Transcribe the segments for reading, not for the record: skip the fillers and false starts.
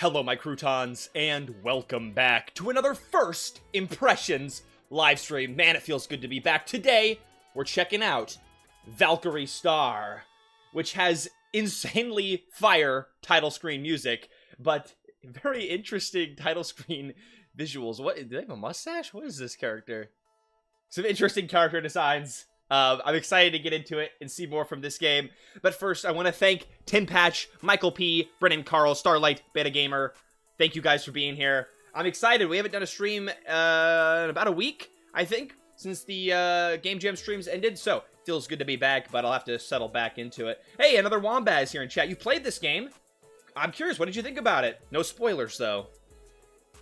Hello, my croutons, and welcome back to another First Impressions live stream. Man, it feels good to be back. Today, we're checking out Valkyrie Star, which has insanely fire title screen music, but very interesting title screen visuals. What, do they have a mustache? What is this character? Some interesting character designs. I'm excited to get into it and see more from this game. But first, I want to thank Tim Patch, Michael P, Brennan Carl, Starlight, Beta Gamer. Thank you guys for being here. I'm excited. We haven't done a stream in about a week, I think, since the Game Jam streams ended. So, feels good to be back, but I'll have to settle back into it. Hey, another Wombaz here in chat. You played this game. I'm curious, what did you think about it? No spoilers, though.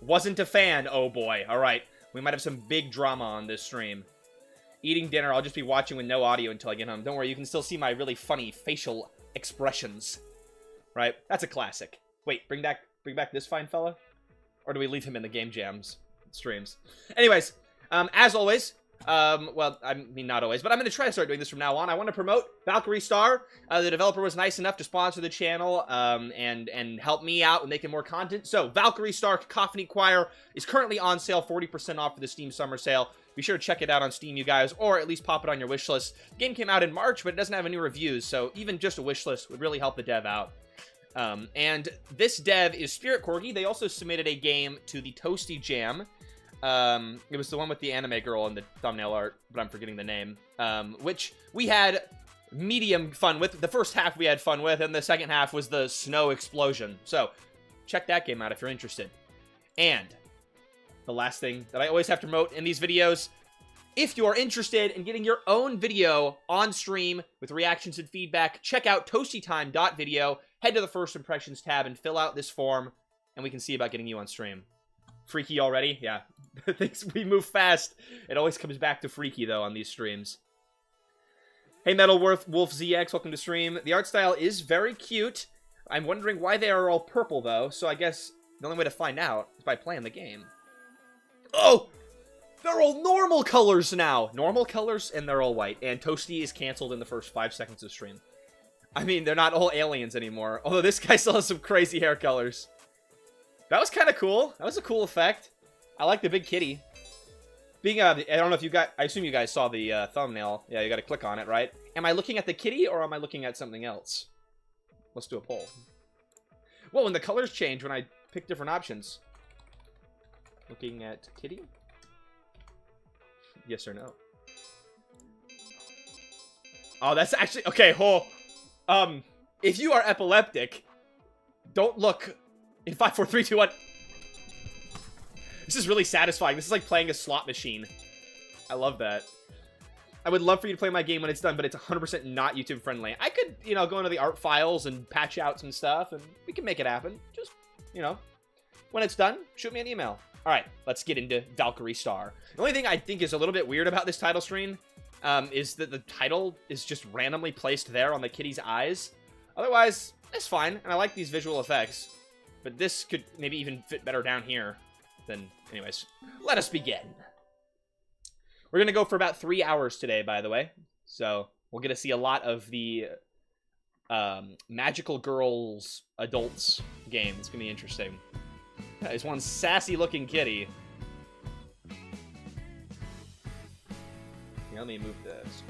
Wasn't a fan. Oh, boy. All right. We might have some big drama on this stream. Eating dinner, I'll just be watching with no audio until I get home. Don't worry, you can still see my really funny facial expressions. Right? That's a classic. Wait, bring back this fine fella? Or do we leave him in the Game Jams streams? Anyways, as always, well, I mean, not always, but I'm going to try to start doing this from now on. I want to promote Valkyrie Star. The developer was nice enough to sponsor the channel, and help me out with making more content. So, Valkyrie Star Cacophony Choir is currently on sale, 40% off for the Steam Summer Sale. Be sure to check it out on Steam, you guys, or at least pop it on your wish list. The game came out in March, but it doesn't have any reviews, so even just a wish list would really help the dev out. And this dev is Spirit Corgi. They also submitted a game to the Toasty Jam. It was the one with the anime girl in the thumbnail art, but I'm forgetting the name. Which we had medium fun with. The first half we had fun with, and the second half was the snow explosion. So, check that game out if you're interested. And the last thing that I always have to promote in these videos, if you are interested in getting your own video on stream with reactions and feedback, check out ToastyTime.video, head to the First Impressions tab, and fill out this form, and we can see about getting you on stream. Freaky already? Yeah. Things, we move fast. It always comes back to freaky, though, on these streams. Hey, Metalworth Wolf ZX, welcome to stream. The art style is very cute. I'm wondering why they are all purple, though, so I guess the only way to find out is by playing the game. Oh! They're all normal colors now! Normal colors, and they're all white. And Toasty is canceled in the first 5 seconds of stream. I mean, they're not all aliens anymore. Although this guy still has some crazy hair colors. That was kind of cool. That was a cool effect. I like the big kitty. Being, I don't know if you guys, I assume you guys saw the thumbnail. Yeah, you gotta click on it, right? Am I looking at the kitty, or am I looking at something else? Let's do a poll. Whoa, and the colors change when I pick different options. Looking at kitty? Yes or no? Oh, that's actually... Okay, if you are epileptic, don't look in 5, 4, 3, 2, 1. This is really satisfying. This is like playing a slot machine. I love that. I would love for you to play my game when it's done, but it's 100% not YouTube friendly. I could, you know, go into the art files and patch out some stuff, and we can make it happen. Just, you know, when it's done, shoot me an email. Alright, let's get into Valkyrie Star. The only thing I think is a little bit weird about this title screen is that the title is just randomly placed there on the kitty's eyes. Otherwise, it's fine, and I like these visual effects. But this could maybe even fit better down here than... Anyways, let us begin. We're going to go for about 3 hours today, by the way. So, we'll get to see a lot of the Magical Girls Adults game. It's going to be interesting. There's one sassy-looking kitty. Here, let me move this.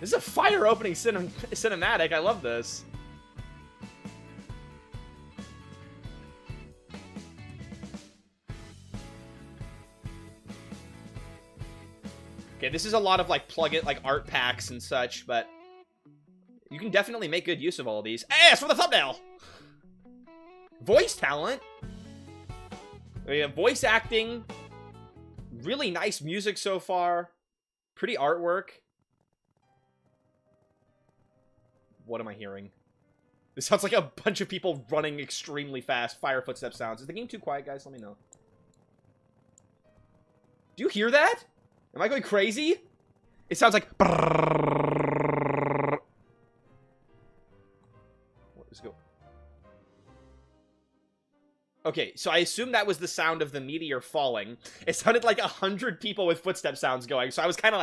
This is a fire opening cinematic. I love this. Okay, this is a lot of, like, plug-it, like, art packs and such, but you can definitely make good use of all of these. Ass for the thumbnail! Voice talent. We have voice acting. Really nice music so far. Pretty artwork. What am I hearing? This sounds like a bunch of people running extremely fast. Fire footstep sounds. Is the game too quiet, guys? Let me know. Do you hear that? Am I going crazy? It sounds like... Let's go. Okay, so I assume that was the sound of the meteor falling. It sounded like 100 people with footstep sounds going, so I was kind of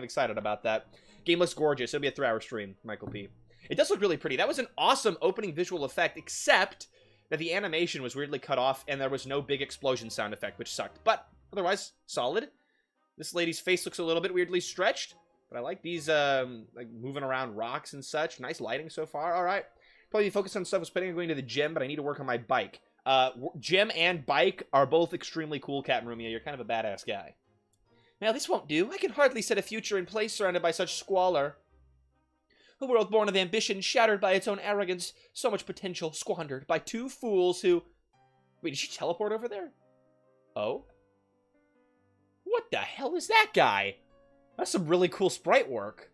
excited about that. Game looks gorgeous. It'll be a 3-hour stream, Michael P. It does look really pretty. That was an awesome opening visual effect, except that the animation was weirdly cut off and there was no big explosion sound effect, which sucked. But otherwise, solid. This lady's face looks a little bit weirdly stretched, but I like these, like, moving around rocks and such. Nice lighting so far. All right. Probably focus on stuff. I was planning on going to the gym, but I need to work on my bike. Gym and bike are both extremely cool, Captain Rumia. You're kind of a badass guy. Now, this won't do. I can hardly set a future in place surrounded by such squalor. A world born of ambition, shattered by its own arrogance. So much potential squandered by two fools who... Wait, did she teleport over there? Oh? What the hell is that guy? That's some really cool sprite work.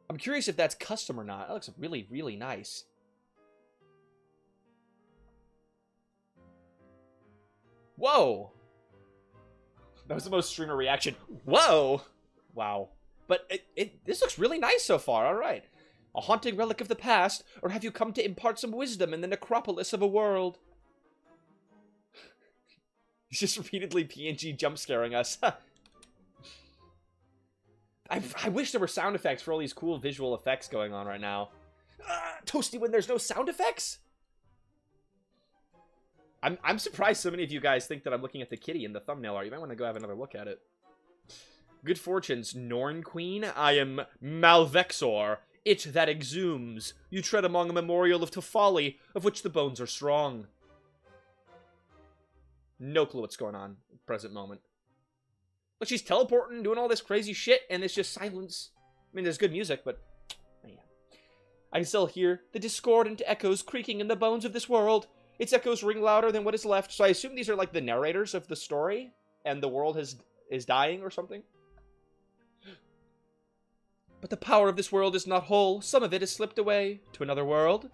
I'm curious if that's custom or not. That looks really, really nice. Whoa! That was the most streamer reaction. Whoa! Wow. But this looks really nice so far. All right. A haunting relic of the past, or have you come to impart some wisdom in the necropolis of a world? He's just repeatedly PNG jump scaring us. I wish there were sound effects for all these cool visual effects going on right now. Toasty, when there's no sound effects? I'm surprised so many of you guys think that I'm looking at the kitty in the thumbnail art. You might want to go have another look at it. Good fortunes, Norn Queen. I am Malvexor, it that exhumes. You tread among a memorial of to folly, of which the bones are strong. No clue what's going on at the present moment. But she's teleporting, doing all this crazy shit, and it's just silence. I mean, there's good music, but... man. I can still hear the discordant echoes creaking in the bones of this world. Its echoes ring louder than what is left, so I assume these are like the narrators of the story, and the world is dying or something. But the power of this world is not whole. Some of it has slipped away to another world.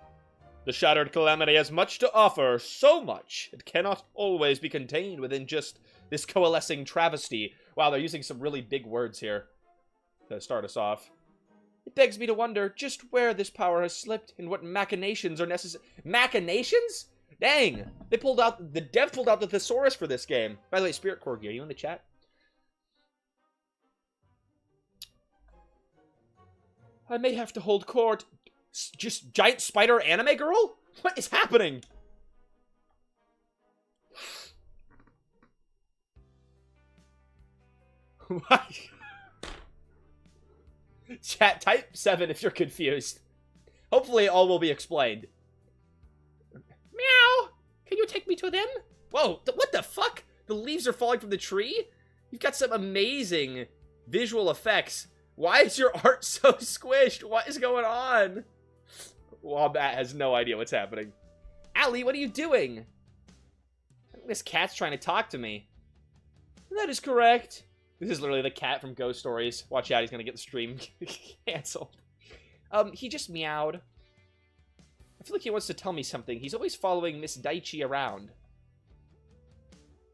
The shattered calamity has much to offer, so much. It cannot always be contained within just this coalescing travesty. Wow, they're using some really big words here to start us off. It begs me to wonder just where this power has slipped and what machinations are necessary. Machinations? Dang! The dev pulled out the thesaurus for this game. By the way, Spirit Corgi, are you in the chat? I may have to hold court. Just giant spider anime girl? What is happening? Why? Chat, type 7 if you're confused. Hopefully all will be explained. Meow! Can you take me to them? Whoa, what the fuck? The leaves are falling from the tree? You've got some amazing visual effects. Why is your art so squished? What is going on? Wombat has no idea what's happening. Allie, what are you doing? I think this cat's trying to talk to me. That is correct. This is literally the cat from Ghost Stories. Watch out, he's gonna get the stream canceled. He just meowed. I feel like he wants to tell me something. He's always following Miss Daichi around.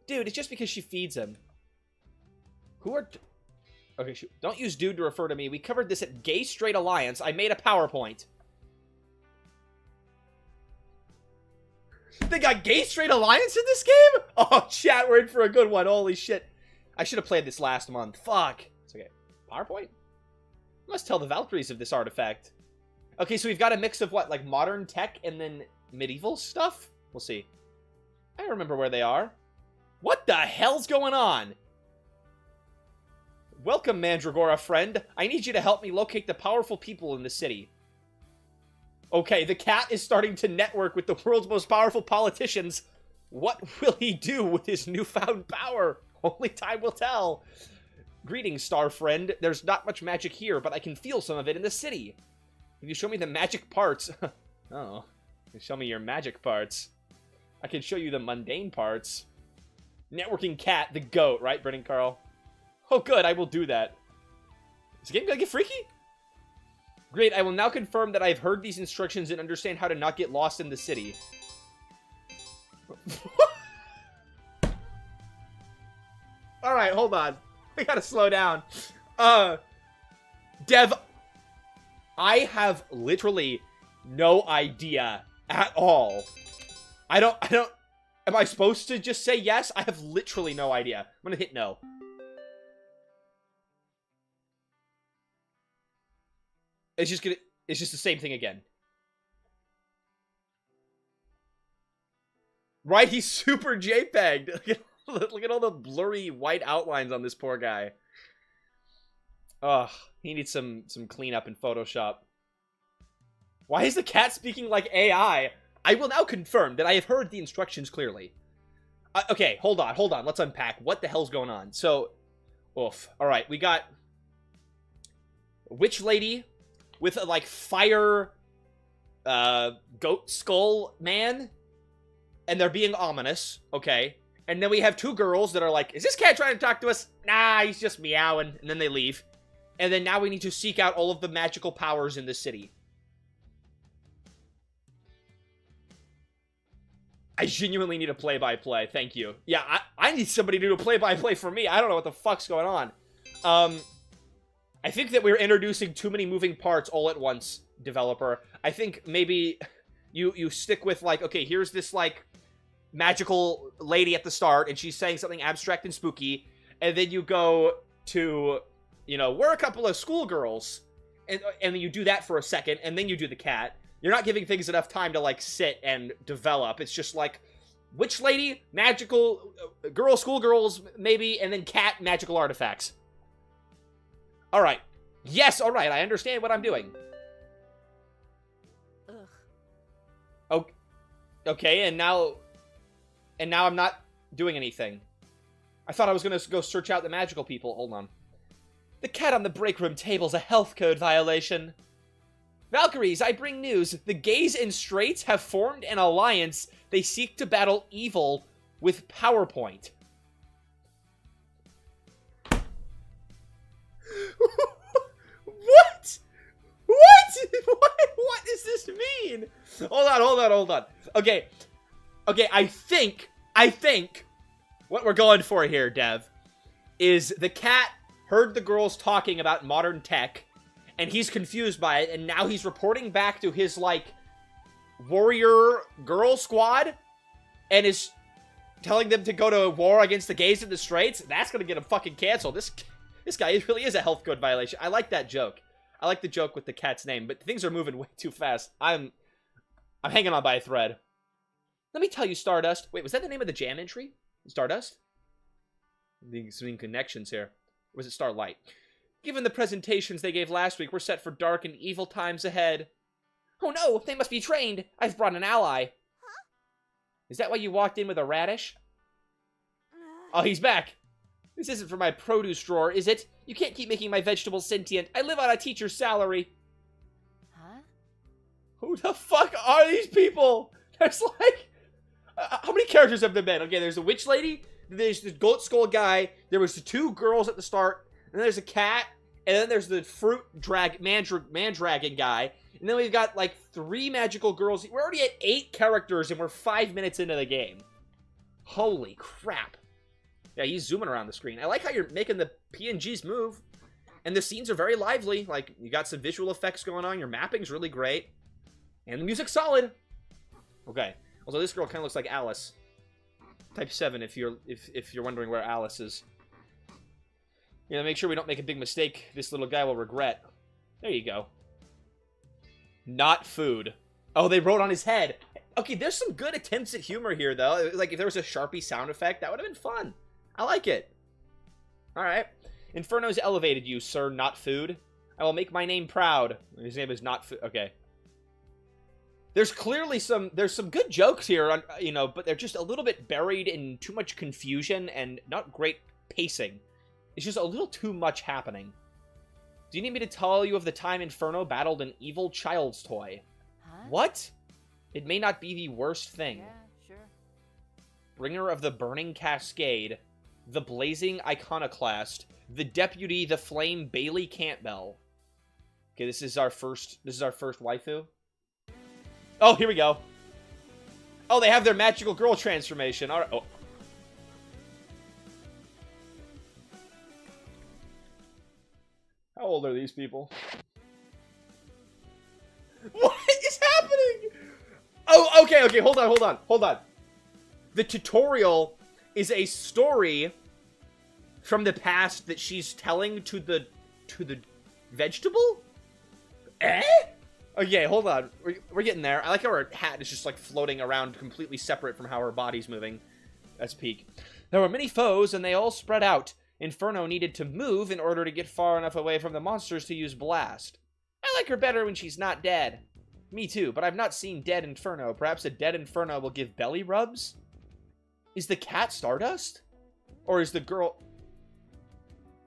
Dude, it's just because she feeds him. Who are... okay, shoot. Don't use dude to refer to me. We covered this at Gay Straight Alliance. I made a PowerPoint. They got Gay Straight Alliance in this game? Oh, chat, we're in for a good one. Holy shit. I should have played this last month. Fuck. It's okay. PowerPoint? Must tell the Valkyries of this artifact. Okay, so we've got a mix of what? Like modern tech and then medieval stuff? We'll see. I remember where they are. What the hell's going on? Welcome, Mandragora friend. I need you to help me locate the powerful people in the city. Okay, the cat is starting to network with the world's most powerful politicians. What will he do with his newfound power? Only time will tell. Greetings, star friend. There's not much magic here, but I can feel some of it in the city. Can you show me the magic parts? Oh, you can show me your magic parts. I can show you the mundane parts. Networking cat, the goat, right, Brennan Carl? Oh, good, I will do that. Is the game gonna get freaky? Great, I will now confirm that I've heard these instructions and understand how to not get lost in the city. Alright, hold on. We gotta slow down. Dev, I have literally no idea at all. I don't, am I supposed to just say yes? I have literally no idea. I'm gonna hit no. It's just gonna... It's just the same thing again. Right? He's super JPEG'd. Look at all the blurry white outlines on this poor guy. Ugh, he needs some cleanup in Photoshop. Why is the cat speaking like AI? I will now confirm that I have heard the instructions clearly. Okay, hold on. Let's unpack. What the hell's going on? So, oof. Alright, we got witch lady with a, like, fire goat skull man. And they're being ominous. Okay. And then we have two girls that are like, is this cat trying to talk to us? Nah, he's just meowing. And then they leave. And then now we need to seek out all of the magical powers in the city. I genuinely need a play-by-play. Thank you. Yeah, I need somebody to do a play-by-play for me. I don't know what the fuck's going on. I think that we're introducing too many moving parts all at once, developer. I think maybe you stick with, like, okay, here's this, like, magical lady at the start, and she's saying something abstract and spooky, and then you go to, you know, we're a couple of schoolgirls, and then you do that for a second, and then you do the cat. You're not giving things enough time to, like, sit and develop. It's just like, witch lady, magical, schoolgirls, maybe, and then cat, magical artifacts. Alright. Yes, alright, I understand what I'm doing. Ugh. Okay, and now I'm not doing anything. I thought I was gonna go search out the magical people. Hold on. The cat on the break room table's a health code violation. Valkyries, I bring news. The gays and straights have formed an alliance. They seek to battle evil with PowerPoint. What? What does this mean? Hold on. Okay, I think what we're going for here, Dev, is the cat heard the girls talking about modern tech, and he's confused by it, and now he's reporting back to his, like, warrior girl squad, and is telling them to go to war against the gays and the straights. That's gonna get him fucking canceled. This guy really is a health code violation. I like that joke. I like the joke with the cat's name, but things are moving way too fast. I'm hanging on by a thread. Let me tell you, Stardust. Wait, was that the name of the jam entry? Stardust? Some connections here. Or was it Starlight? Given the presentations they gave last week, we're set for dark and evil times ahead. Oh no, they must be trained. I've brought an ally. Huh? Is that why you walked in with a radish? Oh, he's back. This isn't for my produce drawer, is it? You can't keep making my vegetables sentient. I live on a teacher's salary. Huh? Who the fuck are these people? There's like... how many characters have there been? Okay, there's a witch lady, there's the goat skull guy, there was the two girls at the start, and then there's a cat, and then there's the fruit man-dragon guy, and then we've got, like, 3 magical girls. We're already at 8 characters, and we're 5 minutes into the game. Holy crap. Yeah, he's zooming around the screen. I like how you're making the PNGs move. And the scenes are very lively. Like, you got some visual effects going on. Your mapping's really great. And the music's solid. Okay. Also, this girl kind of looks like Alice. Type 7 if you're wondering where Alice is. Yeah, make sure we don't make a big mistake this little guy will regret. There you go. Not food. Oh, they wrote on his head. Okay, there's some good attempts at humor here, though. Like, if there was a Sharpie sound effect, that would have been fun. I like it. Alright. Inferno's elevated you, sir, not food. I will make my name proud. His name is not food. Okay. There's clearly there's some good jokes here, on, you know, but they're just a little bit buried in too much confusion and not great pacing. It's just a little too much happening. Do you need me to tell you of the time Inferno battled an evil child's toy? Huh? What? It may not be the worst thing. Yeah, sure. Bringer of the Burning Cascade, the Blazing Iconoclast, the Deputy, the Flame Bailey Campbell. Okay, this is our first waifu. Oh, here we go. Oh, they have their magical girl transformation. All right. Oh. How old are these people? What is happening? Oh, okay, hold on. The tutorial is a story from the past that she's telling to the vegetable? Eh? Okay, hold on. We're getting there. I like how her hat is just, like, floating around completely separate from how her body's moving. That's peak. There were many foes, and they all spread out. Inferno needed to move in order to get far enough away from the monsters to use Blast. I like her better when she's not dead. Me too, but I've not seen dead Inferno. Perhaps a dead Inferno will give belly rubs? Is the cat Stardust? Or is the girl...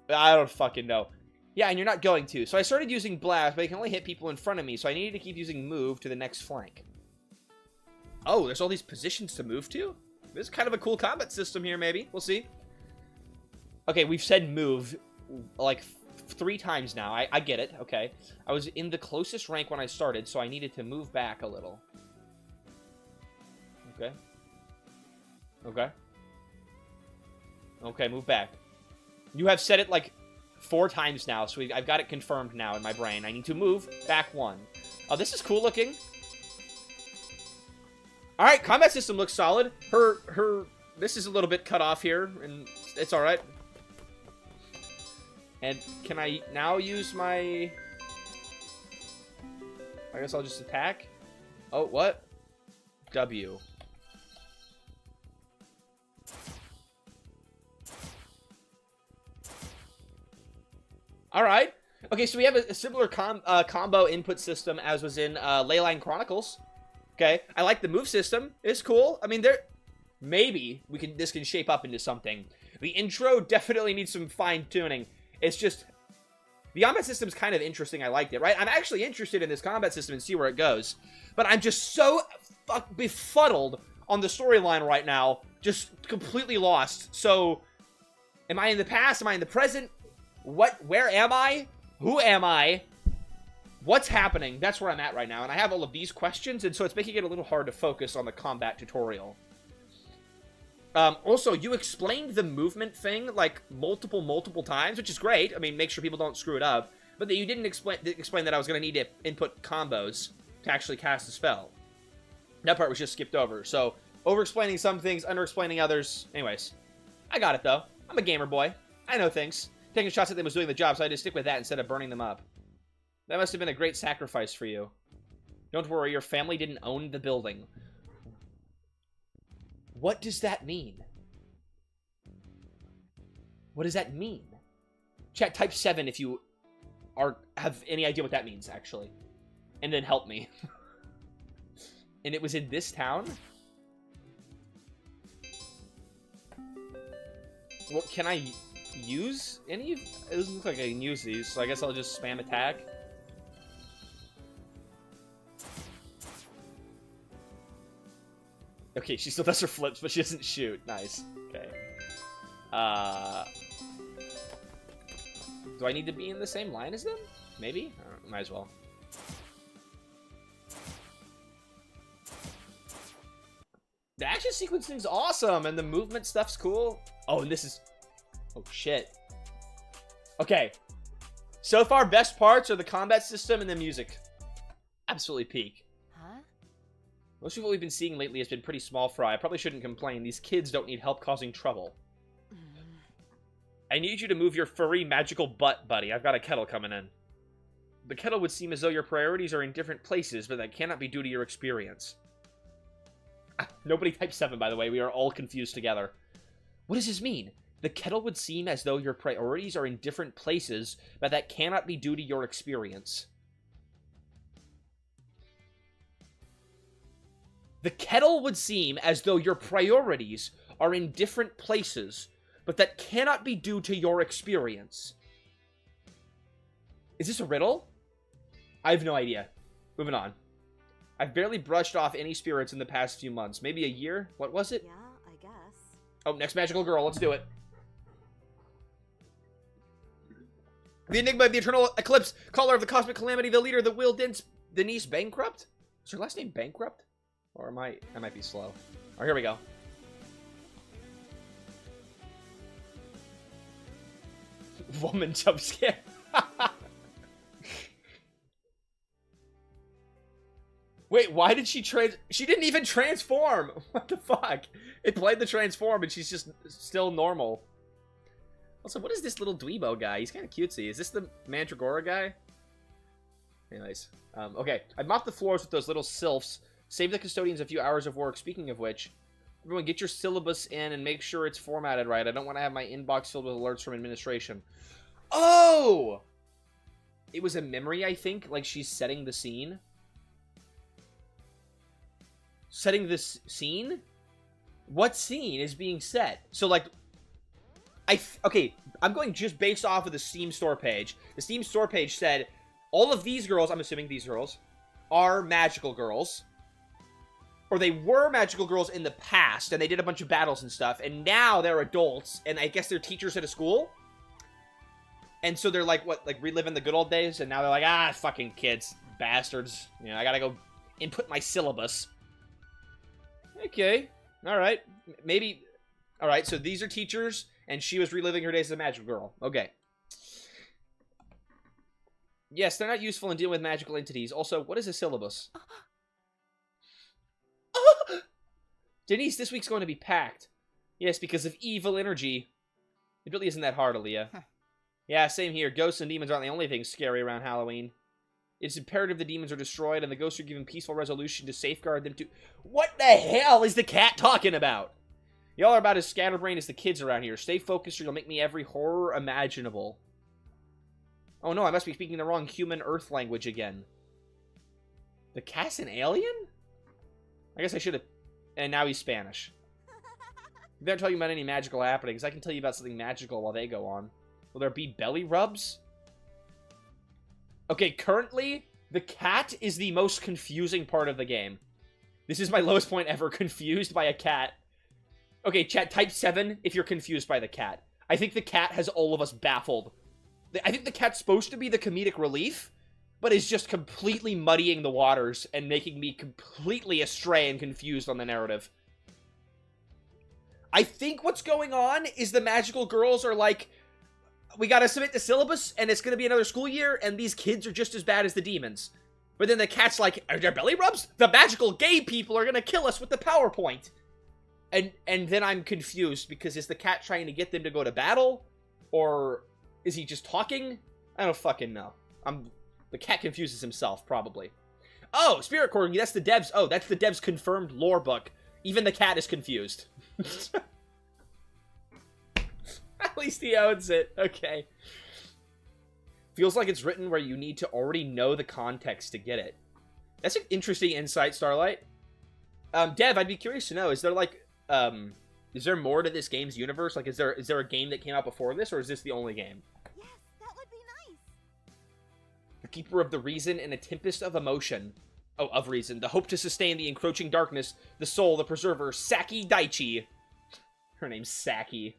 I don't fucking know. Yeah, and you're not going to. So I started using Blast, but I can only hit people in front of me, so I needed to keep using Move to the next flank. Oh, there's all these positions to move to? This is kind of a cool combat system here, maybe. We'll see. Okay, we've said Move, like, 3 times now. I get it, okay. I was in the closest rank when I started, so I needed to move back a little. Okay. Okay. Okay, move back. You have said it, like, 4 times now, so I've got it confirmed now in my brain. I need to move back 1. Oh, this is cool looking. Alright, combat system looks solid. This is a little bit cut off here, and it's alright. And can I now use my... I guess I'll just attack. Oh, what? W. Alright. Okay, so we have a similar combo input system as was in Leyline Chronicles. Okay, I like the move system. It's cool. I mean, maybe this can shape up into something. The intro definitely needs some fine-tuning. It's just... The combat system's kind of interesting. I liked it, right? I'm actually interested in this combat system and see where it goes. But I'm just so befuddled on the storyline right now. Just completely lost. So, am I in the past? Am I in the present? Where am I? Who am I? What's happening? That's where I'm at right now. And I have all of these questions, and so it's making it a little hard to focus on the combat tutorial. Also, you explained the movement thing, like, multiple times, which is great. I mean, make sure people don't screw it up. But that you didn't explain that I was going to need to input combos to actually cast a spell. That part was just skipped over. So, over-explaining some things, under-explaining others. Anyways, I got it, though. I'm a gamer boy. I know things. Taking shots at them was doing the job, so I had to stick with that instead of burning them up. That must have been a great sacrifice for you. Don't worry, your family didn't own the building. What does that mean? What does that mean? Chat, type 7 if you have any idea what that means, actually. And then help me. And it was in this town? Well, can I use any of... It doesn't look like I can use these, so I guess I'll just spam attack. Okay, she still does her flips, but she doesn't shoot. Nice. Okay. Do I need to be in the same line as them? Maybe? I don't know, might as well. The action sequencing's awesome, and the movement stuff's cool. Oh, and this is... Oh, shit. Okay. So far, best parts are the combat system and the music. Absolutely peak. Huh? Most of what we've been seeing lately has been pretty small fry. I probably shouldn't complain. These kids don't need help causing trouble. I need you to move your furry magical butt, buddy. I've got a kettle coming in. The kettle would seem as though your priorities are in different places, but that cannot be due to your experience. Nobody typed 7, by the way. We are all confused together. What does this mean? The kettle would seem as though your priorities are in different places, but that cannot be due to your experience. The kettle would seem as though your priorities are in different places, but that cannot be due to your experience. Is this a riddle? I have no idea. Moving on. I've barely brushed off any spirits in the past few months. Maybe a year? What was it? Yeah, I guess. Oh, next magical girl. Let's do it. The Enigma of the Eternal Eclipse. Caller of the Cosmic Calamity. The leader of the Will Denise Bankrupt? Is her last name Bankrupt? Or am I might be slow. Alright, here we go. Woman jump scare. Wait, why did she She didn't even transform! What the fuck? It played the transform and she's just still normal. Also, what is this little dweebo guy? He's kind of cutesy. Is this the Mandragora guy? Anyways. Okay. I mopped the floors with those little sylphs. Save the custodians a few hours of work. Speaking of which, everyone get your syllabus in and make sure it's formatted right. I don't want to have my inbox filled with alerts from administration. Oh! It was a memory, I think. Like, she's setting the scene. Setting this scene? What scene is being set? So, like, okay, I'm going just based off of the Steam store page. The Steam store page said, all of these girls, I'm assuming these girls, are magical girls. Or they were magical girls in the past, and they did a bunch of battles and stuff, and now they're adults, and I guess they're teachers at a school? And so they're like, what, like reliving the good old days, and now they're like, ah, fucking kids, bastards. You know, I gotta go input my syllabus. Okay, alright, maybe, alright, so these are teachers, and she was reliving her days as a magical girl. Okay. Yes, they're not useful in dealing with magical entities. Also, what is a syllabus? Denise, this week's going to be packed. Yes, because of evil energy. It really isn't that hard, Aaliyah. Huh. Yeah, same here. Ghosts and demons aren't the only things scary around Halloween. It's imperative the demons are destroyed and the ghosts are given peaceful resolution to safeguard them too. What the hell is the cat talking about? Y'all are about as scatterbrained as the kids around here. Stay focused or you'll make me every horror imaginable. Oh no, I must be speaking the wrong human earth language again. The cat's an alien? I guess I should have... And now he's Spanish. You better tell you about any magical happenings. I can tell you about something magical while they go on. Will there be belly rubs? Okay, currently, the cat is the most confusing part of the game. This is my lowest point ever, confused by a cat. Okay, chat, type 7 if you're confused by the cat. I think the cat has all of us baffled. I think the cat's supposed to be the comedic relief, but is just completely muddying the waters and making me completely astray and confused on the narrative. I think what's going on is the magical girls are like, we gotta submit the syllabus, and it's gonna be another school year, and these kids are just as bad as the demons. But then the cat's like, are there belly rubs? The magical gay people are gonna kill us with the PowerPoint. And then I'm confused, because is the cat trying to get them to go to battle? Or is he just talking? I don't fucking know. The cat confuses himself, probably. Oh, Spirit Corgi, that's the devs. Oh, that's the devs' confirmed lore book. Even the cat is confused. At least he owns it. Okay. Feels like it's written where you need to already know the context to get it. That's an interesting insight, Starlight. Dev, I'd be curious to know, is there like, is there more to this game's universe? Like, is there a game that came out before this, or is this the only game? Yes, that would be nice. The Keeper of the Reason in a Tempest of Emotion. Oh, of Reason. The hope to sustain the encroaching darkness. The soul, the preserver, Saki Daichi. Her name's Saki.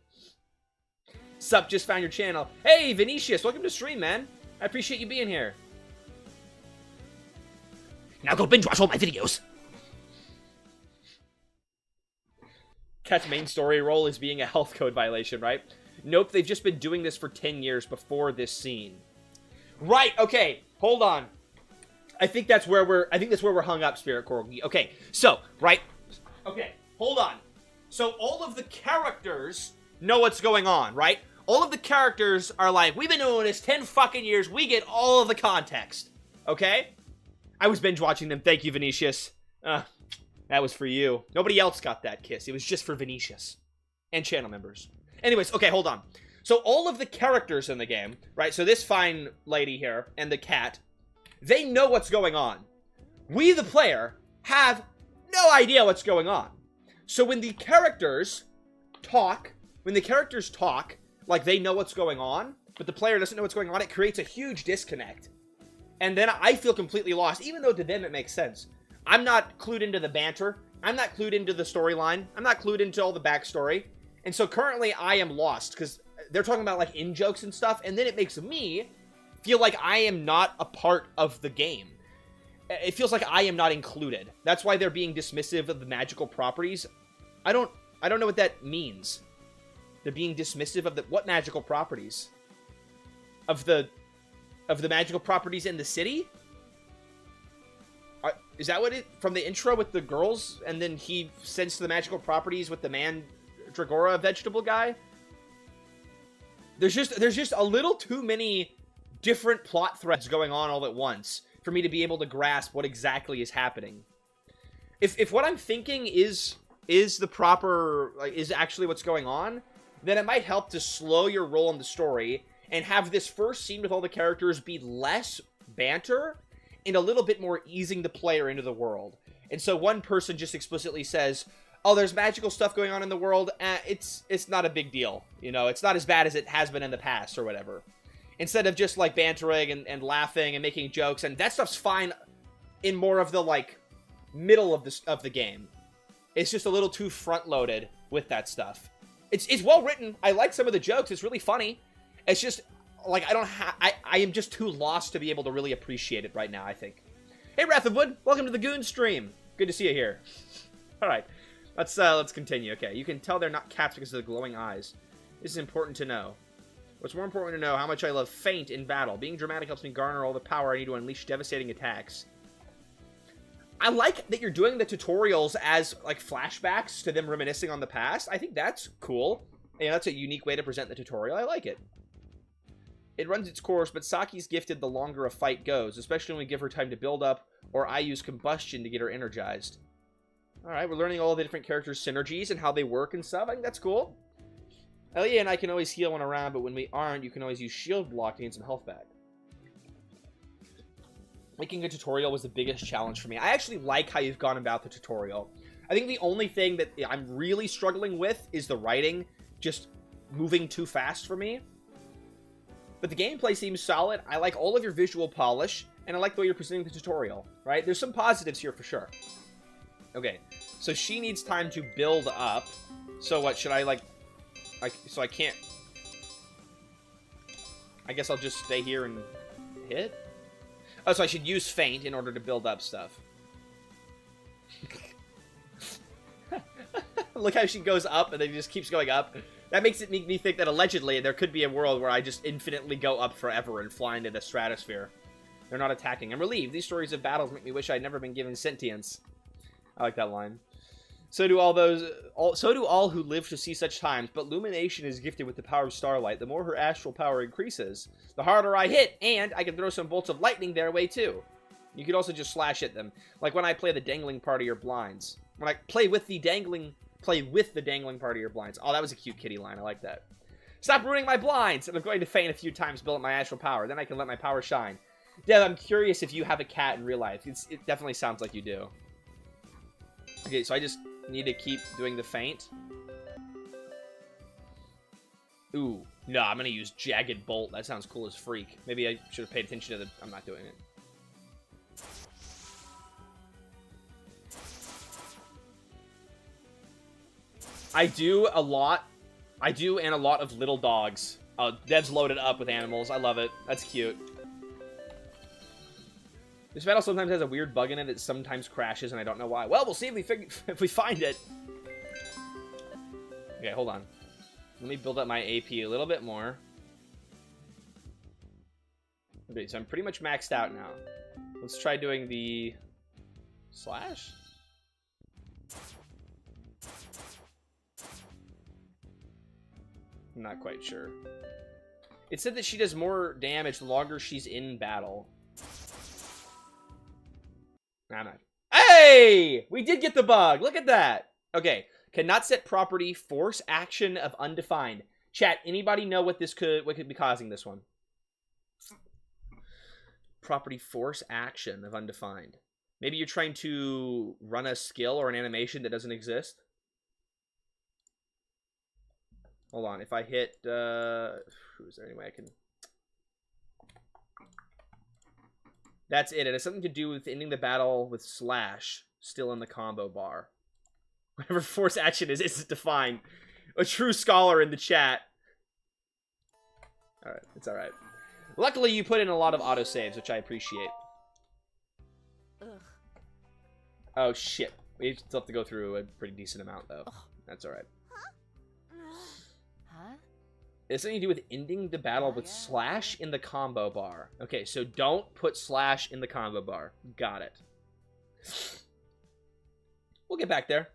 Sup, just found your channel. Hey, Vinicius, welcome to stream, man. I appreciate you being here. Now go binge watch all my videos. Cat's main story role is being a health code violation, right? Nope, they've just been doing this for 10 years before this scene. Right, okay, hold on. I think that's where we're hung up, Spirit Corgi. Okay, so, right, okay, hold on. So all of the characters know what's going on, right? All of the characters are like, we've been doing this 10 fucking years, we get all of the context, okay? I was binge watching them, thank you, Vinicius. That was for you. Nobody else got that kiss, it was just for Vinicius. And channel members. Anyways, okay, hold on. So all of the characters in the game, right, so this fine lady here, and the cat, they know what's going on. We, the player, have no idea what's going on. So when the characters talk, like they know what's going on, but the player doesn't know what's going on, it creates a huge disconnect. And then I feel completely lost, even though to them it makes sense. I'm not clued into the banter. I'm not clued into the storyline. I'm not clued into all the backstory. And so currently I am lost, because they're talking about like in-jokes and stuff, and then it makes me feel like I am not a part of the game. It feels like I am not included. That's why they're being dismissive of the magical properties. I don't know what that means. They're being dismissive of what magical properties? Of the magical properties in the city? Is that what from the intro with the girls, and then he sends to the magical properties with the Mandragora vegetable guy? There's just a little too many different plot threads going on all at once for me to be able to grasp what exactly is happening. If what I'm thinking is the proper, like, is actually what's going on, then it might help to slow your roll in the story and have this first scene with all the characters be less banter and a little bit more easing the player into the world. And so one person just explicitly says, oh, there's magical stuff going on in the world, it's not a big deal. You know, it's not as bad as it has been in the past or whatever. Instead of just, like, bantering and laughing and making jokes, and that stuff's fine in more of the, like, middle of the game. It's just a little too front-loaded with that stuff. It's well written. I like some of the jokes. It's really funny. It's just, like, I am just too lost to be able to really appreciate it right now, I think. Hey, Wrath of Wood, welcome to the Goon stream. Good to see you here. All right, let's continue. Okay, you can tell they're not cats because of the glowing eyes. This is important to know. What's more important to know, how much I love feint in battle. Being dramatic helps me garner all the power I need to unleash devastating attacks. I like that you're doing the tutorials as, like, flashbacks to them reminiscing on the past. I think that's cool. You know, that's a unique way to present the tutorial. I like it. It runs its course, but Saki's gifted the longer a fight goes, especially when we give her time to build up, or I use combustion to get her energized. Alright, we're learning all the different characters' synergies and how they work and stuff. I think that's cool. Elia and I can always heal when around, but when we aren't, you can always use shield block to gain some health back. Making a tutorial was the biggest challenge for me. I actually like how you've gone about the tutorial. I think the only thing that I'm really struggling with is the writing just moving too fast for me. But the gameplay seems solid. I like all of your visual polish, and I like the way you're presenting the tutorial, right? There's some positives here for sure. Okay, so she needs time to build up. So what, should I, so I can't... I guess I'll just stay here and hit? Oh, so I should use feint in order to build up stuff. Look how she goes up and then just keeps going up. That makes it make me think that allegedly there could be a world where I just infinitely go up forever and fly into the stratosphere. They're not attacking. I'm relieved. These stories of battles make me wish I'd never been given sentience. I like that line. So do all who live to see such times, but Lumination is gifted with the power of starlight. The more her astral power increases, the harder I hit, and I can throw some bolts of lightning their way too. You could also just slash at them, like when I play the dangling part of your blinds. When I play with the dangling part of your blinds. Oh, that was a cute kitty line. I like that. Stop ruining my blinds! And I'm going to feint a few times, build up my astral power. Then I can let my power shine. Dev, I'm curious if you have a cat in real life. It definitely sounds like you do. Okay, so I just need to keep doing the feint. Ooh, no, I'm gonna use Jagged Bolt. That sounds cool as freak. Maybe I should have paid attention to the... I'm not doing it. I do and a lot of little dogs. Dev's loaded up with animals. I love it. That's cute. This battle sometimes has a weird bug in it. It sometimes crashes, and I don't know why. Well, we'll see if we find it. Okay, hold on. Let me build up my AP a little bit more. Okay, so I'm pretty much maxed out now. Let's try doing the... slash? I'm not quite sure. It said that she does more damage the longer she's in battle. I'm not. Hey! We did get the bug! Look at that! Okay. Cannot set property force action of undefined. Chat, anybody know what could be causing this one? Property force action of undefined. Maybe you're trying to run a skill or an animation that doesn't exist? Hold on, if I hit, is there any way I can... That's it. It has something to do with ending the battle with slash still in the combo bar. Whatever force action is defined. A true scholar in the chat. Alright, it's alright. Luckily, you put in a lot of autosaves, which I appreciate. Ugh. Oh, shit. We still have to go through a pretty decent amount, though. That's alright. Huh? It has something to do with ending the battle with slash in the combo bar. Okay, so don't put slash in the combo bar. Got it. We'll get back there.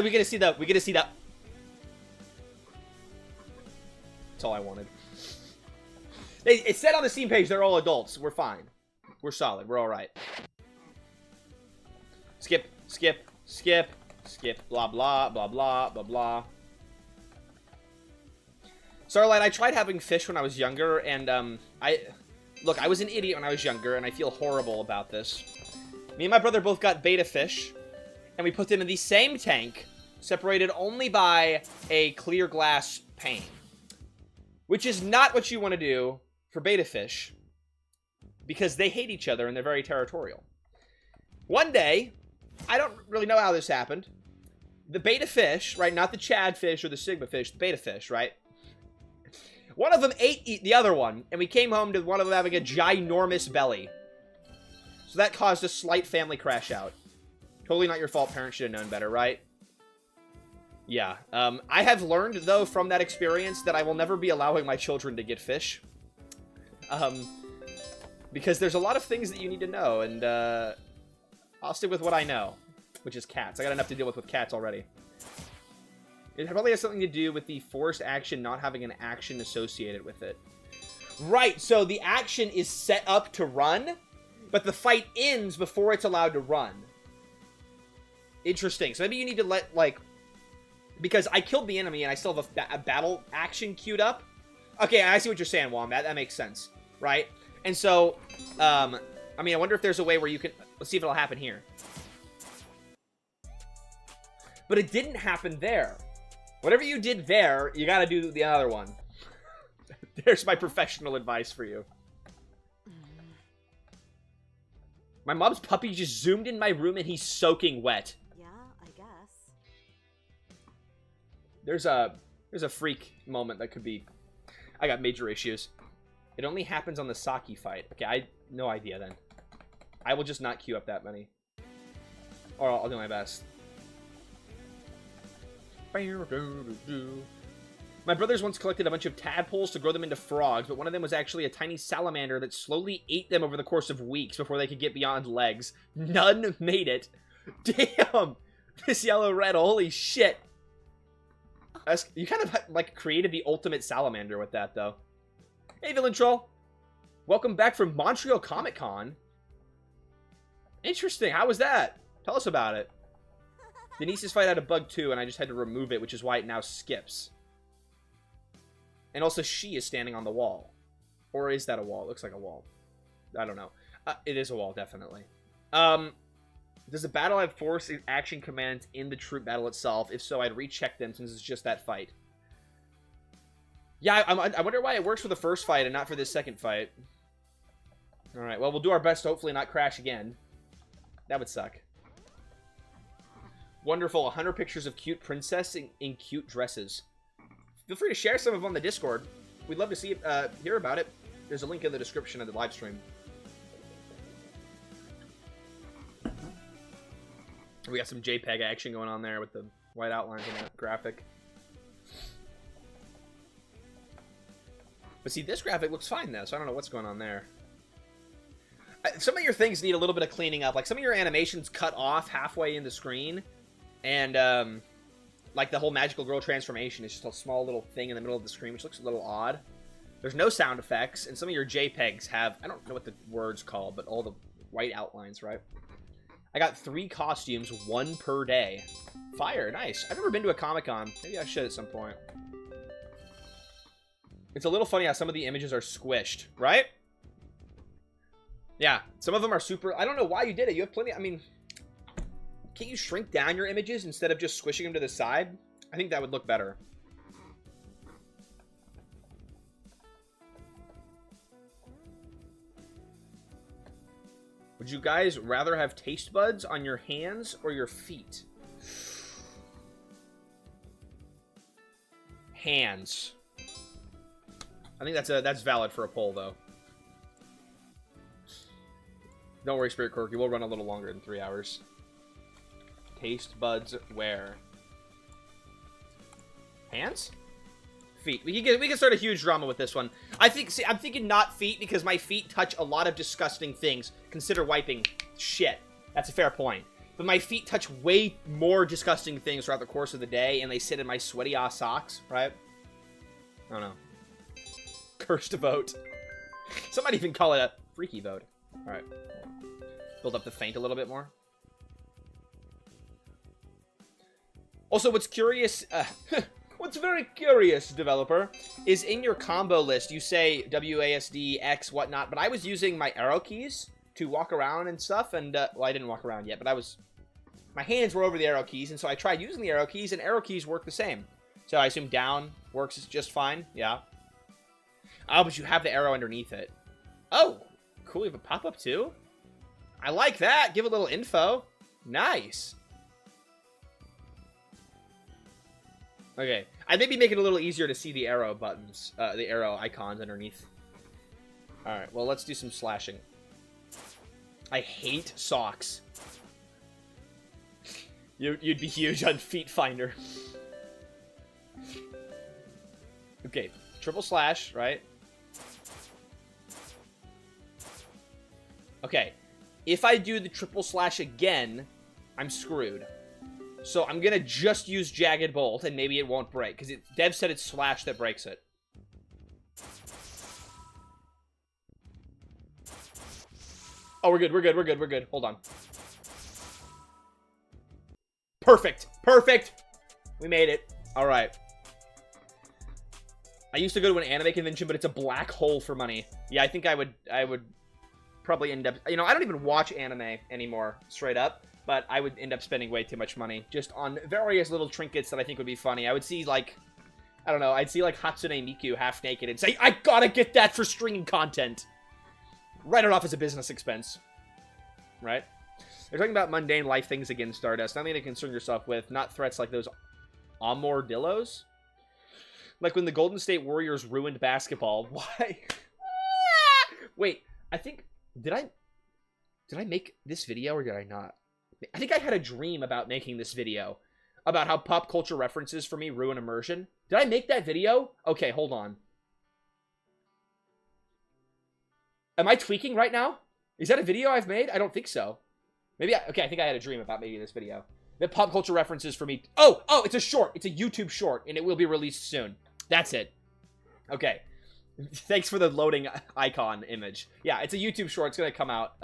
We get to see that. That's all I wanted. It said on the Steam page they're all adults. We're fine. We're solid. We're all right. Skip, skip, skip, skip, blah, blah, blah, blah, blah, blah. Starlight, I tried having fish when I was younger, and, Look, I was an idiot when I was younger, and I feel horrible about this. Me and my brother both got beta fish, and we put them in the same tank, separated only by a clear glass pane. Which is not what you want to do for beta fish, because they hate each other and they're very territorial. One day, I don't really know how this happened, the beta fish, right, not the Chad fish or the Sigma fish, the beta fish, right? One of them ate the other one, and we came home to one of them having a ginormous belly. So that caused a slight family crash out. Totally not your fault. Parents should have known better, right? Yeah. I have learned, though, from that experience that I will never be allowing my children to get fish. Because there's a lot of things that you need to know, and I'll stick with what I know, which is cats. I got enough to deal with cats already. It probably has something to do with the forced action not having an action associated with it. Right, so the action is set up to run, but the fight ends before it's allowed to run. Interesting. So maybe you need to let, like... Because I killed the enemy and I still have a battle action queued up. Okay, I see what you're saying, Wombat. That makes sense, right? And so, I mean, I wonder if there's a way where you can... Let's see if it'll happen here. But it didn't happen there. Whatever you did there, you gotta do the other one. There's my professional advice for you. My mom's puppy just zoomed in my room and he's soaking wet. Yeah, I guess. There's a freak moment that could be... I got major issues. It only happens on the Saki fight. Okay, no idea then. I will just not queue up that many. Or I'll do my best. My brothers once collected a bunch of tadpoles to grow them into frogs, but one of them was actually a tiny salamander that slowly ate them over the course of weeks before they could get beyond legs. None made it. Damn! This yellow-red, holy shit. You kind of, like, created the ultimate salamander with that, though. Hey, Villain Troll. Welcome back from Montreal Comic-Con. Interesting. How was that? Tell us about it. Denise's fight had a bug too, and I just had to remove it, which is why it now skips. And also, she is standing on the wall. Or is that a wall? It looks like a wall. I don't know. It is a wall, definitely. Does the battle have force action commands in the troop battle itself? If so, I'd recheck them since it's just that fight. Yeah, I wonder why it works for the first fight and not for this second fight. Alright, well, we'll do our best to hopefully not crash again. That would suck. Wonderful. 100 pictures of cute princess in cute dresses. Feel free to share some of them on the Discord. We'd love to see hear about it. There's a link in the description of the live stream. We got some JPEG action going on there with the white outlines on that graphic. But see, this graphic looks fine though, so I don't know what's going on there. Some of your things need a little bit of cleaning up. Like, some of your animations cut off halfway in the screen. And, like, the whole Magical Girl transformation is just a small little thing in the middle of the screen, which looks a little odd. There's no sound effects, and some of your JPEGs have... I don't know what the word's called, but all the white outlines, right? I got 3 costumes, 1 per day. Fire, nice. I've never been to a Comic-Con. Maybe I should at some point. It's a little funny how some of the images are squished, right? Yeah, some of them are super... I don't know why you did it. You have plenty... I mean... Can't you shrink down your images instead of just squishing them to the side? I think that would look better. Would you guys rather have taste buds on your hands or your feet? Hands. I think that's valid for a poll, though. Don't worry, Spirit Quirky. We'll run a little longer than 3 hours. Taste buds where? Hands? Feet. We can start a huge drama with this one. I'm thinking not feet because my feet touch a lot of disgusting things. Consider wiping shit. That's a fair point. But my feet touch way more disgusting things throughout the course of the day, and they sit in my sweaty ass socks, right? I don't know. Cursed vote. Some might even call it a freaky vote. Alright. Build up the feint a little bit more. Also, what's curious... what's very curious, developer, is in your combo list, you say WASD, X, whatnot, but I was using my arrow keys to walk around and stuff, and, well, I didn't walk around yet, but I was... My hands were over the arrow keys, and so I tried using the arrow keys, and arrow keys work the same. So I assume down works just fine. Yeah. Oh, but you have the arrow underneath it. Oh, cool. You have a pop-up, too? I like that. Give a little info. Nice. Okay. I'd maybe make it a little easier to see the arrow buttons, the arrow icons underneath. Alright, well, let's do some slashing. I hate socks. You'd be huge on Feet Finder. Okay, triple slash, right? Okay, if I do the triple slash again, I'm screwed. So I'm gonna just use Jagged Bolt, and maybe it won't break, because Dev said it's slash that breaks it. Oh, we're good, we're good, we're good, we're good. Hold on. Perfect! Perfect! We made it. Alright. I used to go to an anime convention, but it's a black hole for money. Yeah, I think I would probably end up... You know, I don't even watch anime anymore, straight up. But I would end up spending way too much money just on various little trinkets that I think would be funny. I would see, like... I don't know. I'd see, like, Hatsune Miku half naked and say, I gotta get that for streaming content! Write it off as a business expense. Right? They're talking about mundane life things again, Stardust. Nothing to concern yourself with. Not threats like those Amordillos. Like when the Golden State Warriors ruined basketball. Why? Wait, I think... Did I make this video or did I not? I think I had a dream about making this video. About how pop culture references for me ruin immersion. Did I make that video? Okay, hold on. Am I tweaking right now? Is that a video I've made? I don't think so. Maybe okay, I think I had a dream about making this video. The pop culture references for me... Oh, it's a short. It's a YouTube short, and it will be released soon. That's it. Okay. Thanks for the loading icon image. Yeah, it's a YouTube short. It's going to come out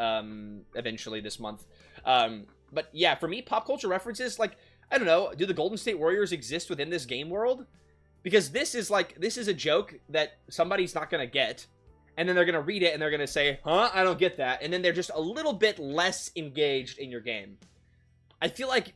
eventually this month. But yeah, for me, pop culture references, like, I don't know, do the Golden State Warriors exist within this game world? Because this is a joke that somebody's not going to get. And then they're going to read it and they're going to say, huh? I don't get that. And then they're just a little bit less engaged in your game. I feel like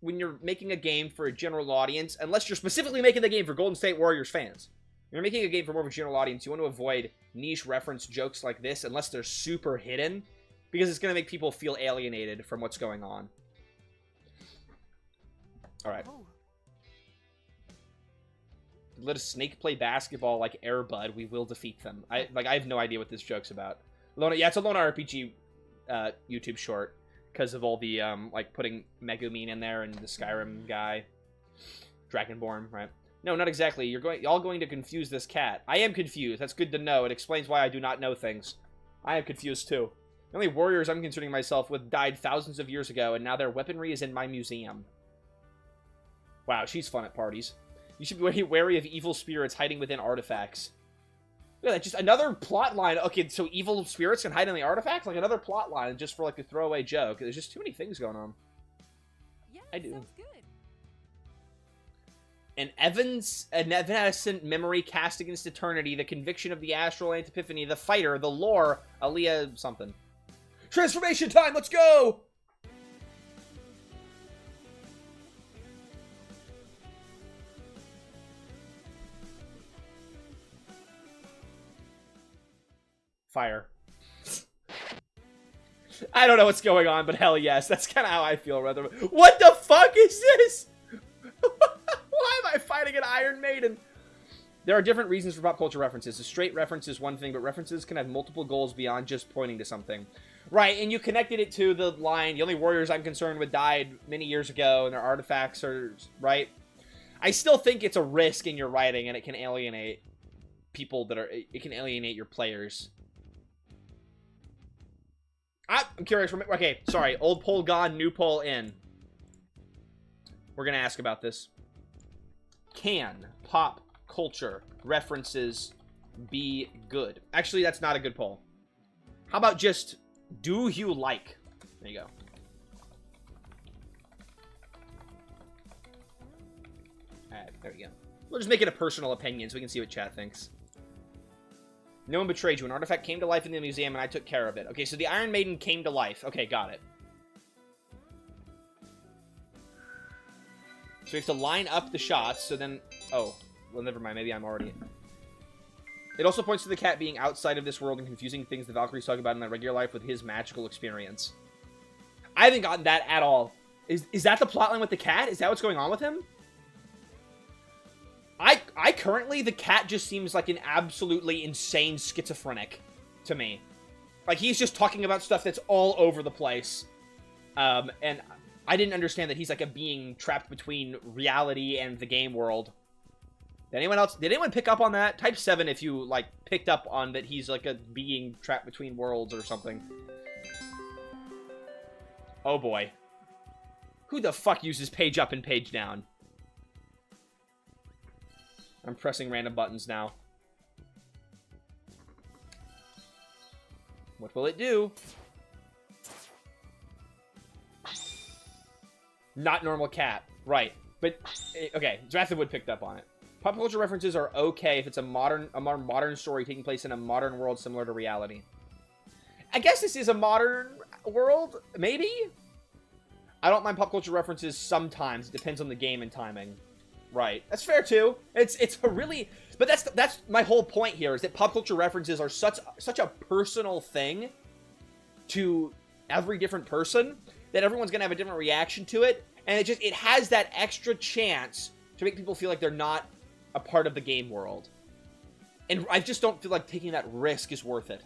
when you're making a game for a general audience, unless you're specifically making the game for Golden State Warriors fans, when you're making a game for more of a general audience, you want to avoid niche reference jokes like this unless they're super hidden, because it's going to make people feel alienated from what's going on. Alright. Oh. Let a snake play basketball like Air Bud, we will defeat them. I have no idea what this joke's about. Yeah, it's a Lona RPG YouTube short. Because of all the, like, putting Megumin in there and the Skyrim guy. Dragonborn, right? No, not exactly. Y'all going to confuse this cat. I am confused. That's good to know. It explains why I do not know things. I am confused, too. The only warriors I'm concerning myself with died thousands of years ago, and now their weaponry is in my museum. Wow, she's fun at parties. You should be wary of evil spirits hiding within artifacts. Yeah, just another plot line. Okay, so evil spirits can hide in the artifacts? Like another plot line just for like a throwaway joke. There's just too many things going on. Yeah, I do. Sounds good. An evanescent memory cast against eternity, the conviction of the astral antipiphany, the fighter, the lore, Aaliyah something. Transformation time, let's go! Fire. I don't know what's going on, but hell yes. That's kind of how I feel, rather. What the fuck is this? Why am I fighting an Iron Maiden? There are different reasons for pop culture references. A straight reference is one thing, but references can have multiple goals beyond just pointing to something. Right, and you connected it to the line, the only warriors I'm concerned with died many years ago, and their artifacts are, right? I still think it's a risk in your writing, and it can alienate people that are, it can alienate your players. I'm curious. Okay, sorry. Old poll gone, new poll in. We're going to ask about this. Can pop culture references be good? Actually, that's not a good poll. How about just, do you like? There you go. Alright, there we go. We'll just make it a personal opinion so we can see what chat thinks. No one betrayed you. An artifact came to life in the museum and I took care of it. Okay, so the Iron Maiden came to life. Okay, got it. So we have to line up the shots, so then... Oh, well, never mind. Maybe I'm already... It also points to the cat being outside of this world and confusing things the Valkyries talk about in their regular life with his magical experience. I haven't gotten that at all. Is that the plotline with the cat? Is that what's going on with him? I currently, the cat just seems like an absolutely insane schizophrenic to me. Like, he's just talking about stuff that's all over the place. And I didn't understand that he's like a being trapped between reality and the game world. Did anyone pick up on that? Type 7 if you, like, picked up on that he's like a being trapped between worlds or something. Oh boy. Who the fuck uses page up and page down? I'm pressing random buttons now. What will it do? Not normal cat. Right. But, okay. Draftwood picked up on it. Pop culture references are okay if it's a modern story taking place in a modern world similar to reality. I guess this is a modern world, maybe? I don't mind pop culture references sometimes. It depends on the game and timing. Right. That's fair too. It's a really, but that's my whole point here is that pop culture references are such a personal thing to every different person that everyone's going to have a different reaction to it, and it has that extra chance to make people feel like they're not a part of the game world. And I just don't feel like taking that risk is worth it.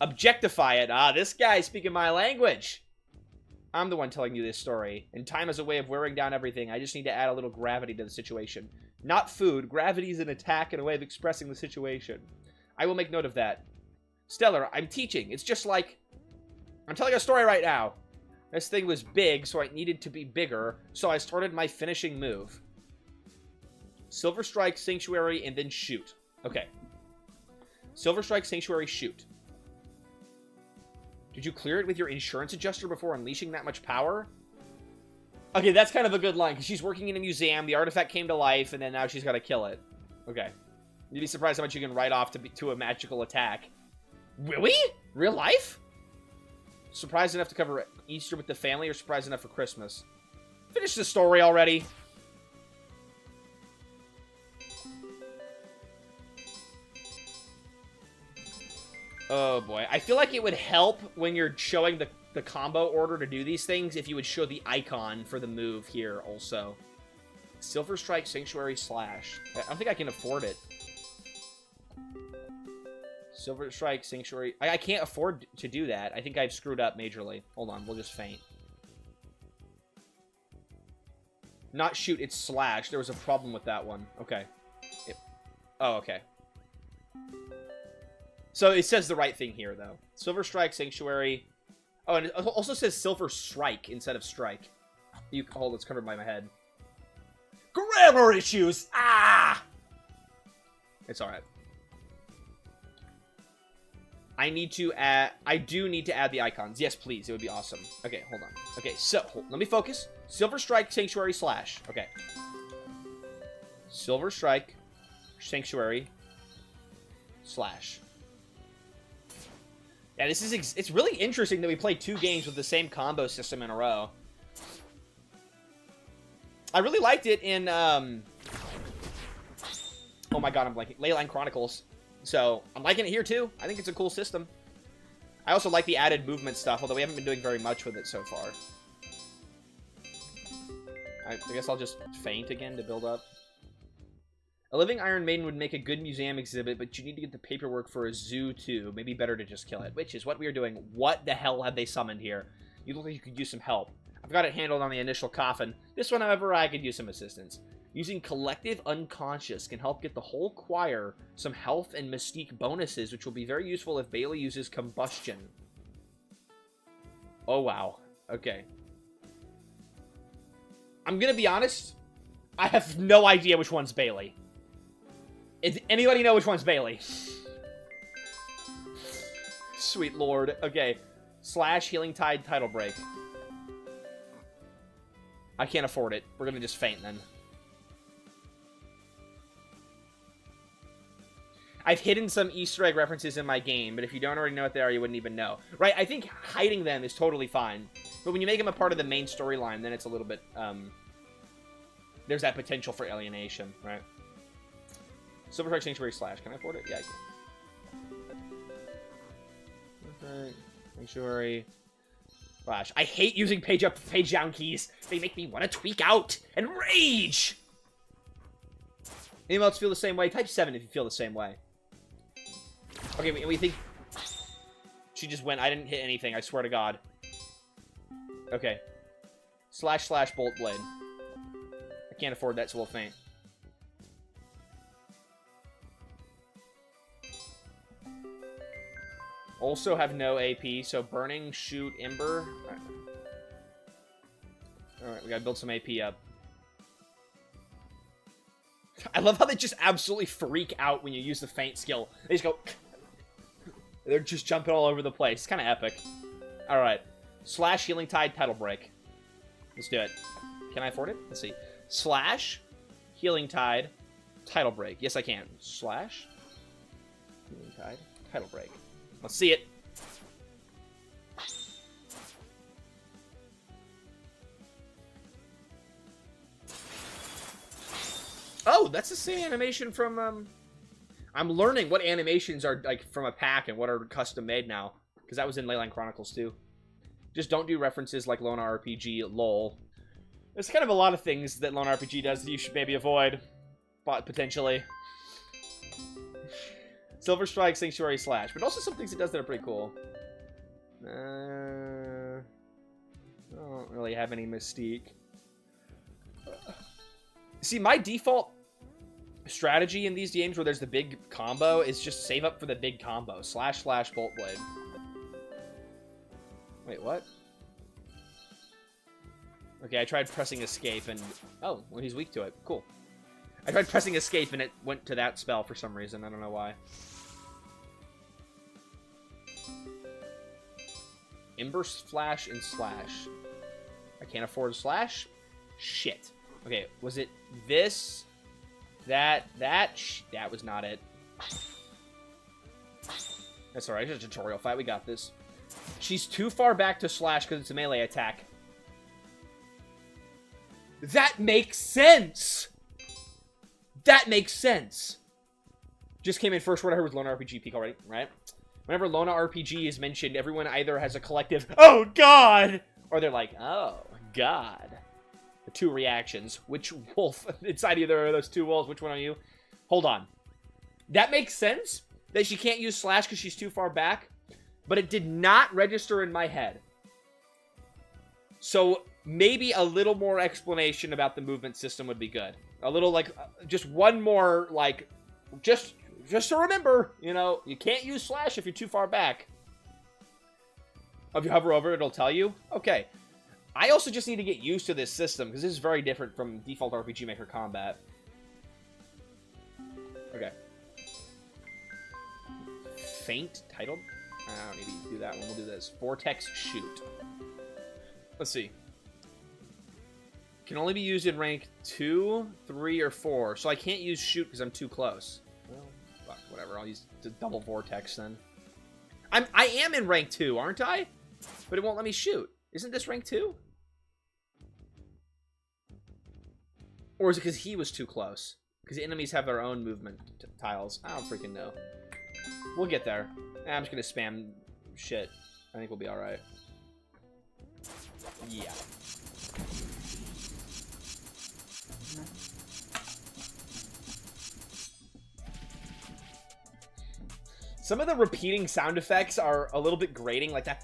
Objectify it. Ah, this guy's speaking my language. I'm the one telling you this story, and time is a way of wearing down everything. I just need to add a little gravity to the situation. Not food. Gravity is an attack and a way of expressing the situation. I will make note of that. Stellar, I'm teaching. It's just like... I'm telling a story right now. This thing was big, so it needed to be bigger, so I started my finishing move. Silver Strike, Sanctuary, and then shoot. Okay. Silver Strike, Sanctuary, shoot. Did you clear it with your insurance adjuster before unleashing that much power? Okay, that's kind of a good line, because she's working in a museum, the artifact came to life, and then now she's got to kill it. Okay. You'd be surprised how much you can write off to a magical attack. Really? Real life? Surprised enough to cover Easter with the family, or surprised enough for Christmas? Finish the story already. Oh boy. I feel like it would help when you're showing the combo order to do these things if you would show the icon for the move here also. Silver Strike, Sanctuary, Slash. I don't think I can afford it. Silver Strike, Sanctuary. I can't afford to do that. I think I've screwed up majorly. Hold on, we'll just feint. Not shoot, it's Slash. There was a problem with that one. Okay. Oh, okay. So it says the right thing here, though. Silver Strike, Sanctuary. Oh, and it also says Silver Strike instead of Strike. Hold, it's covered by my head. Grammar issues! Ah! It's alright. I do need to add the icons. Yes, please. It would be awesome. Okay, hold on. Okay, so, let me focus. Silver Strike, Sanctuary, Slash. Okay. Silver Strike, Sanctuary, Slash. Yeah, this is it's really interesting that we play 2 games with the same combo system in a row. I really liked it in, oh my god, I'm blanking. Leyline Chronicles. So, I'm liking it here too. I think it's a cool system. I also like the added movement stuff, although we haven't been doing very much with it so far. I guess I'll just feint again to build up. A living Iron Maiden would make a good museum exhibit, but you need to get the paperwork for a zoo, too. Maybe better to just kill it, which is what we are doing. What the hell have they summoned here? You look like you could use some help. I've got it handled on the initial coffin. This one, however, I could use some assistance. Using Collective Unconscious can help get the whole choir some health and mystique bonuses, which will be very useful if Bailey uses Combustion. Oh, wow. Okay. I'm gonna be honest. I have no idea which one's Bailey. Does anybody know which one's Bailey? Sweet lord. Okay. Slash Healing Tide Tidal Break. I can't afford it. We're gonna just faint then. I've hidden some Easter egg references in my game, but if you don't already know what they are, you wouldn't even know. Right? I think hiding them is totally fine. But when you make them a part of the main storyline, then it's a little bit, there's that potential for alienation, right? Silver Strike Sanctuary Slash. Can I afford it? Yeah, I can. Okay. Sanctuary Slash. I hate using page up, page down keys. They make me want to tweak out and rage! Anyone else feel the same way? Type 7 if you feel the same way. Okay, we think... She just went. I didn't hit anything, I swear to God. Okay. Slash Bolt Blade. I can't afford that, so we'll faint. Also have no AP, so Burning, Shoot, Ember. Alright, we gotta build some AP up. I love how they just absolutely freak out when you use the faint skill. They just go... They're just jumping all over the place. It's kind of epic. Alright. Slash Healing Tide Tidal Break. Let's do it. Can I afford it? Let's see. Slash Healing Tide Tidal Break. Yes, I can. Slash Healing Tide Tidal Break. Let's see it. Oh, that's the same animation from, I'm learning what animations are, like, from a pack and what are custom made now. Because that was in Leyline Chronicles, too. Just don't do references like Lone RPG, lol. There's kind of a lot of things that Lone RPG does that you should maybe avoid. But potentially. Silver Strike, Sanctuary Slash. But also some things it does that are pretty cool. I don't really have any mystique. See, my default strategy in these games where there's the big combo is just save up for the big combo. Slash Bolt Blade. Wait, what? Okay, I tried pressing escape and... Oh, well, he's weak to it. Cool. I tried pressing escape and it went to that spell for some reason. I don't know why. Ember, Flash, and Slash. I can't afford Slash? Shit. Okay, was it this? That was not it. That's alright, it's a tutorial fight, we got this. She's too far back to Slash because it's a melee attack. That makes sense! That makes sense! Just came in first word I heard was Lona RPG peak already, right? Whenever Lona RPG is mentioned, everyone either has a collective, oh god! Or they're like, oh god. The two reactions. Which wolf inside either of those two wolves? Which one are you? Hold on. That makes sense that she can't use Slash because she's too far back, but it did not register in my head. So maybe a little more explanation about the movement system would be good. A little, like, just one more, like, just to remember, you know, you can't use Slash if you're too far back. If you hover over it, it'll tell you. Okay. I also just need to get used to this system, because this is very different from default RPG Maker combat. Okay. Faint titled? I don't need to do that one. We'll do this. Vortex Shoot. Let's see. Can only be used in rank 2, 3, or 4. So I can't use Shoot because I'm too close. Well, fuck, whatever. I'll use the double Vortex then. I am in rank 2, aren't I? But it won't let me shoot. Isn't this rank 2? Or is it because he was too close? Because the enemies have their own movement tiles. I don't freaking know. We'll get there. I'm just going to spam shit. I think we'll be alright. Yeah. Some of the repeating sound effects are a little bit grating, like that.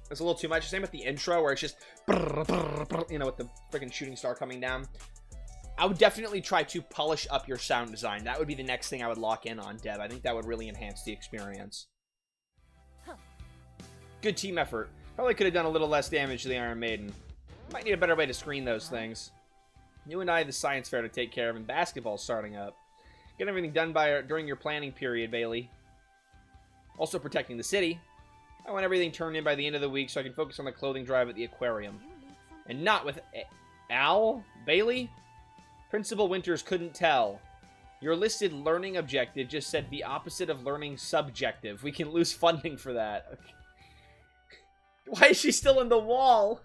It's a little too much. Same with the intro, where it's just, you know, with the freaking shooting star coming down. I would definitely try to polish up your sound design. That would be the next thing I would lock in on, Deb. I think that would really enhance the experience. Good team effort. Probably could have done a little less damage to the Iron Maiden. Might need a better way to screen those things. You and I have the science fair to take care of, and basketball's starting up. Get everything done during your planning period, Bailey. Also protecting the city. I want everything turned in by the end of the week so I can focus on the clothing drive at the aquarium. And not with Al? Bailey? Principal Winters couldn't tell. Your listed learning objective just said the opposite of learning subjective. We can lose funding for that. Okay. Why is she still in the wall?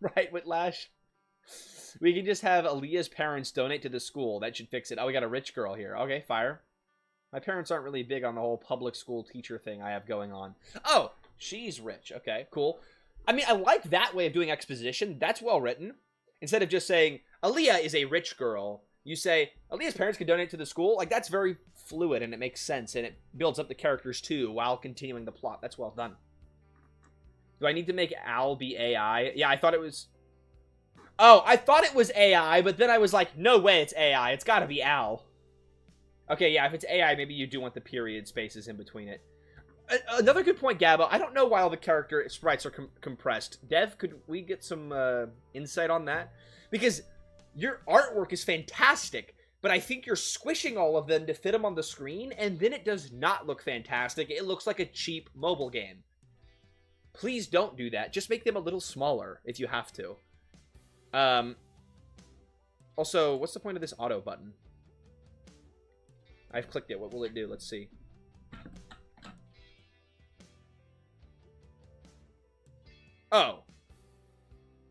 Right, Whitlash? We can just have Aaliyah's parents donate to the school. That should fix it. Oh, we got a rich girl here. Okay, fire. My parents aren't really big on the whole public school teacher thing I have going on. Oh, she's rich. Okay, cool. I mean, I like that way of doing exposition. That's well written. Instead of just saying, Aaliyah is a rich girl, you say, Aaliyah's parents can donate to the school. Like, that's very fluid, and it makes sense, and it builds up the characters, too, while continuing the plot. That's well done. Do I need to make Al be AI? Yeah, I thought it was... Oh, I thought it was AI, but then I was like, no way it's AI. It's gotta be Al. Okay, yeah, if it's AI, maybe you do want the period spaces in between it. Another good point, Gabbo. I don't know why all the character sprites are compressed. Dev, could we get some insight on that? Because your artwork is fantastic, but I think you're squishing all of them to fit them on the screen, and then it does not look fantastic. It looks like a cheap mobile game. Please don't do that. Just make them a little smaller if you have to. Also, what's the point of this auto button? I've clicked it. What will it do? Let's see. Oh.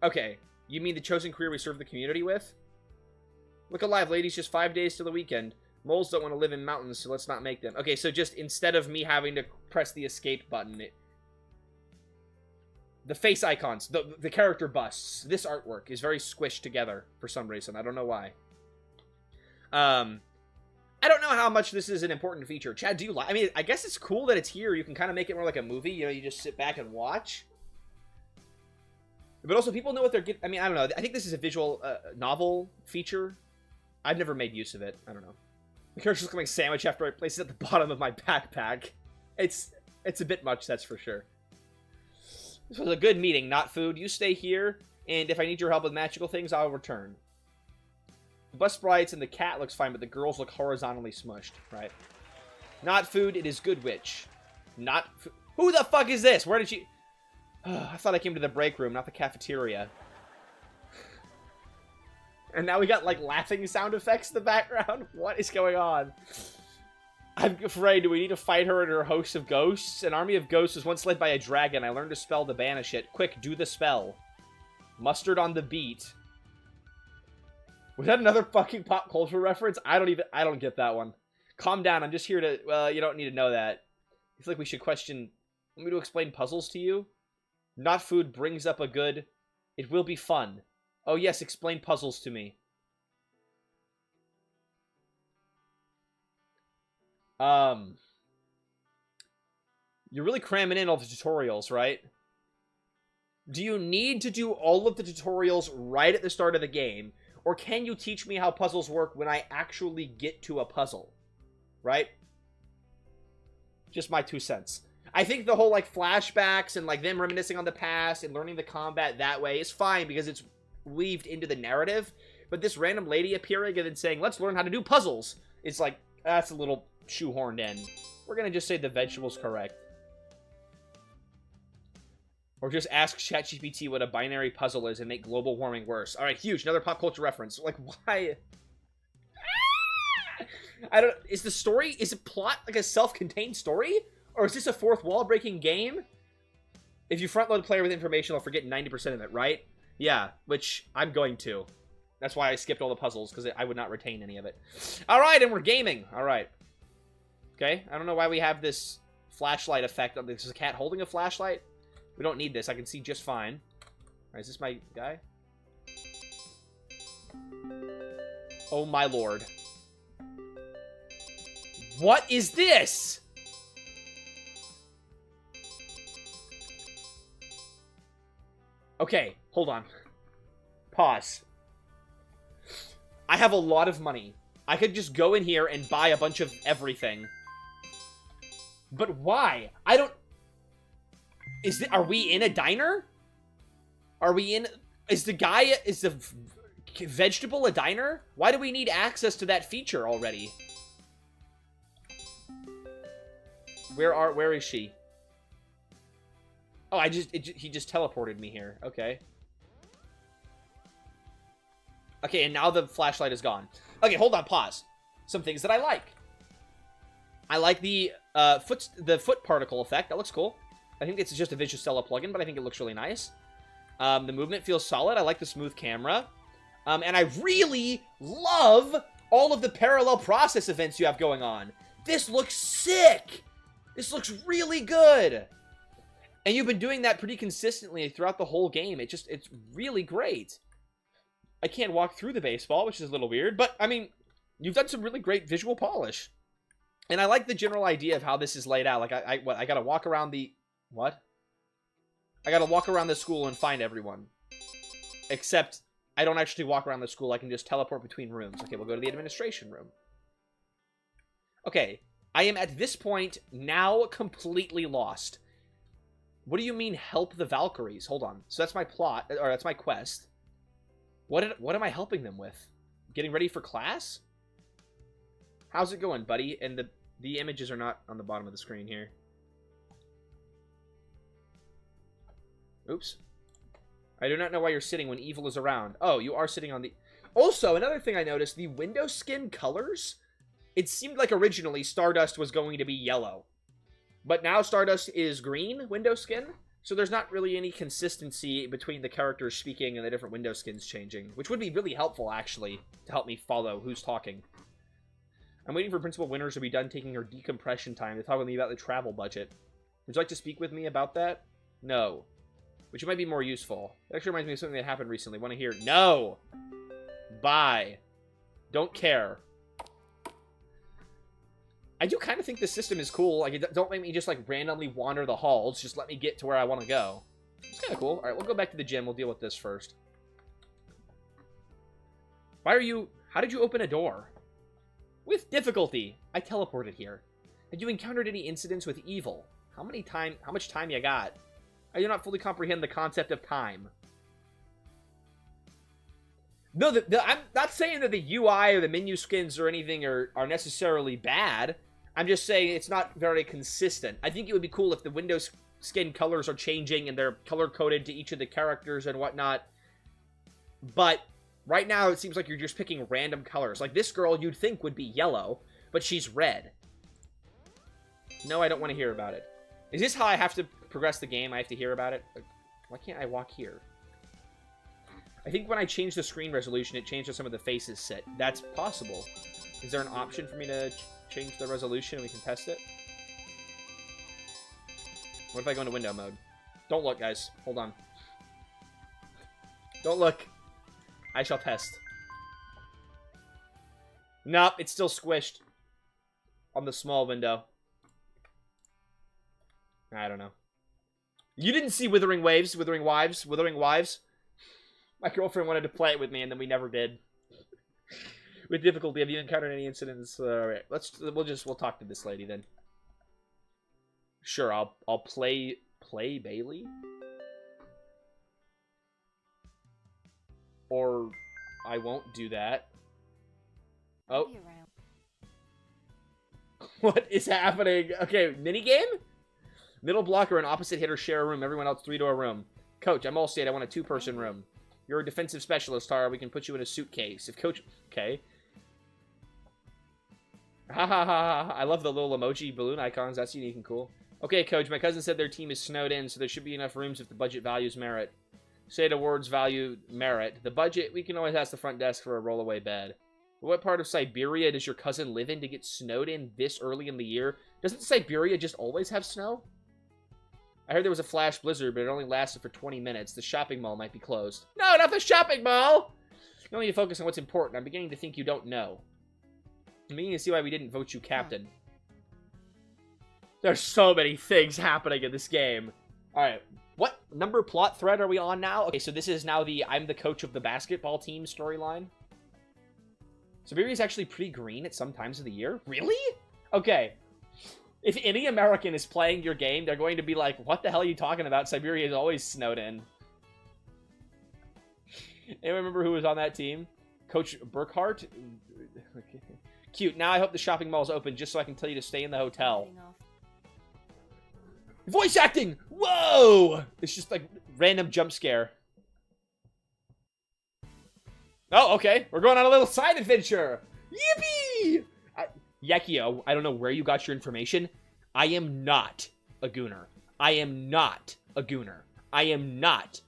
Okay. You mean the chosen career we serve the community with? Look alive, ladies. Just 5 days till the weekend. Moles don't want to live in mountains, so let's not make them. Okay, so just instead of me having to press the escape button, the face icons, the character busts, this artwork is very squished together for some reason. I don't know why. I don't know how much this is an important feature. Chad, do you like... I mean, I guess it's cool that it's here. You can kind of make it more like a movie. You know, you just sit back and watch. But also, people know what they're getting... I mean, I don't know. I think this is a visual novel feature. I've never made use of it. I don't know. The character's looking like a sandwich after I place it at the bottom of my backpack. It's a bit much, that's for sure. This was a good meeting, not food. You stay here, and if I need your help with magical things, I'll return. The bus sprites and the cat looks fine, but the girls look horizontally smushed, right? Not food, it is good witch. Not who the fuck is this? Where did she... I thought I came to the break room, not the cafeteria. And now we got, like, laughing sound effects in the background? What is going on? I'm afraid, do we need to fight her and her host of ghosts? An army of ghosts was once led by a dragon. I learned a spell to banish it. Quick, do the spell. Mustard on the beat. Was that another fucking pop culture reference? I don't get that one. Calm down, I'm just here to, well, you don't need to know that. I feel like we should question, want me to explain puzzles to you? Not food brings up a good, it will be fun. Oh yes, explain puzzles to me. You're really cramming in all the tutorials, right? Do you need to do all of the tutorials right at the start of the game? Or can you teach me how puzzles work when I actually get to a puzzle? Right? Just my 2 cents. I think the whole, like, flashbacks and, like, them reminiscing on the past and learning the combat that way is fine because it's weaved into the narrative. But this random lady appearing and then saying, let's learn how to do puzzles. It's like, that's a little shoehorned in. We're gonna just say the vegetable's correct. Or just ask ChatGPT what a binary puzzle is and make global warming worse. Alright, huge. Another pop culture reference. Like, why? I don't... Is the story... Is it plot like a self-contained story? Or is this a fourth wall-breaking game? If you front-load the player with information, they'll forget 90% of it, right? Yeah, which I'm going to. That's why I skipped all the puzzles, because I would not retain any of it. Alright, and we're gaming. Alright. Okay, I don't know why we have this flashlight effect. This is a cat holding a flashlight. We don't need this. I can see just fine. Alright, is this my guy? Oh my lord. What is this? Okay, hold on. Pause. I have a lot of money. I could just go in here and buy a bunch of everything. But why? I don't... Are we in a diner? Are we in... Is the vegetable a diner? Why do we need access to that feature already? Where is she? Oh, he just teleported me here. Okay. Okay, and now the flashlight is gone. Okay, hold on, pause. Some things that I like. I like the foot particle effect. That looks cool. I think it's just a Visucella plugin, but I think it looks really nice. The movement feels solid. I like the smooth camera. And I really love all of the parallel process events you have going on. This looks sick. This looks really good. And you've been doing that pretty consistently throughout the whole game. It's really great. I can't walk through the baseball, which is a little weird, but I mean, you've done some really great visual polish. And I like the general idea of how this is laid out. Like, I gotta walk around the... What? I gotta walk around the school and find everyone. Except, I don't actually walk around the school. I can just teleport between rooms. Okay, we'll go to the administration room. Okay, I am at this point now completely lost. What do you mean, help the Valkyries? Hold on. So that's my plot, or that's my quest. What am I helping them with? Getting ready for class? How's it going, buddy? And the images are not on the bottom of the screen here. Oops. I do not know why you're sitting when evil is around. Oh, you are sitting on the... Also, another thing I noticed, the window skin colors, it seemed like originally Stardust was going to be yellow. But now Stardust is green window skin, so there's not really any consistency between the characters speaking and the different window skins changing, which would be really helpful, actually, to help me follow who's talking. I'm waiting for Principal Winters to be done taking her decompression time to talk with me about the travel budget. Would you like to speak with me about that? No. Which might be more useful. It actually reminds me of something that happened recently. Want to hear? No! Bye. Don't care. I do kind of think the system is cool. Like, don't make me just, like, randomly wander the halls. Just let me get to where I want to go. It's kind of cool. Alright, we'll go back to the gym. We'll deal with this first. Why are you... How did you open a door? With difficulty. I teleported here. Have you encountered any incidents with evil? How much time you got? I do not fully comprehend the concept of time. No, I'm not saying that the UI or the menu skins or anything are necessarily bad. I'm just saying it's not very consistent. I think it would be cool if the Windows skin colors are changing and they're color-coded to each of the characters and whatnot. But right now, it seems like you're just picking random colors. Like this girl, you'd think would be yellow, but she's red. No, I don't want to hear about it. Is this how I have to progress the game? I have to hear about it? Like, why can't I walk here? I think when I changed the screen resolution, it changed how some of the faces sit. That's possible. Is there an option for me to change the resolution and we can test it? What if I go into window mode? Don't look, guys. Hold on. Don't look. I shall test. Nope, it's still squished on the small window. I don't know. You didn't see Withering Waves, Withering Wives, Withering Wives? My girlfriend wanted to play it with me, and then we never did. With difficulty, have you encountered any incidents? Alright, we'll talk to this lady then. Sure, I'll play Bailey? Or I won't do that. Oh. What is happening? Okay, minigame? Middle blocker and opposite hitter share a room. Everyone else 3-door room. Coach, I'm Allstate. I want a 2-person room. You're a defensive specialist, Tara. We can put you in a suitcase. If Coach... Okay. Ha ha ha ha. I love the little emoji balloon icons. That's unique and cool. Okay, Coach. My cousin said their team is snowed in, so there should be enough rooms if the budget values merit. Say the words value merit. The budget, we can always ask the front desk for a rollaway bed. But what part of Siberia does your cousin live in to get snowed in this early in the year? Doesn't Siberia just always have snow? I heard there was a flash blizzard, but it only lasted for 20 minutes. The shopping mall might be closed. No, not the shopping mall! You only need to focus on what's important. I'm beginning to think you don't know. I'm beginning to see why we didn't vote you captain. There's so many things happening in this game. Alright, what number plot thread are we on now? Okay, so this is now the I'm the coach of the basketball team storyline. Siberia is actually pretty green at some times of the year. Really? Okay. If any American is playing your game, they're going to be like, what the hell are you talking about? Siberia is always snowed in. Anyone remember who was on that team? Coach Burkhart? Cute. Now I hope the shopping mall is open just so I can tell you to stay in the hotel. Voice acting! Whoa! It's just like random jump scare. Oh, okay. We're going on a little side adventure. Yippee! Yakio, I don't know where you got your information. I am not a gooner. I am not a gooner. I am not.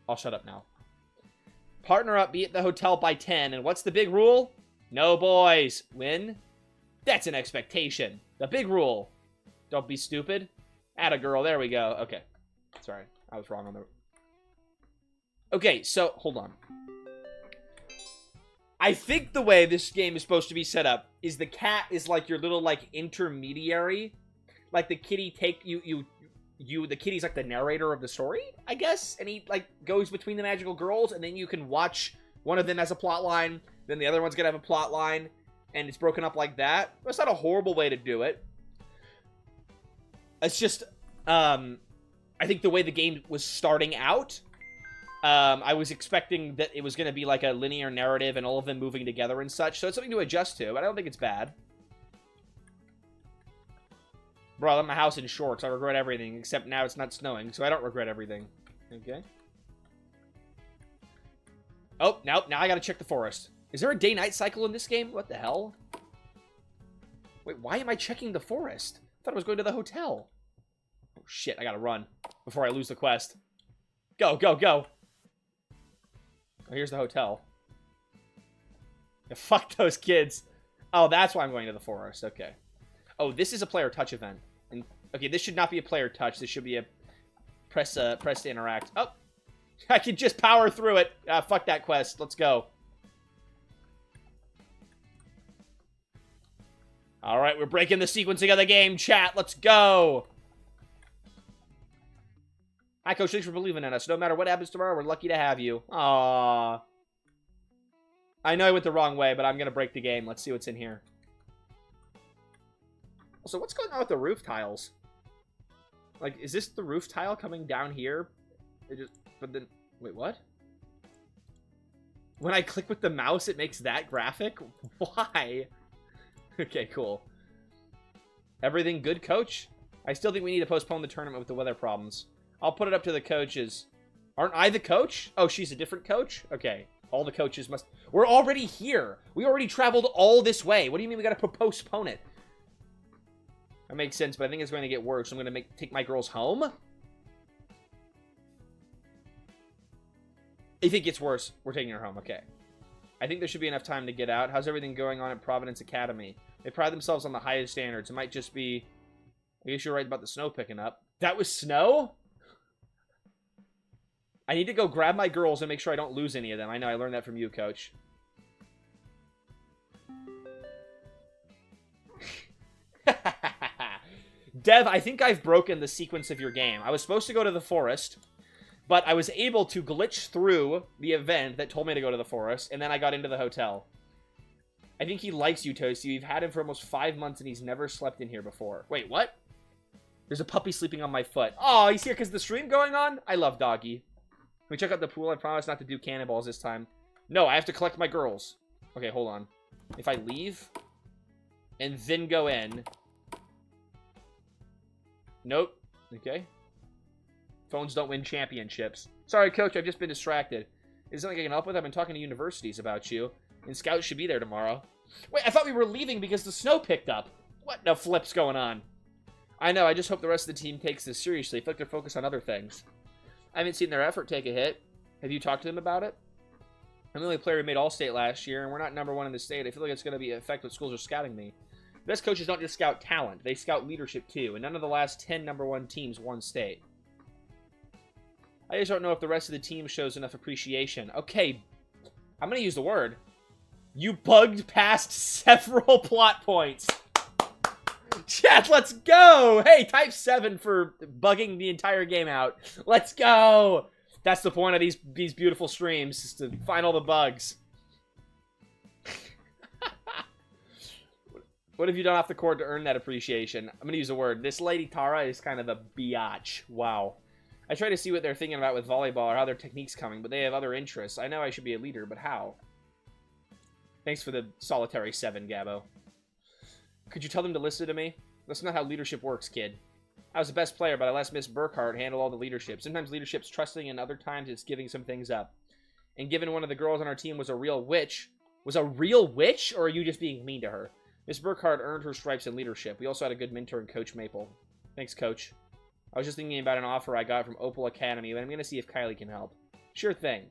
I'll shut up now. Partner up, be at the hotel by 10. And what's the big rule? No boys. Win? That's an expectation. The big rule. Don't be stupid. Atta girl. There we go. Okay. Sorry. I was wrong on the... Okay, so, hold on. I think the way this game is supposed to be set up is the cat is like your little, like, intermediary. Like, the kitty the kitty's like the narrator of the story, I guess? And he, like, goes between the magical girls, and then you can watch one of them as a plot line, then the other one's gonna have a plot line, and it's broken up like that. That's not a horrible way to do it. It's just, I think the way the game was starting out, I was expecting that it was going to be like a linear narrative and all of them moving together and such, so it's something to adjust to, but I don't think it's bad. Bro, I left my house in shorts. I regret everything, except now it's not snowing, so I don't regret everything. Okay. Oh, now I gotta check the forest. Is there a day-night cycle in this game? What the hell? Wait, why am I checking the forest? I thought I was going to the hotel. Oh, shit, I gotta run before I lose the quest. Go, go, go. Oh, here's the hotel. Yeah, fuck those kids. Oh, that's why I'm going to the forest. Okay. Oh, this is a player touch event. And okay, this should not be a player touch. This should be a press to interact. Oh, I can just power through it. Fuck that quest. Let's go. All right, we're breaking the sequencing of the game, chat. Let's go. Hi, Coach. Thanks for believing in us. No matter what happens tomorrow, we're lucky to have you. Aww. I know I went the wrong way, but I'm going to break the game. Let's see what's in here. Also, what's going on with the roof tiles? Like, is this the roof tile coming down here? But then, wait, what? When I click with the mouse, it makes that graphic? Why? Okay, cool. Everything good, Coach? I still think we need to postpone the tournament with the weather problems. I'll put it up to the coaches. Aren't I the coach? Oh, she's a different coach? Okay. All the coaches must... We're already here. We already traveled all this way. What do you mean we gotta postpone it? That makes sense, but I think it's going to get worse. I'm going to take my girls home? If it gets worse, we're taking her home. Okay. I think there should be enough time to get out. How's everything going on at Providence Academy? They pride themselves on the highest standards. It might just be... I guess you're right about the snow picking up. That was snow? I need to go grab my girls and make sure I don't lose any of them. I know, I learned that from you, Coach. Dev, I think I've broken the sequence of your game. I was supposed to go to the forest, but I was able to glitch through the event that told me to go to the forest, and then I got into the hotel. I think he likes you, Toasty. You've had him for almost 5 months, and he's never slept in here before. Wait, what? There's a puppy sleeping on my foot. Oh, he's here because the stream going on? I love Doggy. Can we check out the pool? I promise not to do cannonballs this time. No, I have to collect my girls. Okay, hold on. If I leave and then go in... Nope. Okay. Phones don't win championships. Sorry, Coach, I've just been distracted. Is there something I can help with? I've been talking to universities about you. And Scouts should be there tomorrow. Wait, I thought we were leaving because the snow picked up. What the flip's going on? I know, I just hope the rest of the team takes this seriously. I feel like they're focused on other things. I haven't seen their effort take a hit. Have you talked to them about it? I'm the only player who made All-State last year, and we're not #1 in the state. I feel like it's going to affect what schools are scouting me. Best coaches don't just scout talent. They scout leadership, too. And none of the last 10 #1 teams won state. I just don't know if the rest of the team shows enough appreciation. Okay, I'm going to use the word. You bugged past several plot points. Chat, let's go! Hey, type 7 for bugging the entire game out. Let's go! That's the point of these beautiful streams, is to find all the bugs. What have you done off the court to earn that appreciation? I'm gonna use a word. This lady Tara is kind of a biatch. Wow. I try to see what they're thinking about with volleyball or how their technique's coming, but they have other interests. I know I should be a leader, but how? Thanks for the solitary 7, Gabbo. Could you tell them to listen to me? That's not how leadership works, kid. I was the best player, but I let Miss Burkhardt handle all the leadership. Sometimes leadership's trusting, and other times it's giving some things up. And given one of the girls on our team was a real witch... Was a real witch, or are you just being mean to her? Miss Burkhardt earned her stripes in leadership. We also had a good mentor in Coach Maple. Thanks, Coach. I was just thinking about an offer I got from Opal Academy, but I'm going to see if Kylie can help. Sure thing.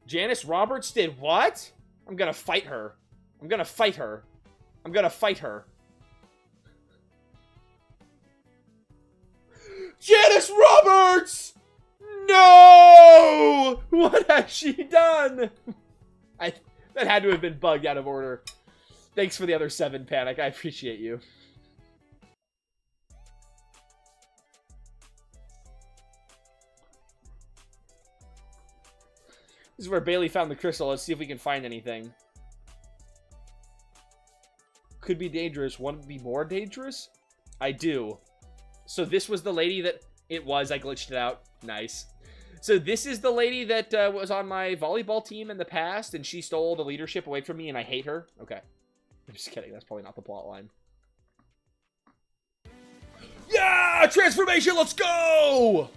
Janice Roberts did what? I'm going to fight her. I'm going to fight her. I'm going to fight her. Janice Roberts! No! What has she done? That had to have been bugged out of order. Thanks for the other 7, Panic. I appreciate you. This is where Bailey found the crystal. Let's see if we can find anything. Could be dangerous. Want to be more dangerous? I do. So this was the lady that... It was. I glitched it out. Nice. So this is the lady that was on my volleyball team in the past, and she stole the leadership away from me, and I hate her. Okay. I'm just kidding. That's probably not the plot line. Yeah! Transformation! Let's go!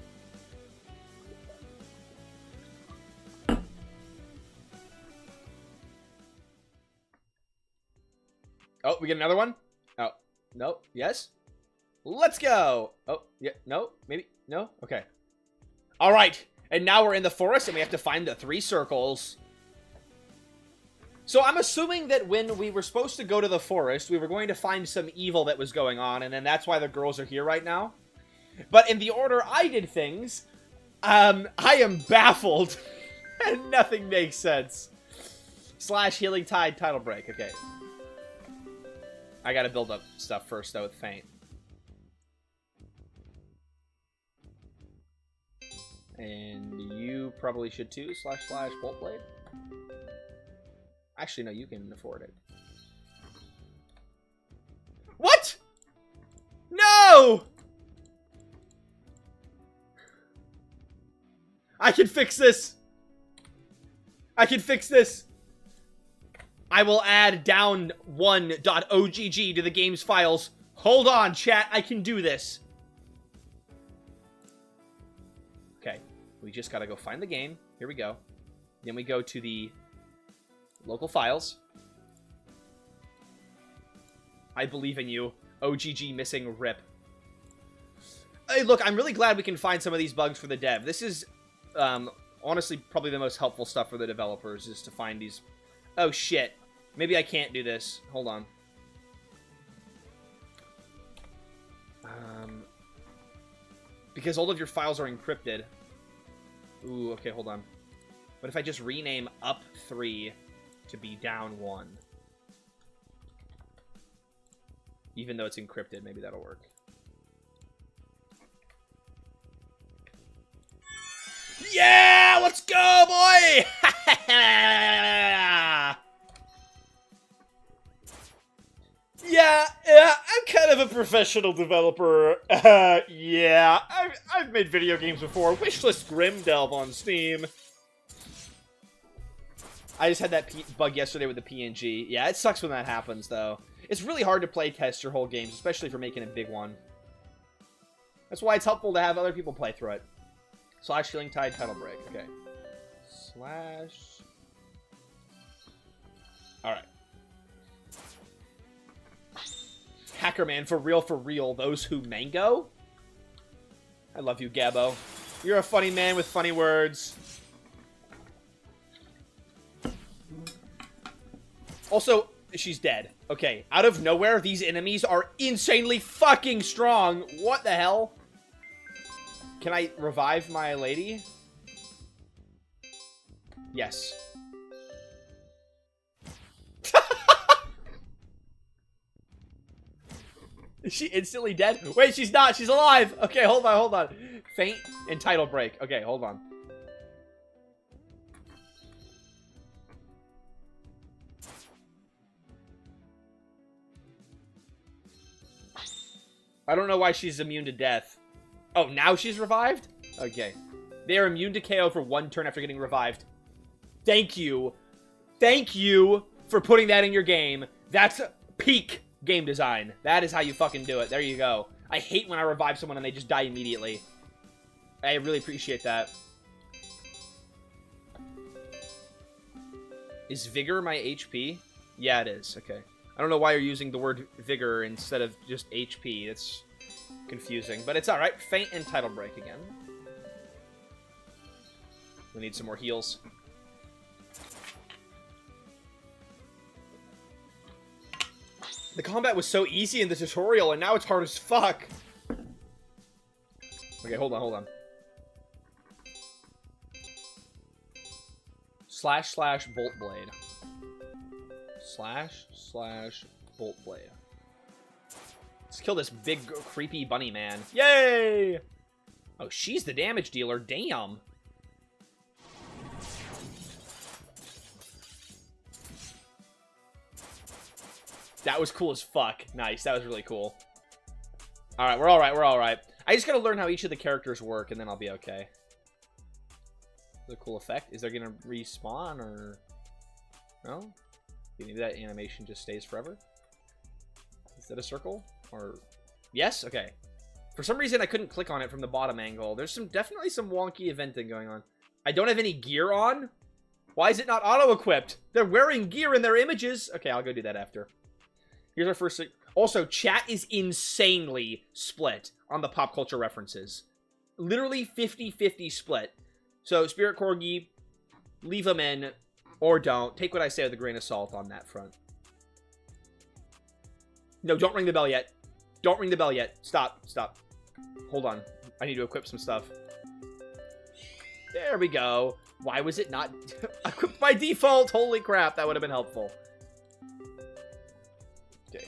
Oh, we get another one? Oh, no. Yes? Let's go! Oh, yeah. No? Maybe? No? Okay. All right. And now we're in the forest, and we have to find the 3 circles. So I'm assuming that when we were supposed to go to the forest, we were going to find some evil that was going on, and then that's why the girls are here right now. But in the order I did things, I am baffled. And nothing makes sense. / Healing Tide title break. Okay. I gotta build up stuff first, though, with Faint. And you probably should too, / Bolt Blade. Actually, no, you can afford it. What? No! I can fix this. I can fix this. I will add down 1.ogg to the game's files. Hold on, chat. I can do this. Okay. We just gotta go find the game. Here we go. Then we go to the local files. I believe in you. OGG missing rip. Hey, look, I'm really glad we can find some of these bugs for the dev. This is, honestly, probably the most helpful stuff for the developers, is to find these... Oh, shit. Maybe I can't do this. Hold on. Because all of your files are encrypted. Ooh, okay, hold on. What if I just rename up 3 to be down 1? Even though it's encrypted, maybe that'll work. Yeah! Let's go, boy! Yeah, I'm kind of a professional developer. Yeah, I've made video games before. Wishlist Grimdelve on Steam. I just had that bug yesterday with the PNG. Yeah, it sucks when that happens, though. It's really hard to play test your whole games, especially for making a big one. That's why it's helpful to have other people play through it. / Healing Tide title break. Okay. / Alright. Hackerman, for real, those who mango? I love you, Gabbo. You're a funny man with funny words. Also, she's dead. Okay, out of nowhere, these enemies are insanely fucking strong. What the hell? Can I revive my lady? Yes. Is she instantly dead? Wait, she's not. She's alive. Okay, hold on. Faint and title break. Okay, hold on. I don't know why she's immune to death. Oh, now she's revived? Okay. They are immune to KO for 1 turn after getting revived. Thank you. Thank you. for putting that in your game. That's peak game design. That is how you fucking do it. There you go. I hate when I revive someone and they just die immediately. I really appreciate that. Is vigor my HP? Yeah, it is. Okay. I don't know why you're using the word vigor instead of just HP. It's confusing, but it's alright. Faint and title break again. We need some more heals. The combat was so easy in the tutorial, and now it's hard as fuck. Okay, hold on. // bolt blade. // bolt blade. Let's kill this big creepy bunny man. Yay! Oh, she's the damage dealer. Damn. That was cool as fuck. Nice. That was really cool. Alright, we're alright. I just gotta learn how each of the characters work, and then I'll be okay. The cool effect. Is there gonna respawn, or... No? Maybe that animation just stays forever? Is that a circle? Or... Yes? Okay. For some reason, I couldn't click on it from the bottom angle. There's definitely some wonky eventing going on. I don't have any gear on? Why is it not auto-equipped? They're wearing gear in their images! Okay, I'll go do that after. Here's our first... Also, chat is insanely split on the pop culture references. Literally 50-50 split. So, Spirit Corgi, leave them in, or don't. Take what I say with a grain of salt on that front. No, don't ring the bell yet. Don't ring the bell yet. Stop. Hold on. I need to equip some stuff. There we go. Why was it not equipped by default? Holy crap, that would have been helpful. Okay.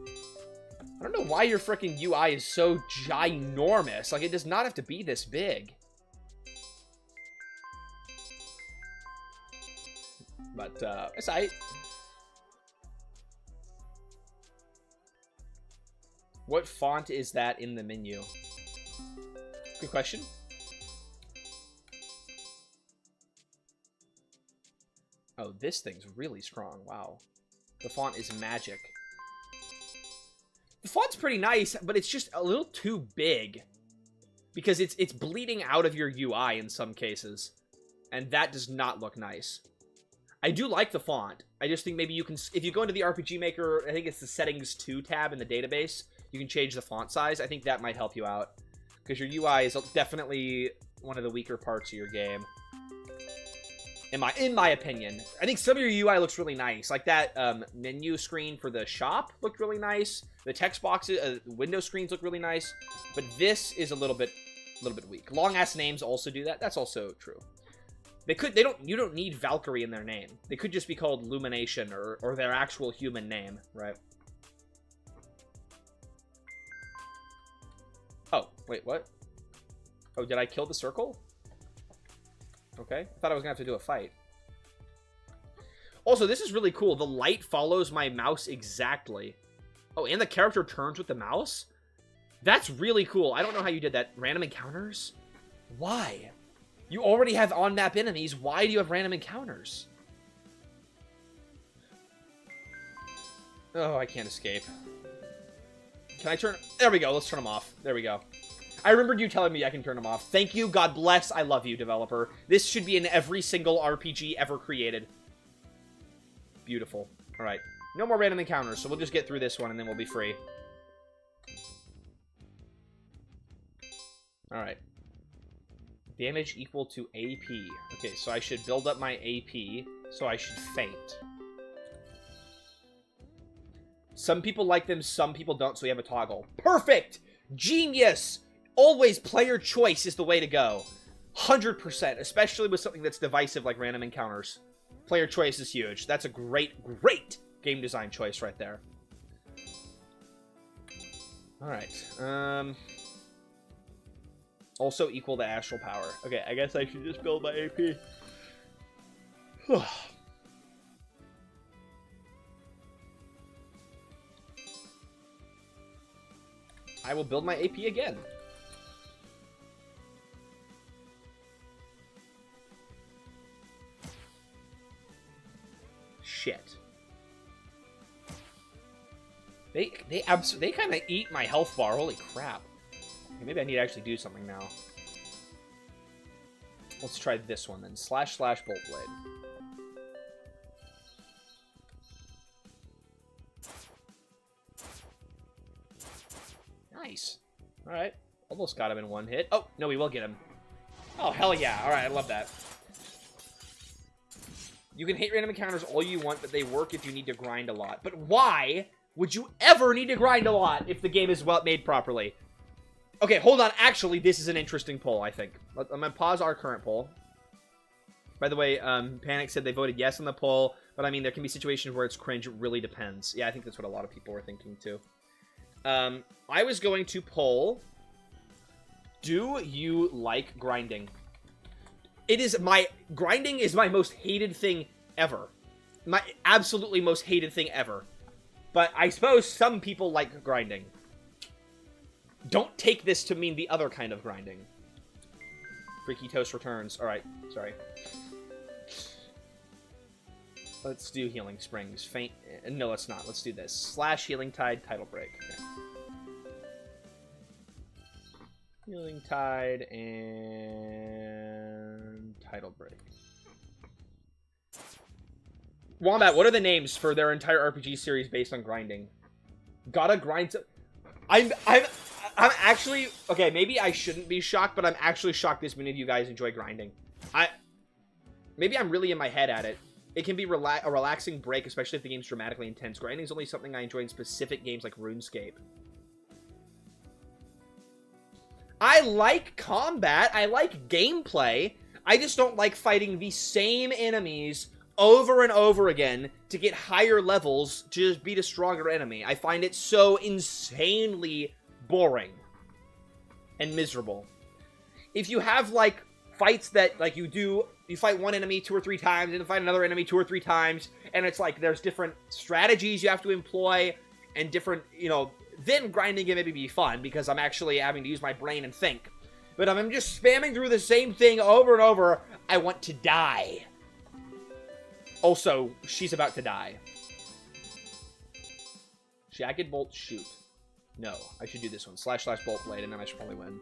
I don't know why your freaking UI is so ginormous. Like, it does not have to be this big. But, it's aight. What font is that in the menu? Good question. Oh, this thing's really strong. Wow. The font is magic. The font's pretty nice, but it's just a little too big. Because it's bleeding out of your UI in some cases. And that does not look nice. I do like the font. I just think maybe you can... If you go into the RPG Maker, I think it's the Settings 2 tab in the database, you can change the font size. I think that might help you out. Because your UI is definitely one of the weaker parts of your game. In my opinion. I think some of your UI looks really nice. Like that menu screen for the shop looked really nice. The text boxes, window screens look really nice. But this is a little bit weak. Long ass names also do that. That's also true. You don't need Valkyrie in their name. They could just be called Lumination or their actual human name, right? Oh, wait, what? Oh, did I kill the circle? Okay. I thought I was gonna have to do a fight. Also, this is really cool. The light follows my mouse exactly. Oh, and the character turns with the mouse? That's really cool. I don't know how you did that. Random encounters? Why? You already have on-map enemies. Why do you have random encounters? Oh, I can't escape. Can I turn... There we go. Let's turn them off. There we go. I remembered you telling me I can turn them off. Thank you. God bless. I love you, developer. This should be in every single RPG ever created. Beautiful. All right. No more random encounters, so we'll just get through this one, and then we'll be free. All right. Damage equal to AP. Okay, so I should build up my AP, so I should faint. Some people like them, some people don't, so we have a toggle. Perfect! Genius! Always player choice is the way to go. 100%, especially with something that's divisive like random encounters. Player choice is huge. That's a great game design choice right there. Alright, also equal to astral power. Okay, I guess I should just build my AP. I will build my AP again. Shit. They kind of eat my health bar. Holy crap. Okay, maybe I need to actually do something now. Let's try this one then. / bolt blade. Nice. Alright. Almost got him in one hit. Oh, no, we will get him. Oh, hell yeah. Alright, I love that. You can hate random encounters all you want, but they work if you need to grind a lot. But why would you ever need to grind a lot if the game is well made properly? Okay, hold on. Actually, this is an interesting poll, I think. I'm going to pause our current poll. By the way, Panic said they voted yes on the poll, but I mean, there can be situations where it's cringe. It really depends. Yeah, I think that's what a lot of people were thinking, too. I was going to poll, do you like grinding? Grinding is my most hated thing ever. My absolutely most hated thing ever. But I suppose some people like grinding. Don't take this to mean the other kind of grinding. Freaky Toast returns. Alright, sorry. Let's do Healing Springs. Faint. No, let's not. Let's do this. / Healing Tide, Title Break. Okay. Healing Tide and Title Break. Wombat, what are the names for their entire RPG series based on grinding? Gotta grind. I'm actually okay. Maybe I shouldn't be shocked, but I'm actually shocked this many of you guys enjoy grinding. Maybe I'm really in my head at it. It can be a relaxing break, especially if the game's dramatically intense. Grinding is only something I enjoy in specific games like RuneScape. I like combat. I like gameplay. I just don't like fighting the same enemies over and over again to get higher levels to just beat a stronger enemy. I find it so insanely boring and miserable. If you have, like, fights that, like, you fight one enemy 2 or 3 times, and then fight another enemy 2 or 3 times, and it's like there's different strategies you have to employ, and different, you know, then grinding can maybe be fun, because I'm actually having to use my brain and think. But if I'm just spamming through the same thing over and over, I want to die. Also, she's about to die. Jagged Bolt Shoot. No, I should do this one. / Bolt Blade, and then I should probably win.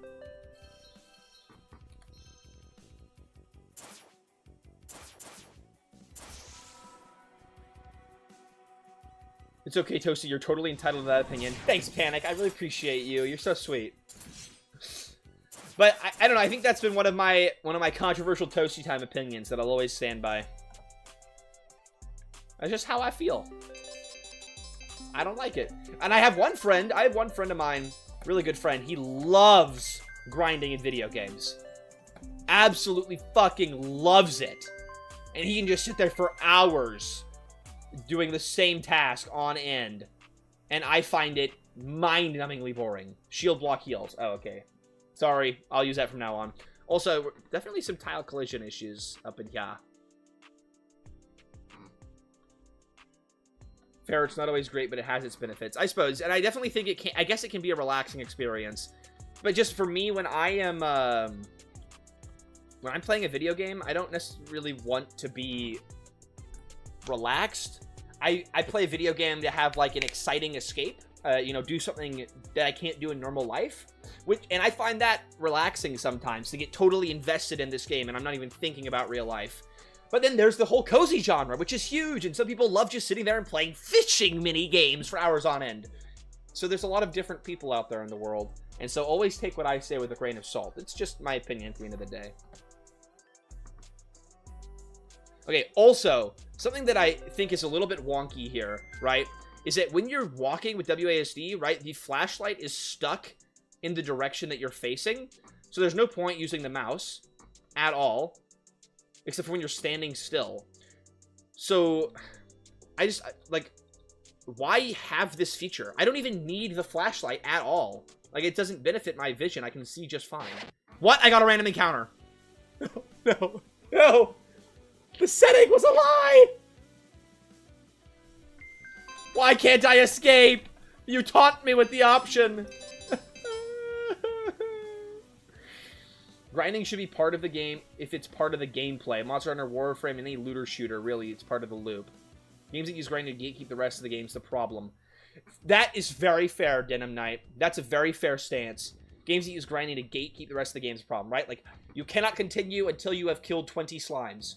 It's okay, Toasty. You're totally entitled to that opinion. Thanks, Panic. I really appreciate you. You're so sweet. But I don't know. I think that's been one of my controversial ToastyTime opinions that I'll always stand by. That's just how I feel. I don't like it. And I have one friend of mine, really good friend. He loves grinding in video games. Absolutely fucking loves it. And he can just sit there for hours doing the same task on end. And I find it mind-numbingly boring. Shield block heals. Oh, okay. Sorry. I'll use that from now on. Also, definitely some tile collision issues up in here. Ferret's not always great, but it has its benefits, I suppose. And I definitely think it can. I guess it can be a relaxing experience. But just for me, when I'm playing a video game, I don't necessarily want to be relaxed. I play a video game to have like an exciting escape. You know, do something that I can't do in normal life. And I find that relaxing sometimes to get totally invested in this game, and I'm not even thinking about real life. But then there's the whole cozy genre, which is huge, and some people love just sitting there and playing fishing mini games for hours on end. So there's a lot of different people out there in the world, and so always take what I say with a grain of salt. It's just my opinion at the end of the day. Okay, also, something that I think is a little bit wonky here, right, is that when you're walking with WASD, right, the flashlight is stuck in the direction that you're facing, so there's no point using the mouse at all. Except for when you're standing still. So, like, why have this feature? I don't even need the flashlight at all. Like, it doesn't benefit my vision. I can see just fine. What? I got a random encounter. No. No. The setting was a lie. Why can't I escape? You taunt me with the option. Grinding should be part of the game if it's part of the gameplay. Monster Hunter, Warframe, and any looter shooter, really, it's part of the loop. Games that use grinding to gatekeep the rest of the game is the problem. That is very fair, Denim Knight. That's a very fair stance. Games that use grinding to gatekeep the rest of the game's a problem, right? Like, you cannot continue until you have killed 20 slimes.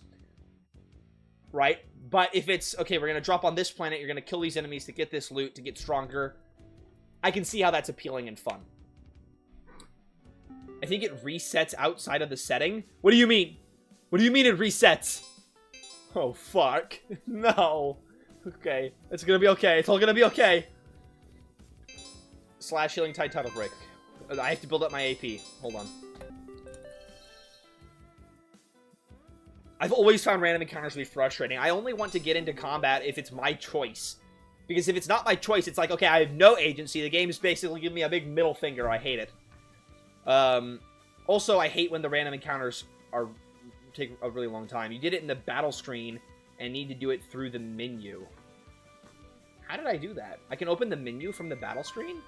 Right? But if it's, okay, we're going to drop on this planet, you're going to kill these enemies to get this loot, to get stronger. I can see how that's appealing and fun. I think it resets outside of the setting. What do you mean? What do you mean it resets? Oh, fuck. No. Okay. It's going to be okay. It's all going to be okay. Slash healing tide title break. I have to build up my AP. Hold on. I've always found random encounters to be frustrating. I only want to get into combat if it's my choice. Because if it's not my choice, it's like, okay, I have no agency. The game is basically giving me a big middle finger. I hate it. Also, I hate when the random encounters take a really long time. You did it in the battle screen and need to do it through the menu. How did I do that? I can open the menu from the battle screen?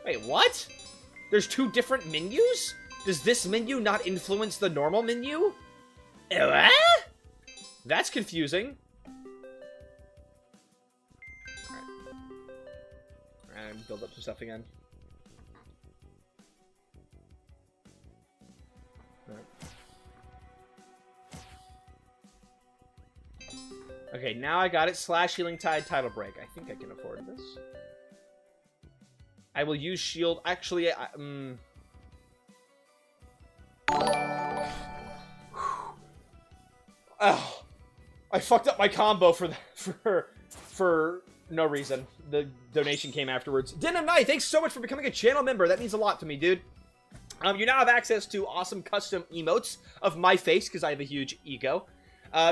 Wait, what? There's two different menus? Does this menu not influence the normal menu? What? That's confusing. Alright. And build up some stuff again. Alright. Okay, now I got it. Slash healing tide title break. I think I can afford this. I will use shield. Actually, Oh, I fucked up my combo for no reason. The donation came afterwards. Denim Knight, thanks so much for becoming a channel member. That means a lot to me, dude. You now have access to awesome custom emotes of my face because I have a huge ego.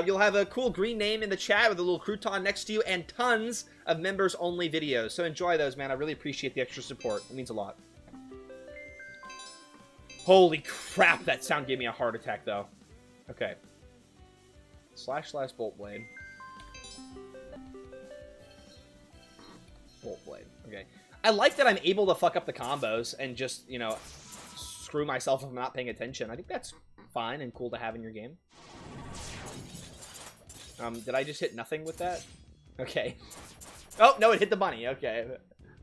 You'll have a cool green name in the chat with a little crouton next to you and tons of members-only videos. So enjoy those, man. I really appreciate the extra support. It means a lot. Holy crap, that sound gave me a heart attack, though. Okay. Slash bolt blade. Bolt blade. Okay. I like that I'm able to fuck up the combos and just, you know, screw myself if I'm not paying attention. I think that's fine and cool to have in your game. Did I just hit nothing with that? Okay. Oh, no, it hit the bunny. Okay.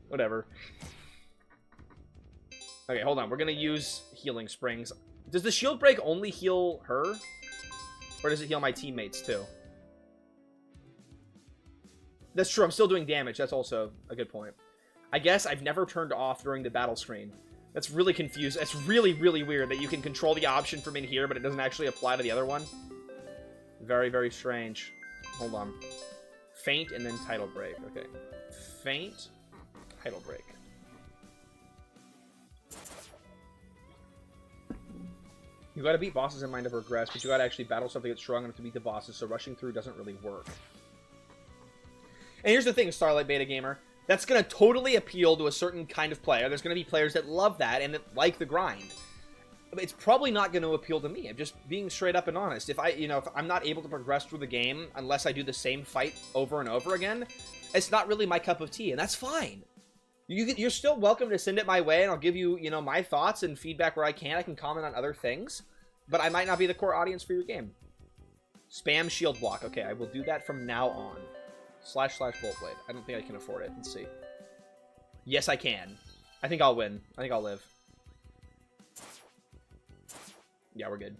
Whatever. Okay, hold on. We're gonna use healing springs. Does the shield break only heal her? Or does it heal my teammates, too? That's true. I'm still doing damage. That's also a good point. I guess I've never turned off during the battle screen. That's really confusing. It's really, really weird that you can control the option from in here, but it doesn't actually apply to the other one. Very, very strange. Hold on. Faint and then title break. Okay. Faint. Title break. You gotta beat bosses in mind to progress, but you gotta actually battle something that's strong enough to beat the bosses, so rushing through doesn't really work. And here's the thing, Starlight Beta Gamer. That's gonna totally appeal to a certain kind of player. There's gonna be players that love that and that like the grind. But it's probably not gonna appeal to me. I'm just being straight up and honest. If I'm not able to progress through the game unless I do the same fight over and over again, it's not really my cup of tea, and that's fine. You're still welcome to send it my way, and I'll give you, you know, my thoughts and feedback where I can. I can comment on other things, but I might not be the core audience for your game. Spam shield block. Okay, I will do that from now on. Slash bolt blade. I don't think I can afford it. Let's see. Yes, I can. I think I'll win. I think I'll live. Yeah, we're good.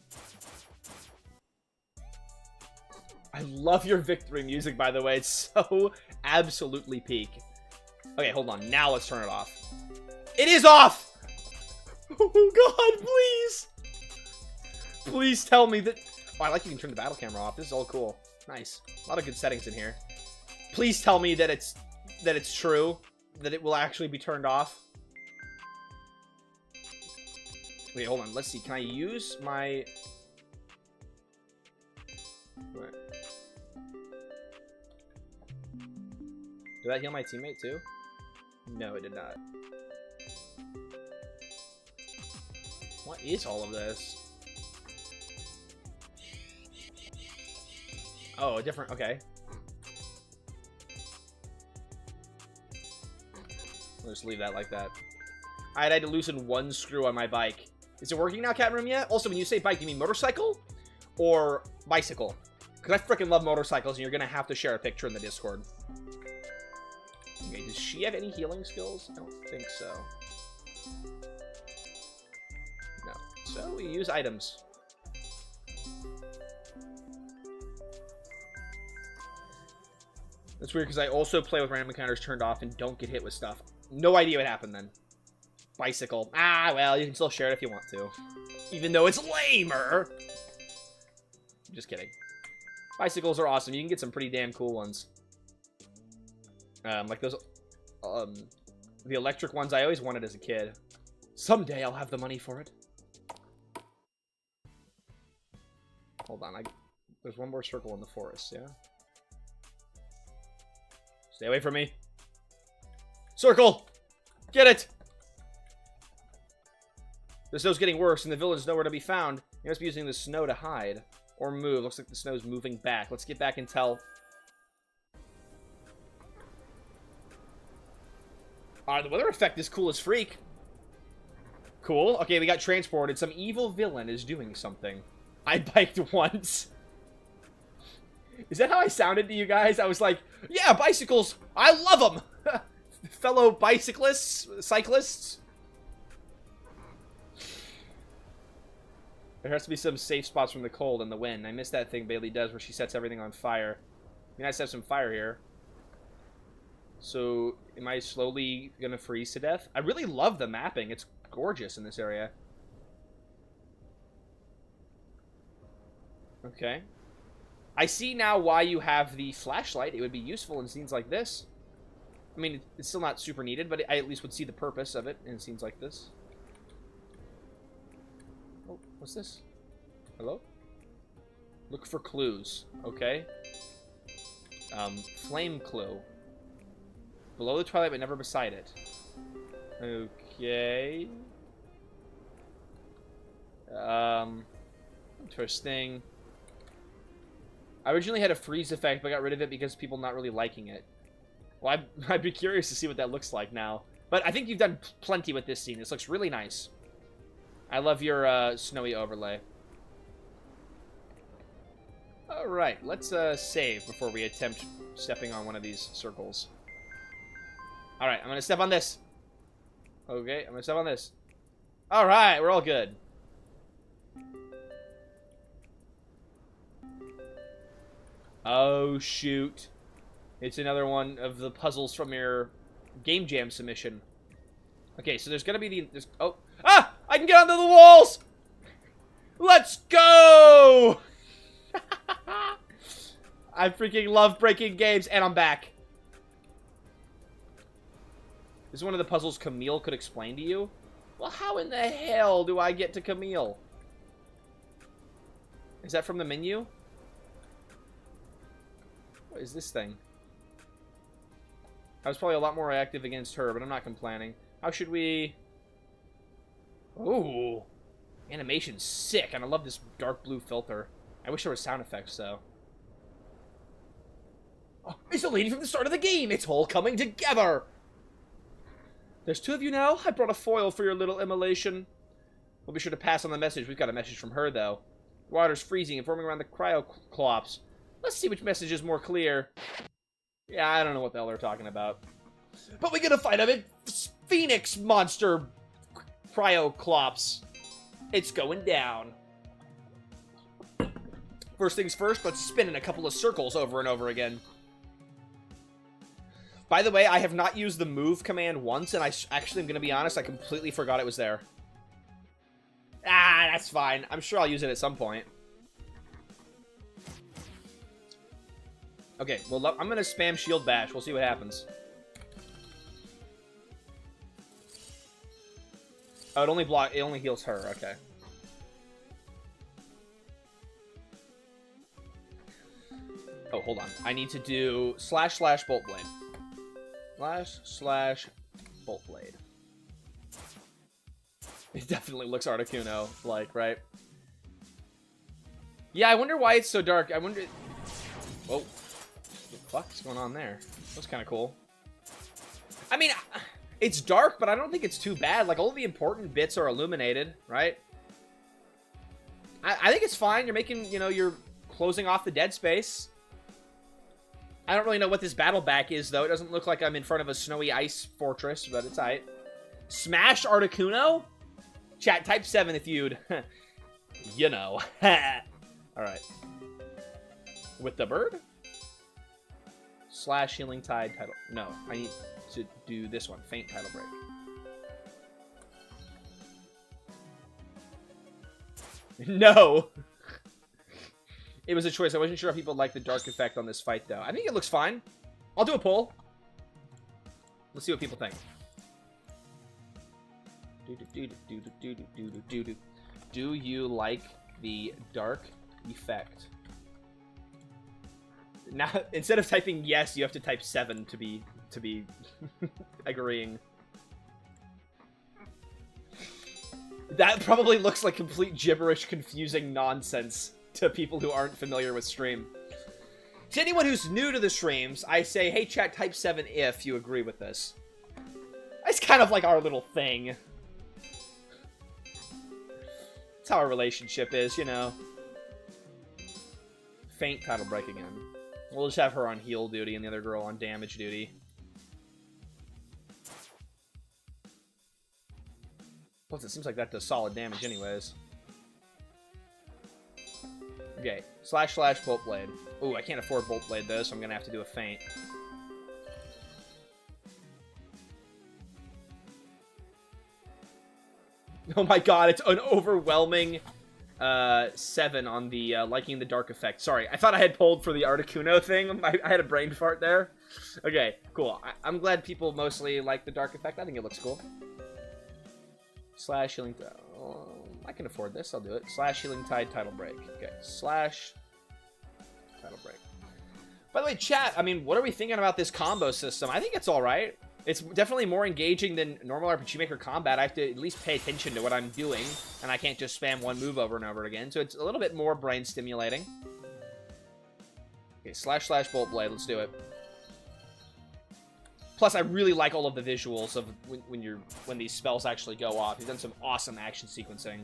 I love your victory music, by the way. It's so absolutely peak. Okay, hold on. Now let's turn it off. It is off! Oh, God, please! Please tell me that... Oh, I like you can turn the battle camera off. This is all cool. Nice. A lot of good settings in here. Please tell me that it's true. That it will actually be turned off. Wait, hold on. Let's see. Can I use my... Wait. Did that heal my teammate too? No, it did not. What is all of this? Oh, a different... Okay. I'll just leave that like that. I had to loosen one screw on my bike. Is it working now, Cat Room, yet? Also, when you say bike, do you mean motorcycle? Or bicycle? Because I freaking love motorcycles, and you're going to have to share a picture in the Discord. Okay, Does she have any healing skills? I don't think so. No. So we use items. That's weird because I also play with random encounters turned off and don't get hit with stuff. No idea what happened then. Bicycle. Ah, well, you can still share it if you want to. Even though it's lamer. Just kidding. Bicycles are awesome. You can get some pretty damn cool ones. Like those, the electric ones I always wanted as a kid. Someday I'll have the money for it. Hold on, there's one more circle in the forest, yeah? Stay away from me. Circle! Get it! The snow's getting worse, and the villain's nowhere to be found. He must be using the snow to hide. Or move. Looks like the snow's moving back. Let's get back and tell. Alright, the weather effect is cool as freak. Cool. Okay, we got transported. Some evil villain is doing something. I biked once. Is that how I sounded to you guys? I was like, yeah, bicycles. I love them. Fellow bicyclists, cyclists. There has to be some safe spots from the cold and the wind. I miss that thing Bailey does where she sets everything on fire. I mean, I have some fire here. So, am I slowly gonna freeze to death? I really love the mapping. It's gorgeous in this area. Okay. I see now why you have the flashlight. It would be useful in scenes like this. I mean, it's still not super needed, but I at least would see the purpose of it in scenes like this. Oh, what's this? Hello? Look for clues. Okay. Flame clue. Below the twilight, but never beside it. Okay. Interesting. I originally had a freeze effect, but got rid of it because people not really liking it. Well, I'd be curious to see what that looks like now. But I think you've done plenty with this scene. This looks really nice. I love your snowy overlay. Alright, let's save before we attempt stepping on one of these circles. Alright, I'm gonna step on this. Okay, I'm gonna step on this. Alright, we're all good. Oh, shoot. It's another one of the puzzles from your Game Jam submission. Okay, so there's gonna be the... oh! Ah! I can get onto the walls! Let's go! I freaking love breaking games, and I'm back. This is one of the puzzles Camille could explain to you. Well, how in the hell do I get to Camille? Is that from the menu? What is this thing? I was probably a lot more active against her, but I'm not complaining. How should we... Ooh. Animation's sick, and I love this dark blue filter. I wish there were sound effects, though. Oh, it's the lady from the start of the game! It's all coming together! There's two of you now? I brought a foil for your little immolation. We'll be sure to pass on the message. We've got a message from her, though. The water's freezing and forming around the cryoclops. Let's see which message is more clear. Yeah, I don't know what the hell they're talking about. But we gotta fight a big phoenix monster cryoclops. It's going down. First things first, let's spin in a couple of circles over and over again. By the way, I have not used the move command once, and I actually am going to be honest, I completely forgot it was there. Ah, that's fine. I'm sure I'll use it at some point. Okay, well, I'm going to spam shield bash. We'll see what happens. Oh, it only heals her. Okay. Oh, hold on. I need to do / bolt blade. / bolt blade. It definitely looks Articuno like, right? Yeah, I wonder why it's so dark. I wonder... Whoa. What the fuck's going on there? That's kind of cool. I mean, it's dark, but I don't think it's too bad. Like, all the important bits are illuminated, right? I think it's fine. You're making, you know, you're closing off the dead space. I don't really know what this battle back is, though. It doesn't look like I'm in front of a snowy ice fortress, but it's alright. Smash Articuno? Chat, type 7 if you'd... you know. Alright. With the bird? Slash Healing Tide title... No, I need to do this one. Faint title break. No! It was a choice. I wasn't sure if people like the dark effect on this fight, though. I think it looks fine. I'll do a poll. Let's see what people think. Do you like the dark effect? Now, instead of typing yes, you have to type 7 to be agreeing. That probably looks like complete gibberish, confusing nonsense to people who aren't familiar with stream. To anyone who's new to the streams, I say, hey chat, type 7 if you agree with this. It's kind of like our little thing. That's how our relationship is, you know. Faint title break again. We'll just have her on heal duty and the other girl on damage duty. Plus, it seems like that does solid damage anyways. Okay, slash Bolt Blade. Ooh, I can't afford Bolt Blade though, so I'm gonna have to do a feint. Oh my god, it's an overwhelming 7 on the liking the dark effect. Sorry, I thought I had pulled for the Articuno thing. I had a brain fart there. Okay, cool. I'm glad people mostly like the dark effect. I think it looks cool. Slash Healing... I can afford this. I'll do it. Slash Healing Tide title break. Okay. Slash title break. By the way, chat, I mean, what are we thinking about this combo system? I think it's alright. It's definitely more engaging than normal RPG Maker combat. I have to at least pay attention to what I'm doing, and I can't just spam one move over and over again. So it's a little bit more brain stimulating. Okay, slash Bolt Blade. Let's do it. Plus, I really like all of the visuals of when these spells actually go off. He's done some awesome action sequencing.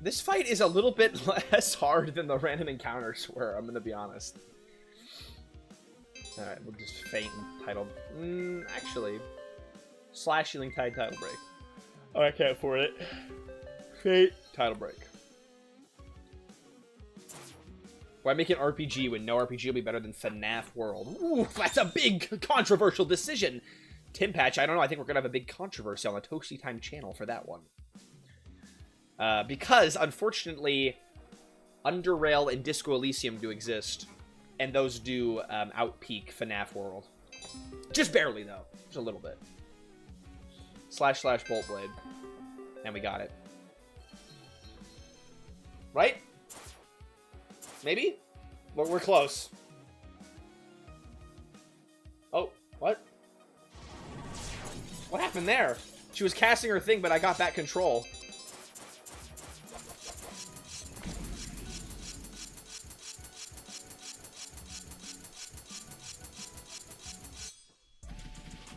This fight is a little bit less hard than the random encounters were, I'm gonna be honest. Alright, we'll just feint and title... actually... Slash Healing Tide title break. Oh, I can't afford it. Feint title break. Why make an RPG when no RPG will be better than FNAF World? Ooh, that's a big controversial decision! Tim Patch, I don't know, I think we're gonna have a big controversy on the ToastyTime channel for that one. Because, unfortunately, Underrail and Disco Elysium do exist, and those do outpeak FNAF World. Just barely, though. Just a little bit. Slash Bolt Blade. And we got it. Right? Maybe? We're close. Oh, what? What happened there? She was casting her thing, but I got back control.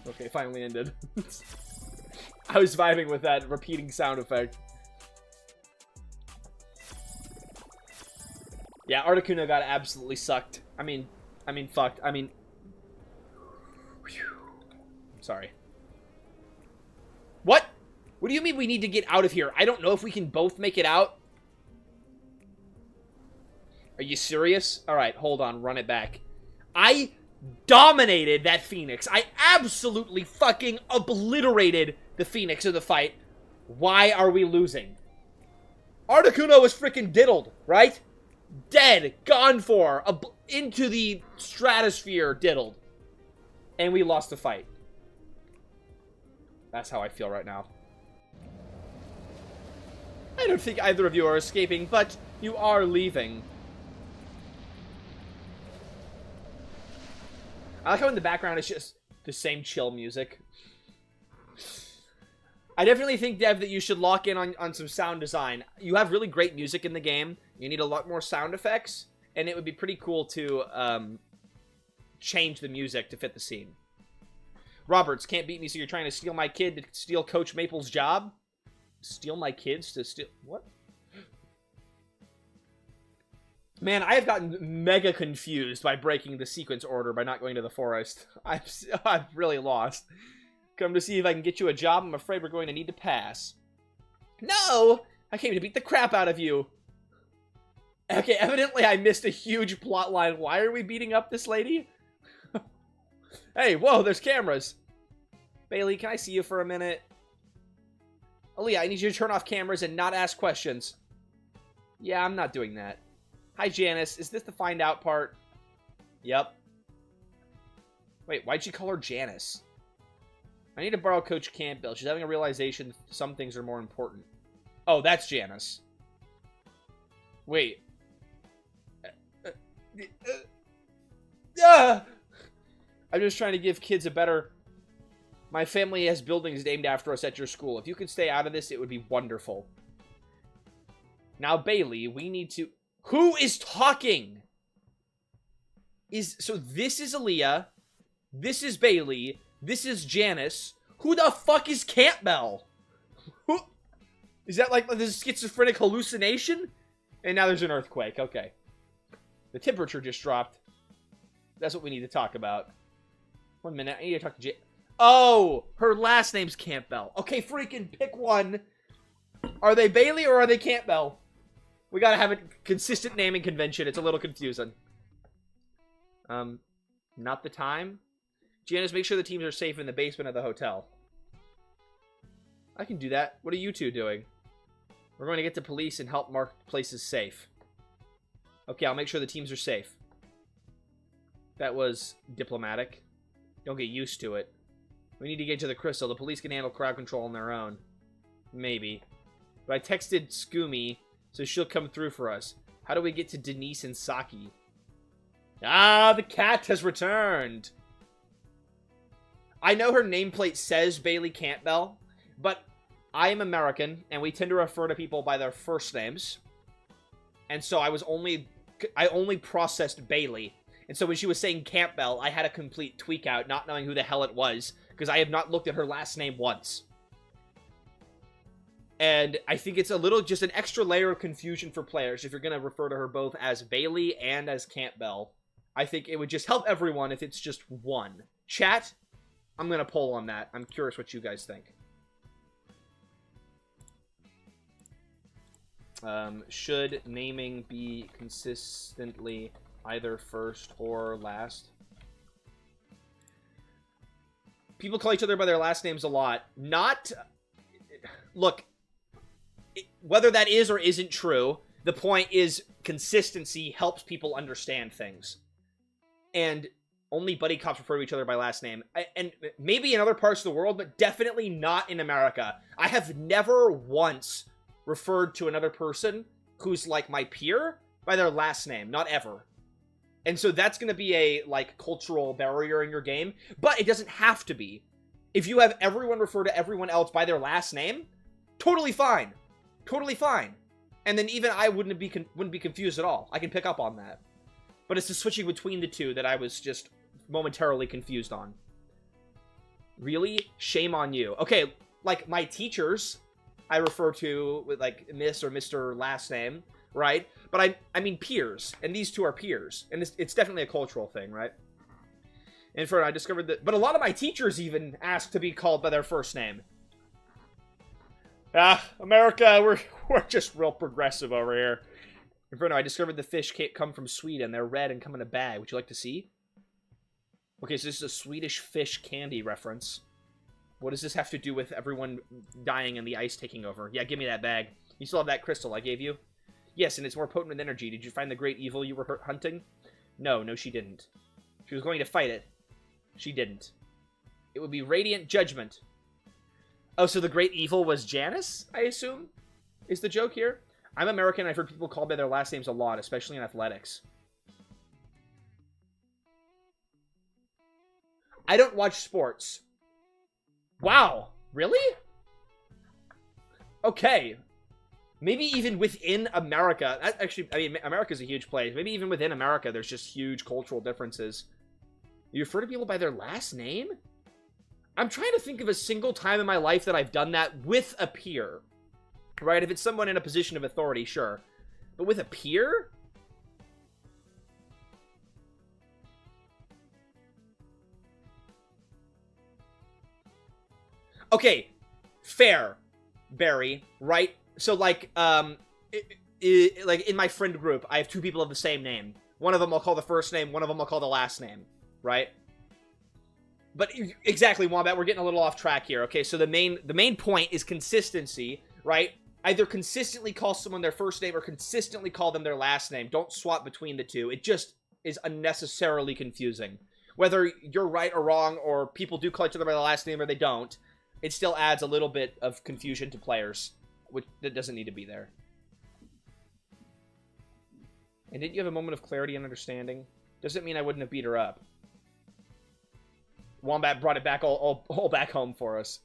Okay, finally ended. I was vibing with that repeating sound effect. Yeah, Articuno got absolutely sucked. I mean, fucked. I mean... Whew. Sorry. What? What do you mean we need to get out of here? I don't know if we can both make it out. Are you serious? Alright, hold on. Run it back. I dominated that Phoenix. I absolutely fucking obliterated the Phoenix in the fight. Why are we losing? Articuno was freaking diddled, right? Dead, gone for, into the stratosphere, diddled. And we lost the fight. That's how I feel right now. I don't think either of you are escaping, but you are leaving. I like how in the background it's just the same chill music. I definitely think, Dev, that you should lock in on some sound design. You have really great music in the game. You need a lot more sound effects, and it would be pretty cool to change the music to fit the scene. Roberts, can't beat me, so you're trying to steal my kid to steal Coach Maple's job? Steal my kids to steal... What? Man, I have gotten mega confused by breaking the sequence order by not going to the forest. I'm really lost. Come to see if I can get you a job. I'm afraid we're going to need to pass. No! I came to beat the crap out of you. Okay, evidently I missed a huge plot line. Why are we beating up this lady? Hey, whoa, there's cameras. Bailey, can I see you for a minute? Aaliyah, I need you to turn off cameras and not ask questions. Yeah, I'm not doing that. Hi, Janice. Is this the find out part? Yep. Wait, why'd she call her Janice? I need to borrow Coach Campbell. She's having a realization that some things are more important. Oh, that's Janice. Wait. I'm just trying to give kids a better... My family has buildings named after us at your school. If you could stay out of this, it would be wonderful. Now, Bailey, we need to... Who is talking? So this is Aaliyah. This is Bailey. This is Janice. Who the fuck is Campbell? Who? Is that like this schizophrenic hallucination? And now there's an earthquake. Okay. The temperature just dropped. That's what we need to talk about. 1 minute. I need to talk to Oh! Her last name's Campbell. Okay, freaking pick one. Are they Bailey or are they Campbell? We gotta have a consistent naming convention. It's a little confusing. Not the time. Janice, make sure the teams are safe in the basement of the hotel. I can do that. What are you two doing? We're going to get to police and help mark places safe. Okay, I'll make sure the teams are safe. That was diplomatic. Don't get used to it. We need to get to the crystal. The police can handle crowd control on their own. Maybe. But I texted Scoomy, so she'll come through for us. How do we get to Denise and Saki? Ah, the cat has returned! I know her nameplate says Bailey Campbell, but I am American, and we tend to refer to people by their first names. And so I only processed Bailey. And so when she was saying Campbell, I had a complete tweak out, not knowing who the hell it was, because I have not looked at her last name once. And I think it's a little, just an extra layer of confusion for players if you're going to refer to her both as Bailey and as Campbell. I think it would just help everyone if it's just one. Chat, I'm going to poll on that. I'm curious what you guys think. Should naming be consistently either first or last? People call each other by their last names a lot. Not... Look, whether that is or isn't true, the point is consistency helps people understand things. And only buddy cops refer to each other by last name. And maybe in other parts of the world, but definitely not in America. I have never once referred to another person who's like my peer by their last name. Not ever. And so that's going to be a, like, cultural barrier in your game. But it doesn't have to be. If you have everyone refer to everyone else by their last name, totally fine. Totally fine. And then even I wouldn't be confused at all. I can pick up on that. But it's the switching between the two that I was just momentarily confused on. Really? Shame on you. Okay, like, my teachers, I refer to with, like, Miss or Mr. last name, right? But I mean peers, and these two are peers. And it's definitely a cultural thing, right? Inferno, I discovered that... But a lot of my teachers even ask to be called by their first name. America, we're just real progressive over here. Inferno, I discovered the fish can't come from Sweden. They're red and come in a bag. Would you like to see? Okay, so this is a Swedish fish candy reference. What does this have to do with everyone dying and the ice taking over? Yeah, give me that bag. You still have that crystal I gave you? Yes, and it's more potent with energy. Did you find the great evil you were hunting? No, she didn't. She was going to fight it. She didn't. It would be Radiant Judgment. Oh, so the great evil was Janice, I assume? Is the joke here? I'm American. I've heard people called by their last names a lot, especially in athletics. I don't watch sports. Wow. Really? Okay. Maybe even within America. Actually, I mean, America's a huge place. Maybe even within America, there's just huge cultural differences. You refer to people by their last name? I'm trying to think of a single time in my life that I've done that with a peer. Right? If it's someone in a position of authority, sure. But with a peer? Okay. Fair, Barry. Right? So, like, like, in my friend group, I have two people of the same name. One of them I'll call the first name, one of them I'll call the last name. Right? But exactly, Wombat, we're getting a little off track here. Okay, so the main point is consistency, right? Either consistently call someone their first name or consistently call them their last name. Don't swap between the two. It just is unnecessarily confusing. Whether you're right or wrong, or people do call each other by the last name or they don't, it still adds a little bit of confusion to players, which that doesn't need to be there. And didn't you have a moment of clarity and understanding? Doesn't mean I wouldn't have beat her up. Wombat brought it back all back home for us.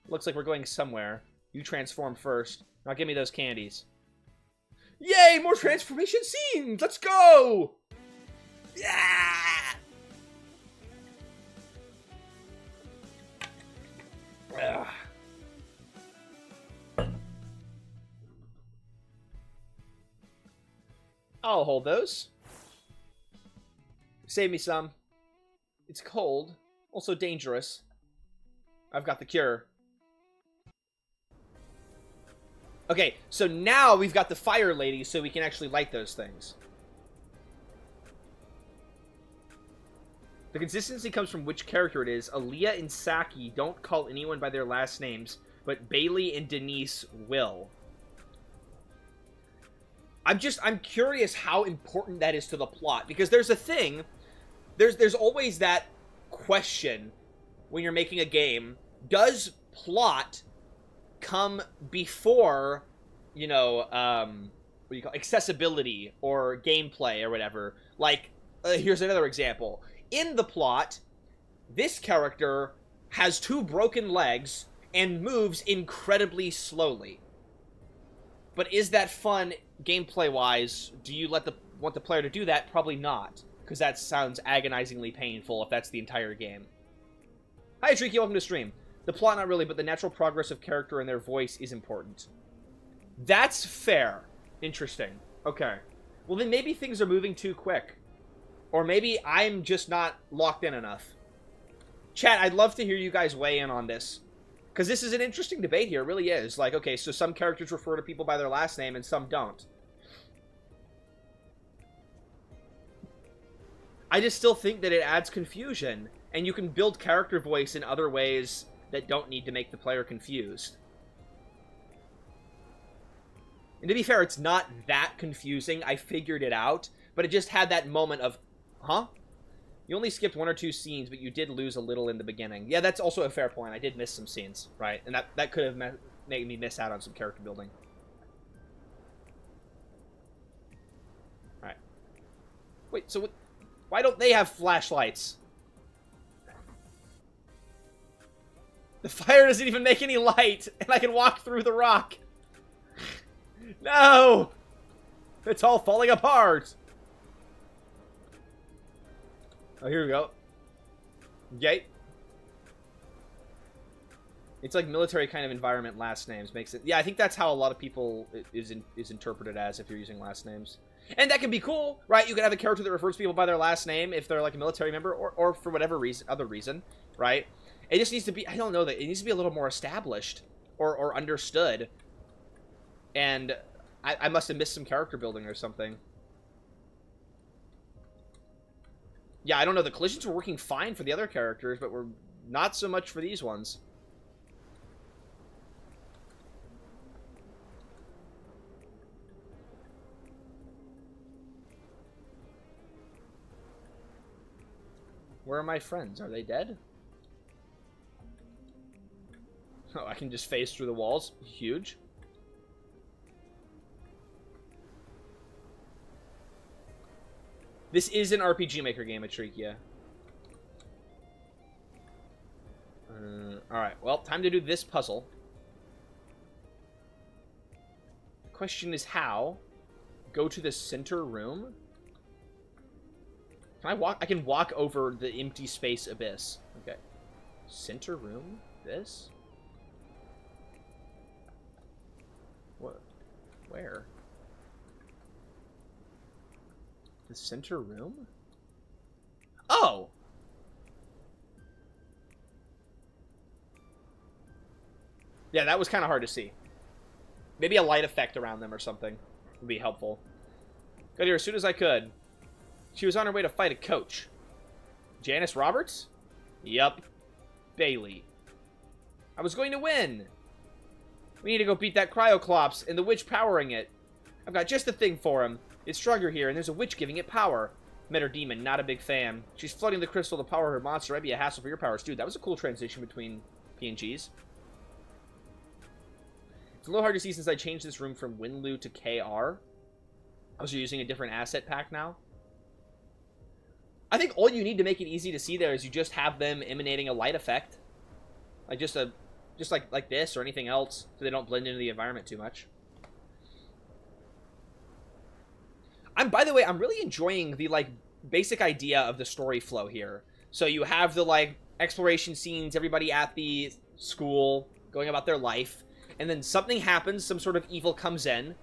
Looks like we're going somewhere. You transform first. Now give me those candies. Yay! More transformation scenes! Let's go! Yeah! Ugh. I'll hold those. Save me some. It's cold. Also dangerous. I've got the cure. Okay, so now we've got the fire lady, so we can actually light those things. The consistency comes from which character it is. Aaliyah and Saki don't call anyone by their last names, but Bailey and Denise will. I'm curious how important that is to the plot, because there's a thing, there's always that question when you're making a game. Does plot come before, you know, what do you call it? Accessibility or gameplay or whatever? Like, here's another example. In the plot, this character has 2 broken legs and moves incredibly slowly. But is that fun gameplay-wise? Do you want the player to do that? Probably not, because that sounds agonizingly painful if that's the entire game. Hi, Triki, welcome to stream. The plot, not really, but the natural progress of character and their voice is important. That's fair. Interesting. Okay. Well, then maybe things are moving too quick. Or maybe I'm just not locked in enough. Chat, I'd love to hear you guys weigh in on this. Because this is an interesting debate here. It really is. Like, okay, so some characters refer to people by their last name and some don't. I just still think that it adds confusion. And you can build character voice in other ways that don't need to make the player confused. And to be fair, it's not that confusing. I figured it out. But it just had that moment of, huh? You only skipped 1 or 2 scenes, but you did lose a little in the beginning. Yeah, that's also a fair point. I did miss some scenes, right? And that could have made me miss out on some character building. Alright. Wait, so why don't they have flashlights? The fire doesn't even make any light, and I can walk through the rock. No! It's all falling apart! Oh, here we go. Yay. It's like military kind of environment, last names makes it... Yeah, I think that's how a lot of people is interpreted as if you're using last names. And that can be cool, right? You can have a character that refers to people by their last name if they're like a military member or for whatever reason, other reason, right? It just needs to be... I don't know, that it needs to be a little more established or understood. And I must have missed some character building or something. Yeah, I don't know. The collisions were working fine for the other characters, but were not so much for these ones. Where are my friends? Are they dead? Oh, I can just phase through the walls. Huge. This is an RPG Maker game, Atrikia. Alright, well, time to do this puzzle. The question is how? Go to the center room? Can I walk? I can walk over the empty space abyss. Okay. Center room? This? What? Where? The center room? Oh! Yeah, that was kind of hard to see. Maybe a light effect around them or something would be helpful. Got here as soon as I could. She was on her way to fight a coach. Janice Roberts? Yup. Bailey. I was going to win. We need to go beat that Cryoclops and the witch powering it. I've got just the thing for him. It's stronger here, and there's a witch giving it power. Met her demon, not a big fan. She's flooding the crystal to power her monster. Might be a hassle for your powers, dude. That was a cool transition between PNGs. It's a little hard to see since I changed this room from Winlu to KR. I was using a different asset pack now. I think all you need to make it easy to see there is you just have them emanating a light effect. Like just like this or anything else, so they don't blend into the environment too much. By the way, I'm really enjoying the like basic idea of the story flow here. So you have the like exploration scenes, everybody at the school going about their life, and then something happens, some sort of evil comes in,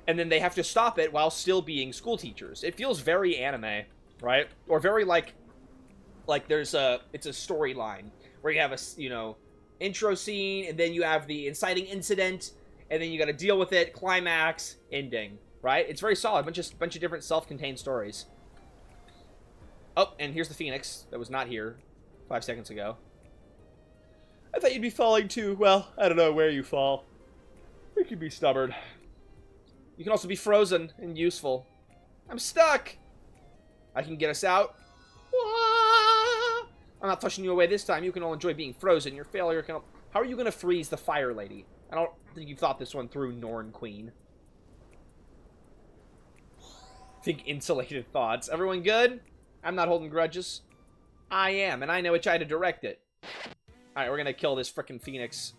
and then they have to stop it while still being school teachers. It feels very anime, right? Or very like it's a storyline where you have a, you know, intro scene, and then you have the inciting incident, and then you got to deal with it, climax, ending, right? It's very solid. Bunch of different self-contained stories. Oh, and here's the Phoenix that was not here 5 seconds ago. I thought you'd be falling too. Well, I don't know where you fall. You could be stubborn. You can also be frozen and useful. I'm stuck. I can get us out. I'm not pushing you away this time. You can all enjoy being frozen. Your failure can... How are you going to freeze the Fire Lady? I don't think you've thought this one through, Norn Queen. Think insulated thoughts. Everyone good? I'm not holding grudges. I am, and I know which eye to direct it. Alright, we're going to kill this frickin' Phoenix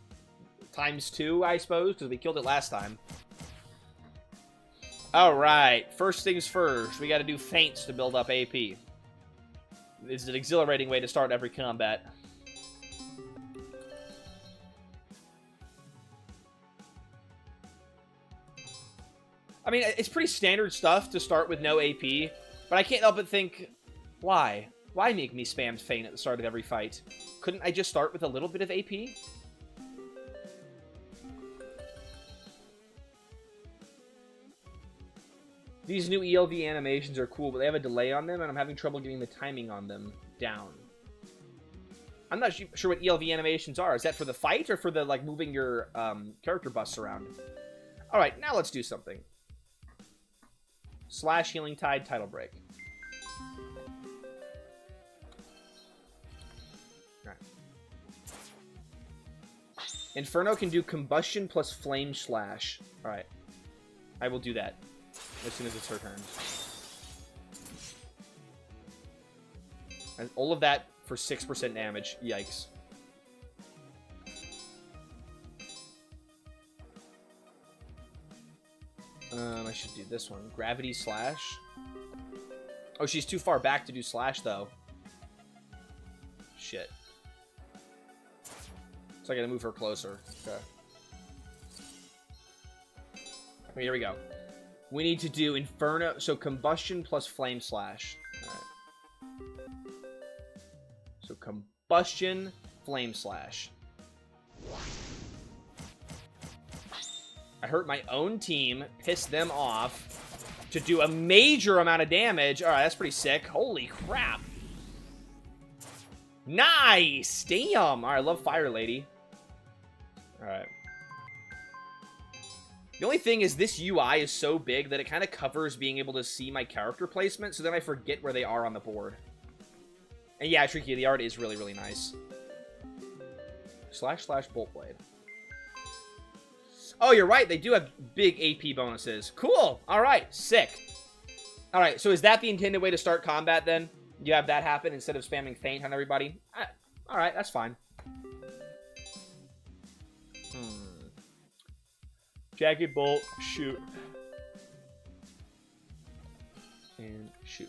×2, I suppose, because we killed it last time. Alright, first things first. We got to do feints to build up AP. It's an exhilarating way to start every combat. I mean, it's pretty standard stuff to start with no AP, but I can't help but think, why? Why make me spam feint at the start of every fight? Couldn't I just start with a little bit of AP? These new ELV animations are cool, but they have a delay on them, and I'm having trouble getting the timing on them down. I'm not sure what ELV animations are. Is that for the fight, or for the, like, moving your character busts around? Alright, now let's do something. / Healing Tide title break. Alright. Inferno can do combustion plus flame slash. Alright. I will do that as soon as it's her turn. And all of that for 6% damage. Yikes. I should do this one. Gravity slash. Oh, she's too far back to do slash, though. Shit. So I gotta move her closer. Okay. Okay, here we go. We need to do Inferno, so combustion plus flame slash. Alright. So combustion, flame slash. I hurt my own team, pissed them off to do a major amount of damage. Alright, that's pretty sick. Holy crap. Nice! Damn! Alright, I love Fire Lady. Alright. The only thing is this UI is so big that it kind of covers being able to see my character placement, so then I forget where they are on the board. And yeah, Tricky, the art is really, really nice. / Bolt Blade. Oh, you're right. They do have big AP bonuses. Cool. All right. Sick. All right. So is that the intended way to start combat then? You have that happen instead of spamming feint on everybody? All right. That's fine. Jagged Bolt. Shoot. And shoot.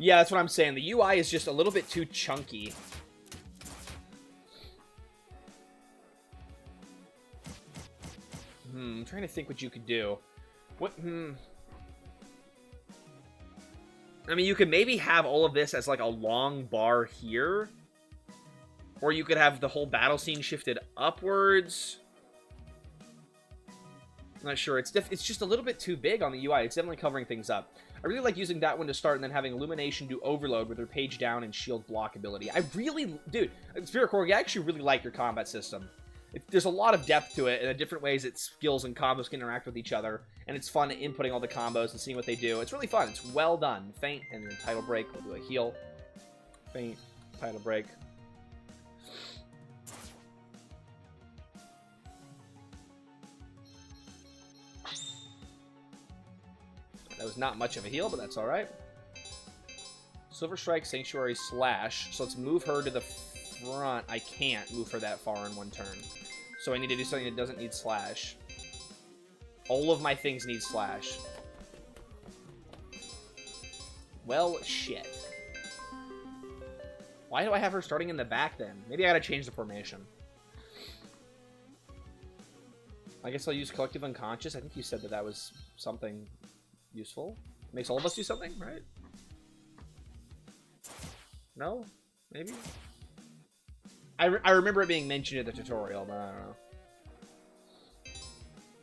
Yeah, that's what I'm saying. The UI is just a little bit too chunky. I'm trying to think what you could do. What? I mean, you could maybe have all of this as like a long bar here. Or you could have the whole battle scene shifted upwards. I'm not sure. It's just a little bit too big on the UI. It's definitely covering things up. I really like using that one to start and then having Illumination do Overload with her page down and shield block ability. I really... Dude, Spirit Corgi, I actually really like your combat system. There's a lot of depth to it, and the different ways its skills and combos can interact with each other. And it's fun inputting all the combos and seeing what they do. It's really fun. It's well done. Feint, and then title break. We'll do a heal. Feint, title break. That was not much of a heal, but that's alright. Silver Strike, Sanctuary, Slash. So let's move her to the front. I can't move her that far in one turn. So I need to do something that doesn't need Slash. All of my things need Slash. Well, shit. Why do I have her starting in the back, then? Maybe I gotta change the formation. I guess I'll use Collective Unconscious. I think you said that that was something useful. Makes all of us do something, right? No? Maybe? I remember it being mentioned in the tutorial, but I don't know.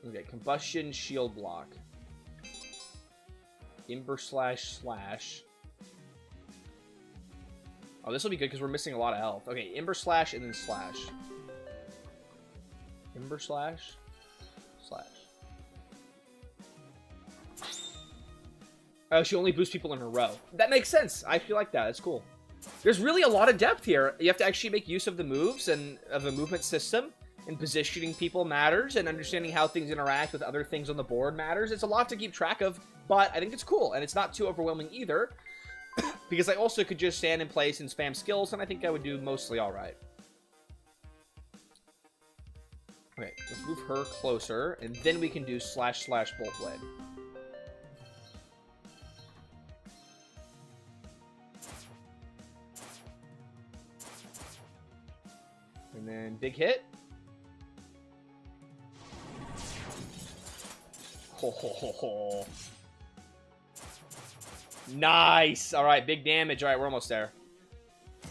Okay, Combustion, Shield Block. Ember Slash, Slash. Oh, this will be good because we're missing a lot of health. Okay, Ember Slash and then Slash. Ember Slash, Slash. Oh, she only boosts people in a row. That makes sense. I feel like that. That's cool. There's really a lot of depth here. You have to actually make use of the moves and of the movement system. And positioning people matters. And understanding how things interact with other things on the board matters. It's a lot to keep track of. But I think it's cool. And it's not too overwhelming either. Because I also could just stand in place and spam skills. And I think I would do mostly alright. Okay, let's move her closer. And then we can do Slash Slash Bolt Blade. And then big hit. Ho, ho, ho, ho. Nice. All right, big damage. All right, we're almost there.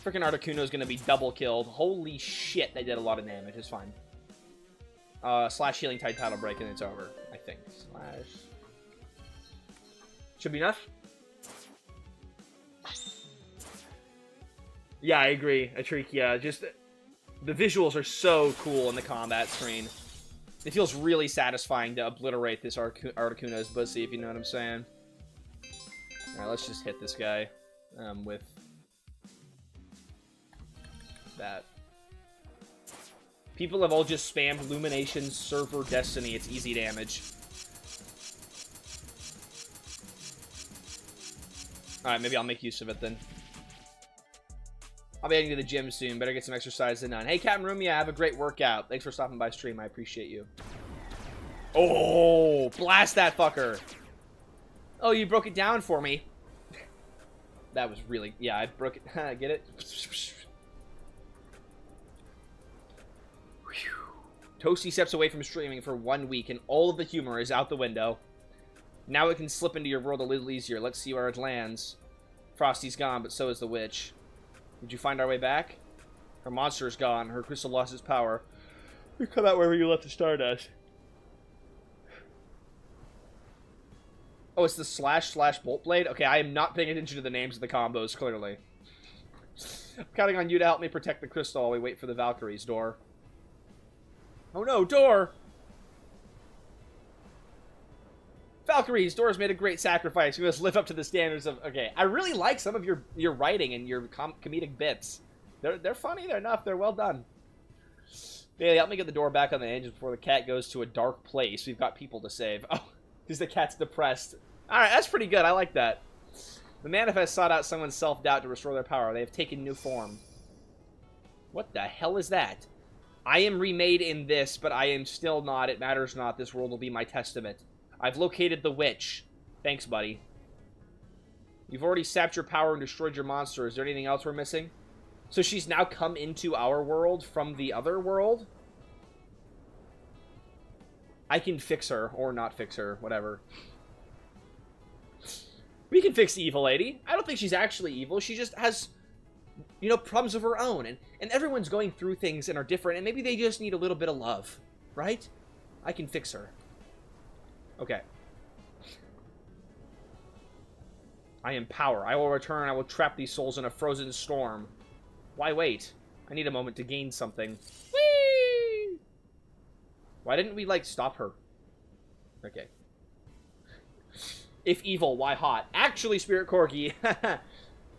Freaking Articuno's going to be double killed. Holy shit, they did a lot of damage. It's fine. Slash Healing Tide Title Break, and it's over, I think. Slash. Should be enough. Yeah, I agree. Atrikia, just... The visuals are so cool in the combat screen. It feels really satisfying to obliterate this Articuno's pussy, if you know what I'm saying. Alright, let's just hit this guy with that. People have all just spammed Illumination, Server, Destiny. It's easy damage. Alright, maybe I'll make use of it then. I'll be heading to the gym soon. Better get some exercise than none. Hey, Captain Rumia, have a great workout. Thanks for stopping by stream. I appreciate you. Oh, blast that fucker. Oh, you broke it down for me. That was really... Yeah, I broke it. Get it? Toasty steps away from streaming for 1 week, and all of the humor is out the window. Now it can slip into your world a little easier. Let's see where it lands. Frosty's gone, but so is the witch. Did you find our way back? Her monster is gone. Her crystal lost its power. We come out wherever you left the Stardust. Oh, it's the Slash Slash Bolt Blade? Okay, I am not paying attention to the names of the combos, clearly. I'm counting on you to help me protect the crystal while we wait for the Valkyrie's door. Oh no, door! Valkyries, Dora's made a great sacrifice. We must live up to the standards of... Okay, I really like some of your writing and your comedic bits. They're funny, they're enough, they're well done. Bailey, help me get the door back on the engine before the cat goes to a dark place. We've got people to save. Oh, because the cat's depressed. Alright, that's pretty good, I like that. The Manifest sought out someone's self-doubt to restore their power. They have taken new form. What the hell is that? I am remade in this, but I am still not. It matters not. This world will be my testament. I've located the witch. Thanks, buddy. You've already sapped your power and destroyed your monster. Is there anything else we're missing? So she's now come into our world from the other world? I can fix her, or not fix her, whatever. We can fix Evil Lady. I don't think she's actually evil. She just has, you know, problems of her own. And everyone's going through things and are different, and maybe they just need a little bit of love. Right? I can fix her. Okay. I am power. I will return. I will trap these souls in a frozen storm. Why wait? I need a moment to gain something. Whee! Why didn't we, like, stop her? Okay. If evil, why hot? Actually, Spirit Corgi,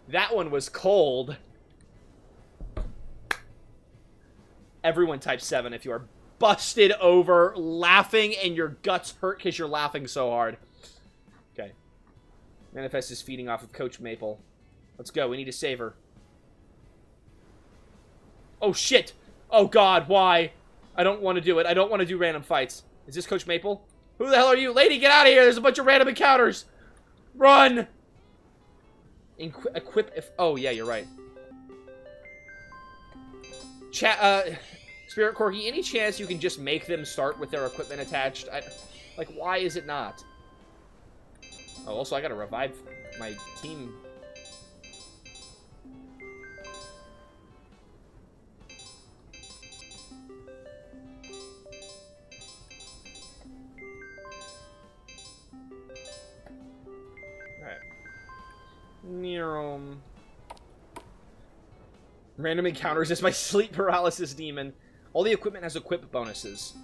that one was cold. Everyone type 7 if you are busted over, laughing, and your guts hurt because you're laughing so hard. Okay. Manifest is feeding off of Coach Maple. Let's go. We need to save her. Oh, shit. Oh, God. Why? I don't want to do it. I don't want to do random fights. Is this Coach Maple? Who the hell are you? Lady, get out of here. There's a bunch of random encounters. Run. Equip if... Oh, yeah, you're right. Spirit Corgi, any chance you can just make them start with their equipment attached? Like, why is it not? Oh, also, I gotta revive my team. Alright. Random encounters is my sleep paralysis demon. All the equipment has equip bonuses.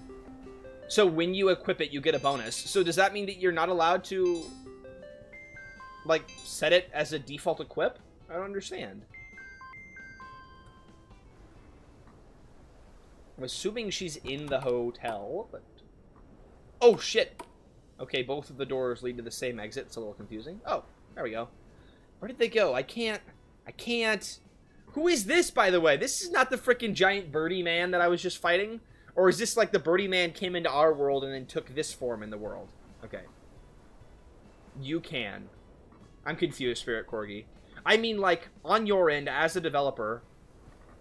So when you equip it, you get a bonus. So does that mean that you're not allowed to, like, set it as a default equip? I don't understand. I'm assuming she's in the hotel, but... Oh, shit! Okay, both of the doors lead to the same exit. It's a little confusing. Oh, there we go. Where did they go? I can't... Who is this, by the way? This is not the freaking giant birdie man that I was just fighting? Or is this like the birdie man came into our world and then took this form in the world? Okay. You can. I'm confused, Spirit Corgi. I mean, like, on your end, as a developer,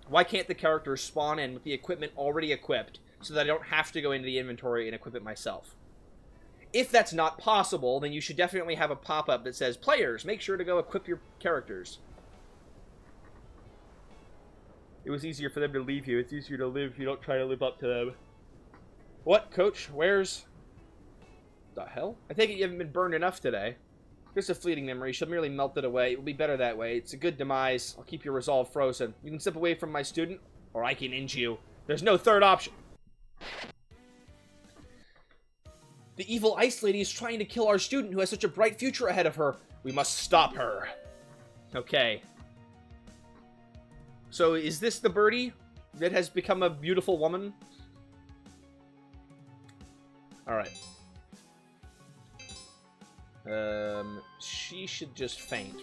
why can't the characters spawn in with the equipment already equipped so that I don't have to go into the inventory and equip it myself? If that's not possible, then you should definitely have a pop-up that says, players, make sure to go equip your characters. It was easier for them to leave you. It's easier to live if you don't try to live up to them. What, Coach? Where's... the hell? I take it you haven't been burned enough today. Just a fleeting memory. She'll merely melt it away. It will be better that way. It's a good demise. I'll keep your resolve frozen. You can step away from my student, or I can end you. There's no third option. The evil ice lady is trying to kill our student who has such a bright future ahead of her. We must stop her. Okay. So, is this the birdie that has become a beautiful woman? Alright. She should just faint.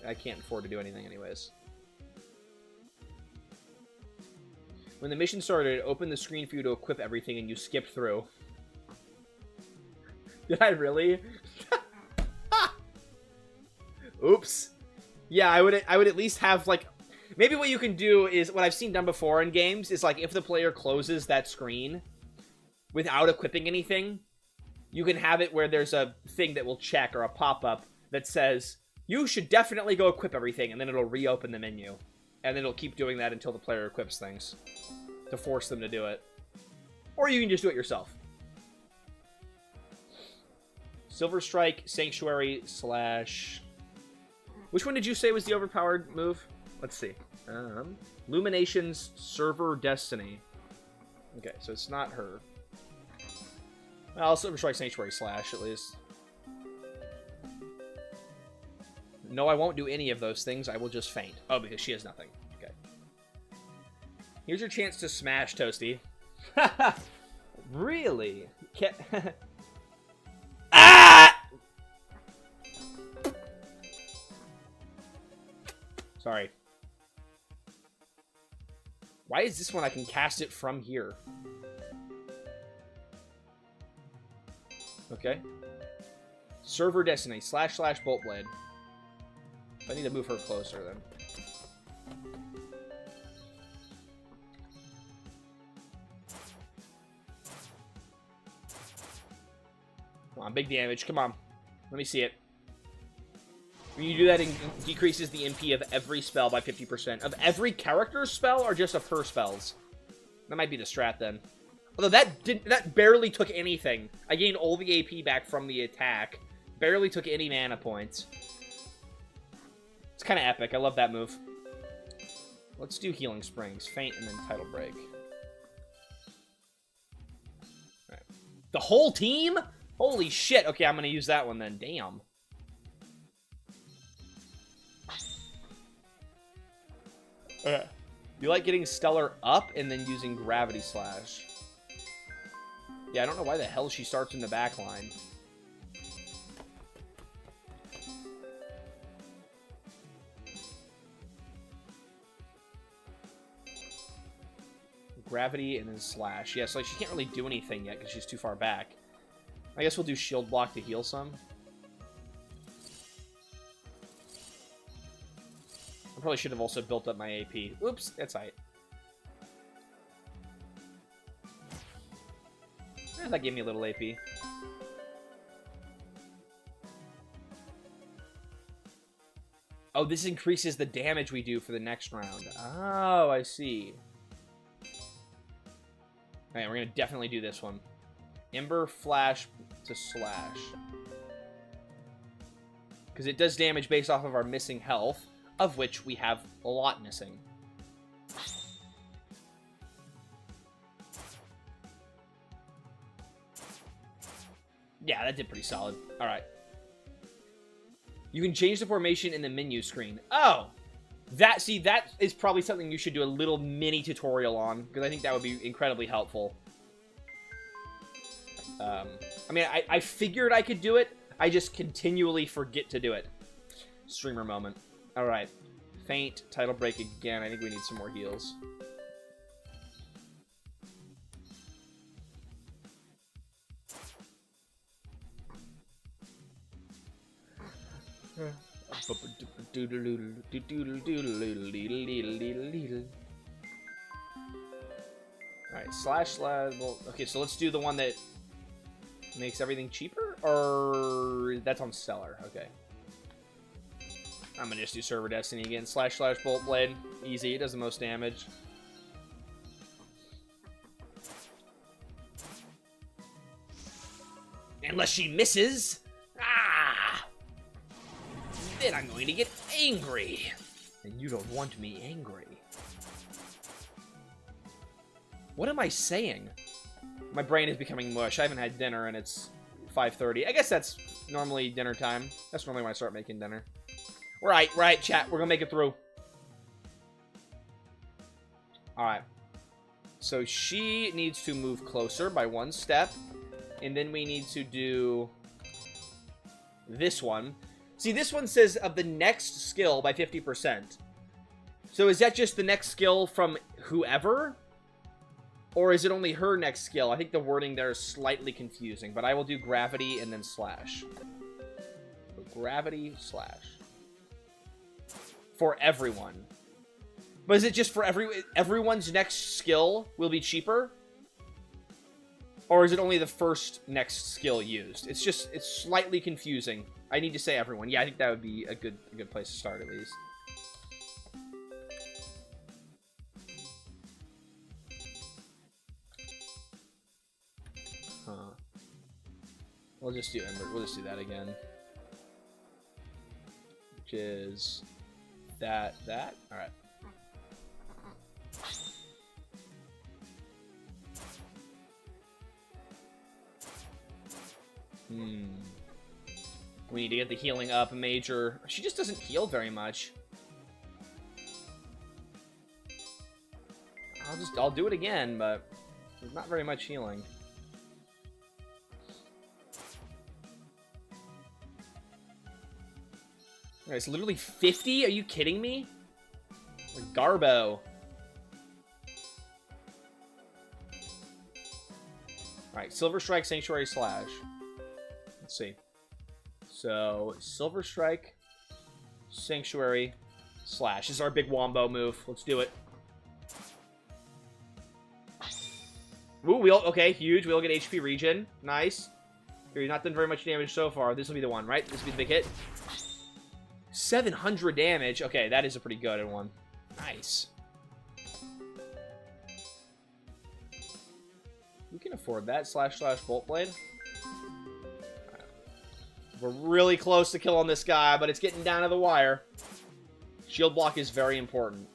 I can't afford to do anything anyways. When the mission started, it opened the screen for you to equip everything and you skipped through. Did I really? Oops. Yeah, I would at least have, like... Maybe what you can do is, what I've seen done before in games, is like if the player closes that screen without equipping anything, you can have it where there's a thing that will check or a pop-up that says, you should definitely go equip everything, and then it'll reopen the menu. And then it'll keep doing that until the player equips things to force them to do it. Or you can just do it yourself. Silver Strike, Sanctuary, / Which one did you say was the overpowered move? Let's see. Luminations, Server Destiny. Okay, so it's not her. Well, Silver Strike, Sanctuary, / at least. No, I won't do any of those things. I will just faint. Oh, because she has nothing. Okay. Here's your chance to smash, Toasty. Really? Ah! Sorry. Why is this one I can cast it from here? Okay. Server Destiny, // Bolt Blade. I need to move her closer, then. Come on, big damage. Come on. Let me see it. When you do that, it decreases the MP of every spell by 50%. Of every character's spell, or just of her spells? That might be the strat, then. Although that barely took anything. I gained all the AP back from the attack. Barely took any mana points. It's kind of epic. I love that move. Let's do Healing Springs. Faint and then Tidal Break. Alright. The whole team? Holy shit. Okay, I'm going to use that one then. Damn. Okay. You like getting Stellar up and then using Gravity Slash. Yeah, I don't know why the hell she starts in the back line. Gravity and then Slash. Yeah, so like, she can't really do anything yet because she's too far back. I guess we'll do Shield Block to heal some. I probably should have also built up my AP. Oops, that's right. That gave me a little AP. Oh, this increases the damage we do for the next round. Oh, I see. Alright, we're going to definitely do this one. Ember, Flash to Slash. Because it does damage based off of our missing health, of which we have a lot missing. Yeah, that did pretty solid. Alright. You can change the formation in the menu screen. Oh! That is probably something you should do a little mini tutorial on, because I think that would be incredibly helpful. I mean, I figured I could do it. I just continually forget to do it. Streamer moment. Alright. Faint, Tidal Break again. I think we need some more heals. Alright, Slash. Well, okay, so let's do the one that makes everything cheaper? Or that's on Stellar. Okay. I'm gonna just do Server Destiny again. // Bolt Blade. Easy, it does the most damage. Unless she misses. Ah! Then I'm going to get angry. And you don't want me angry. What am I saying? My brain is becoming mush. I haven't had dinner and it's 5:30. I guess that's normally dinner time. That's normally when I start making dinner. Right, chat. We're gonna make it through. Alright. So she needs to move closer by 1 step. And then we need to do this one. See, this one says of the next skill by 50%. So is that just the next skill from whoever? Or is it only her next skill? I think the wording there is slightly confusing. But I will do Gravity and then Slash. So Gravity, Slash. For everyone. But is it just for everyone's next skill will be cheaper? Or is it only the first next skill used? It's slightly confusing. I need to say everyone. Yeah, I think that would be a good place to start at least. Huh. We'll just do Ember. We'll just do that again. Which is that. Alright. We need to get the healing up major. She just doesn't heal very much. I'll do it again, but there's not very much healing. It's literally 50? Are you kidding me? Garbo. Alright, Silver Strike, Sanctuary, Slash. Let's see. So, Silver Strike, Sanctuary, Slash. This is our big wombo move. Let's do it. Ooh, okay, huge. We all get HP regen. Nice. You're not done very much damage so far. This will be the one, right? This will be the big hit. 700 damage. Okay, that is a pretty good one. Nice. We can afford that. Slash, Bolt Blade. We're really close to killing this guy, but it's getting down to the wire. Shield block is very important.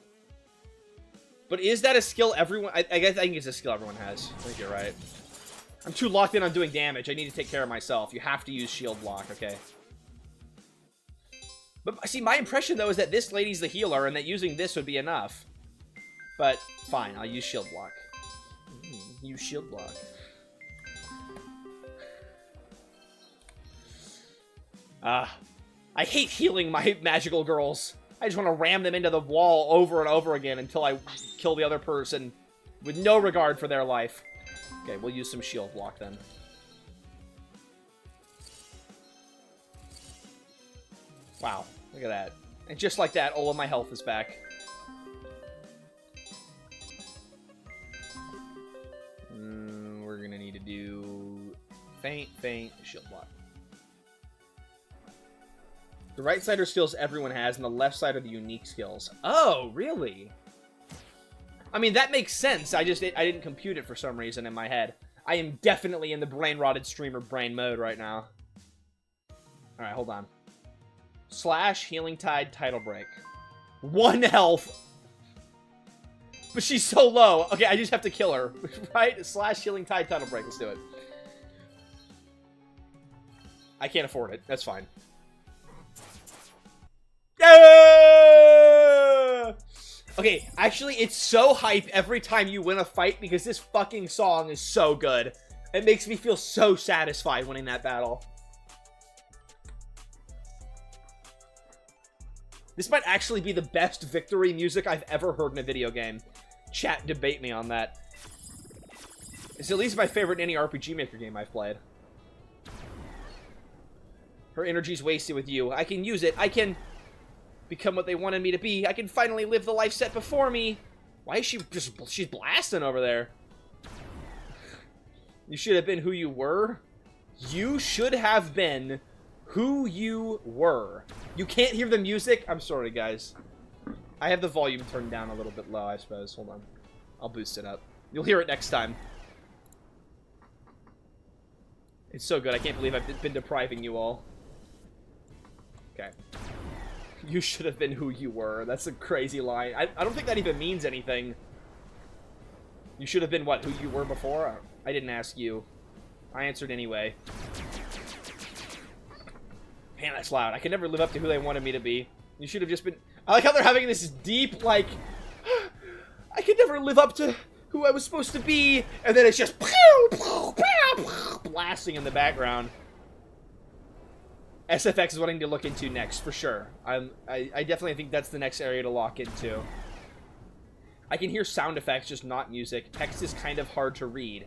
But is that a skill everyone... I think it's a skill everyone has. I think you're right. I'm too locked in on doing damage. I need to take care of myself. You have to use shield block, okay? But, see, my impression, though, is that this lady's the healer and that using this would be enough. But, fine. I'll use shield block. Use shield block. I hate healing my magical girls. I just want to ram them into the wall over and over again until I kill the other person with no regard for their life. Okay, we'll use some shield block then. Wow, look at that. And just like that, all of my health is back. We're gonna need to do faint, shield block. The right side are skills everyone has, and the left side are the unique skills. Oh, really? I mean, that makes sense. I didn't compute it for some reason in my head. I am definitely in the brain-rotted streamer brain mode right now. Alright, hold on. Slash, Healing Tide, Tidal Break. 1 health! But she's so low. Okay, I just have to kill her. Right? Slash, Healing Tide, Tidal Break. Let's do it. I can't afford it. That's fine. Okay, actually, it's so hype every time you win a fight because this fucking song is so good. It makes me feel so satisfied winning that battle. This might actually be the best victory music I've ever heard in a video game. Chat, debate me on that. It's at least my favorite any RPG Maker game I've played. Her energy's wasted with you. I can use it. I can become what they wanted me to be. I can finally live the life set before me. Why is she just... She's blasting over there. You should have been who you were. You should have been who you were. You can't hear the music? I'm sorry, guys. I have the volume turned down a little bit low, I suppose. Hold on. I'll boost it up. You'll hear it next time. It's so good. I can't believe I've been depriving you all. Okay. You should have been who you were. That's a crazy line. I don't think that even means anything. You should have been what? Who you were before? I didn't ask you. I answered anyway. Man, that's loud. I could never live up to who they wanted me to be. You should have just been... I like how they're having this deep, like... I could never live up to who I was supposed to be. And then it's just... blasting in the background. SFX is wanting to look into next, for sure. I definitely think that's the next area to lock into. I can hear sound effects, just not music. Text is kind of hard to read.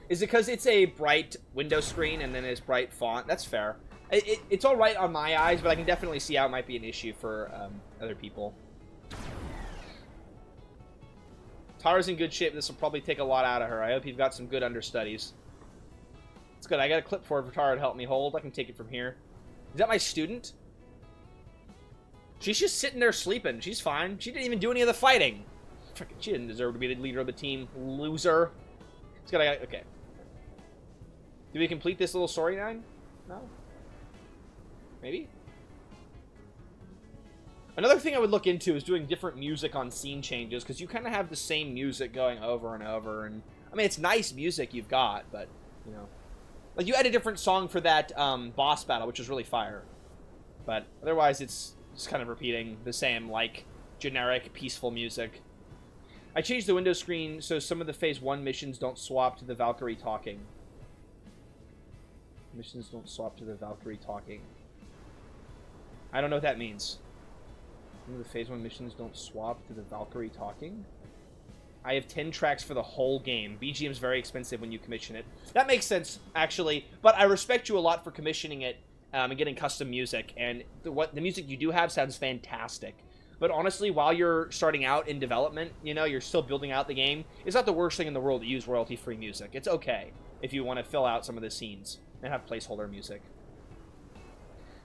Is it because it's a bright window screen and then it's bright font? That's fair. It's alright on my eyes, but I can definitely see how it might be an issue for other people. Tara's in good shape. This will probably take a lot out of her. I hope you've got some good understudies. It's good. I got a clipboard for Tara to help me hold. I can take it from here. Is that my student? She's just sitting there sleeping. She's fine. She didn't even do any of the fighting. Frickin', she didn't deserve to be the leader of the team. Loser. It's gotta... Okay. Did we complete this little storyline? No? Maybe? Another thing I would look into is doing different music on scene changes, because you kind of have the same music going over and over, and... I mean, it's nice music you've got, but, you know... Like, you had a different song for that boss battle, which was really fire. But otherwise, it's just kind of repeating the same, like, generic, peaceful music. I changed the window screen so some of the Phase 1 missions don't swap to the Valkyrie talking. Missions don't swap to the Valkyrie talking. I don't know what that means. Some of the Phase 1 missions don't swap to the Valkyrie talking? I have 10 tracks for the whole game. BGM is very expensive when you commission it. That makes sense, actually, but I respect you a lot for commissioning it and getting custom music. And the music you do have sounds fantastic. But honestly, while you're starting out in development, you know, you're still building out the game, it's not the worst thing in the world to use royalty-free music. It's okay if you want to fill out some of the scenes and have placeholder music.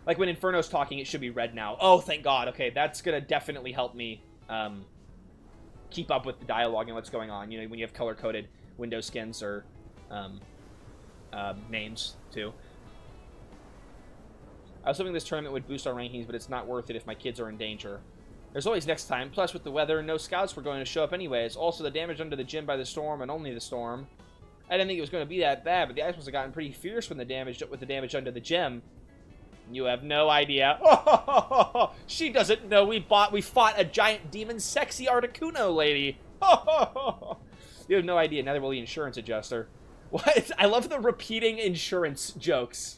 Like when Inferno's talking, it should be red now. Oh, thank God. Okay, that's going to definitely help me keep up with the dialogue and what's going on. You know, when you have color-coded window skins or names, too. I was hoping this tournament would boost our rankings, but it's not worth it if my kids are in danger. There's always next time. Plus, with the weather, no scouts were going to show up anyways. Also, the damage under the gym by the storm and only the storm. I didn't think it was going to be that bad, but the ice must have gotten pretty fierce when the damage under the gym. You have no idea. Oh, she doesn't know we fought a giant demon sexy Articuno lady. You have no idea. Neither will the insurance adjuster. What? I love the repeating insurance jokes.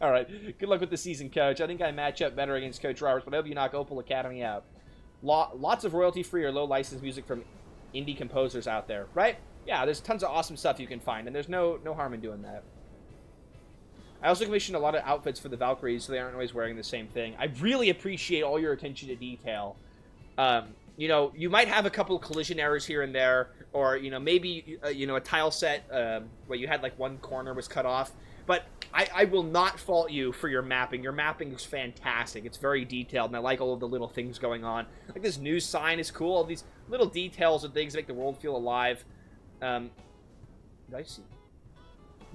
All right. Good luck with the season, Coach. I think I match up better against Coach Roberts, but I hope you knock Opal Academy out. Lots of royalty-free or low-license music from indie composers out there, right? Yeah, there's tons of awesome stuff you can find, and there's no harm in doing that. I also commissioned a lot of outfits for the Valkyries, so they aren't always wearing the same thing. I really appreciate all your attention to detail. You know, you might have a couple collision errors here and there, or, you know, maybe, you know, a tile set where you had, like, one corner was cut off. But I will not fault you for your mapping. Your mapping is fantastic. It's very detailed, and I like all of the little things going on. Like, this news sign is cool. All these little details and things make the world feel alive. Did I see?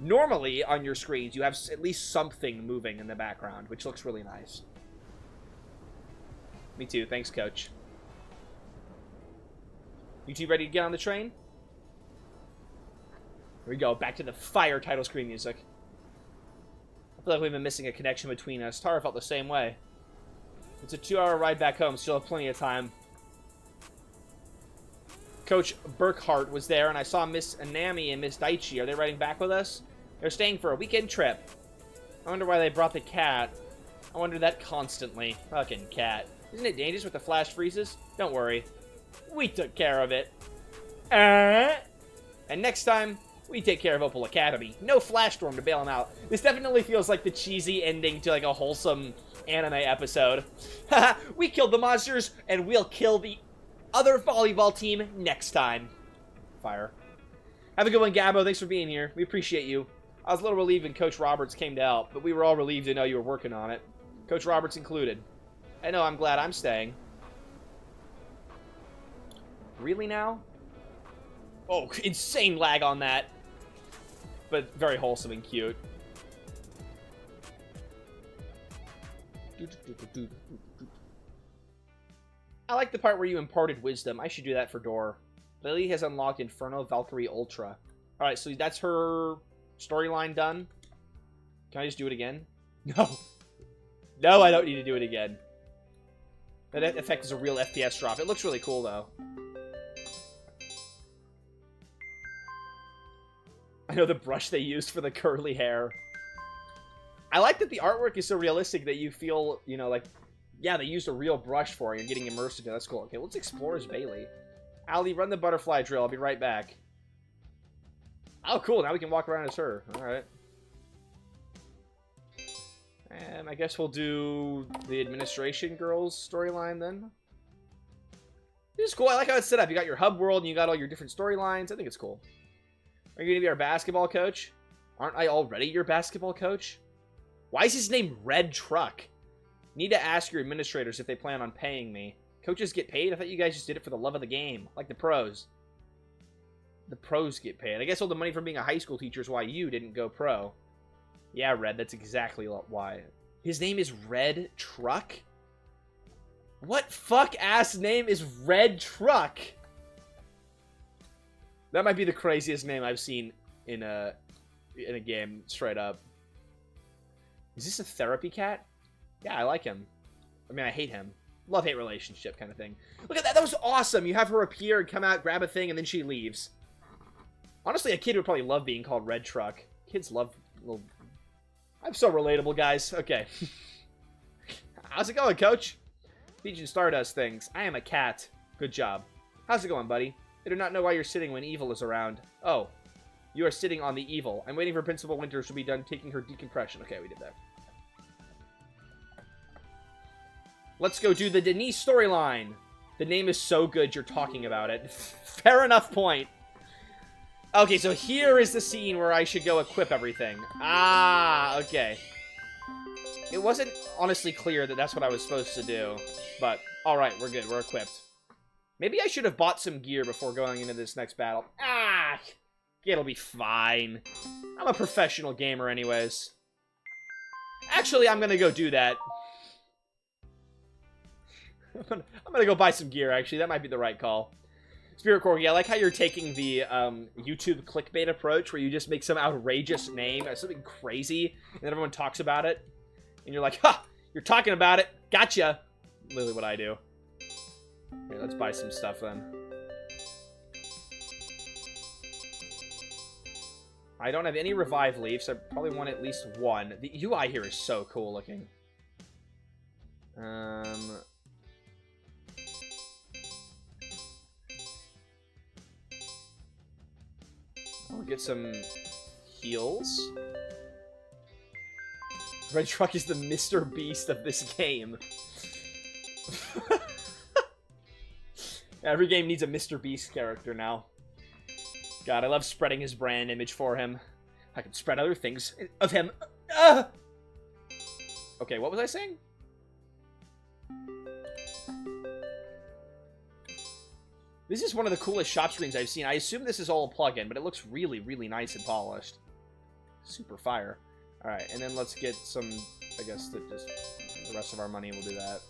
Normally, on your screens, you have at least something moving in the background, which looks really nice. Me too. Thanks, Coach. You two ready to get on the train? Here we go. Back to the fire title screen music. I feel like we've been missing a connection between us. Tara felt the same way. It's a 2-hour ride back home. Still have plenty of time. Coach Burkhart was there, and I saw Miss Anami and Miss Daichi. Are they riding back with us? They're staying for a weekend trip. I wonder why they brought the cat. I wonder that constantly. Fucking cat. Isn't it dangerous with the flash freezes? Don't worry. We took care of it. And next time, we take care of Opal Academy. No flash storm to bail him out. This definitely feels like the cheesy ending to like a wholesome anime episode. We killed the monsters, and we'll kill the other volleyball team next time. Fire. Have a good one, Gabbo. Thanks for being here. We appreciate you. I was a little relieved when Coach Roberts came to help, but we were all relieved to know you were working on it. Coach Roberts included. I know, I'm glad I'm staying. Really now? Oh, insane lag on that. But very wholesome and cute. I like the part where you imparted wisdom. I should do that for Door. Lily has unlocked Inferno Valkyrie Ultra. Alright, so that's her storyline done. Can I just do it again? No. No, I don't need to do it again. That effect is a real FPS drop. It looks really cool, though. I know the brush they used for the curly hair. I like that the artwork is so realistic that you feel, you know, like, yeah, they used a real brush for it. You're getting immersed into it. That's cool. Okay, let's explore as Bailey. Allie, run the butterfly drill. I'll be right back. Oh, cool. Now we can walk around as her. All right. And I guess we'll do the administration girls storyline then. This is cool. I like how it's set up. You got your hub world and you got all your different storylines. I think it's cool. Are you going to be our basketball coach? Aren't I already your basketball coach? Why is his name Red Truck? Need to ask your administrators if they plan on paying me. Coaches get paid? I thought you guys just did it for the love of the game. Like the pros. The pros get paid. I guess all the money from being a high school teacher is why you didn't go pro. Yeah, Red, that's exactly why. His name is Red Truck? What fuck-ass name is Red Truck? That might be the craziest name I've seen in a game, straight up. Is this a therapy cat? Yeah, I like him. I mean, I hate him. Love-hate relationship kind of thing. Look at that. That was awesome. You have her appear and come out, grab a thing, and then she leaves. Honestly, a kid would probably love being called Red Truck. Kids love little... I'm so relatable, guys. Okay. How's it going, Coach? Legion Stardust things. I am a cat. Good job. How's it going, buddy? I do not know why you're sitting when evil is around. Oh. You are sitting on the evil. I'm waiting for Principal Winters to be done taking her decompression. Okay, we did that. let's go do the Denise storyline. The name is so good you're talking about it. Fair enough point. Okay, so here is the scene where I should go equip everything. Ah, okay. It wasn't honestly clear that that's what I was supposed to do. But, alright, we're good. We're equipped. Maybe I should have bought some gear before going into this next battle. Ah! It'll be fine. I'm a professional gamer anyways. Actually, I'm gonna go do that. I'm gonna go buy some gear, actually. That might be the right call. Spirit Corgi, I like how you're taking the YouTube clickbait approach, where you just make some outrageous name, or something crazy, and then everyone talks about it. And you're like, ha! You're talking about it! Gotcha! Literally what I do. Here, let's buy some stuff then. I don't have any revive leaves. I probably want at least one. The UI here is so cool looking. I'll get some heals. Red Truck is the Mr. Beast of this game. Every game needs a Mr. Beast character now. God, I love spreading his brand image for him. I can spread other things of him. Okay, what was I saying? This is one of the coolest shop screens I've seen. I assume this is all a plugin, but it looks really, really nice and polished. Super fire. Alright, and then let's get some, I guess, the rest of our money, we'll do that.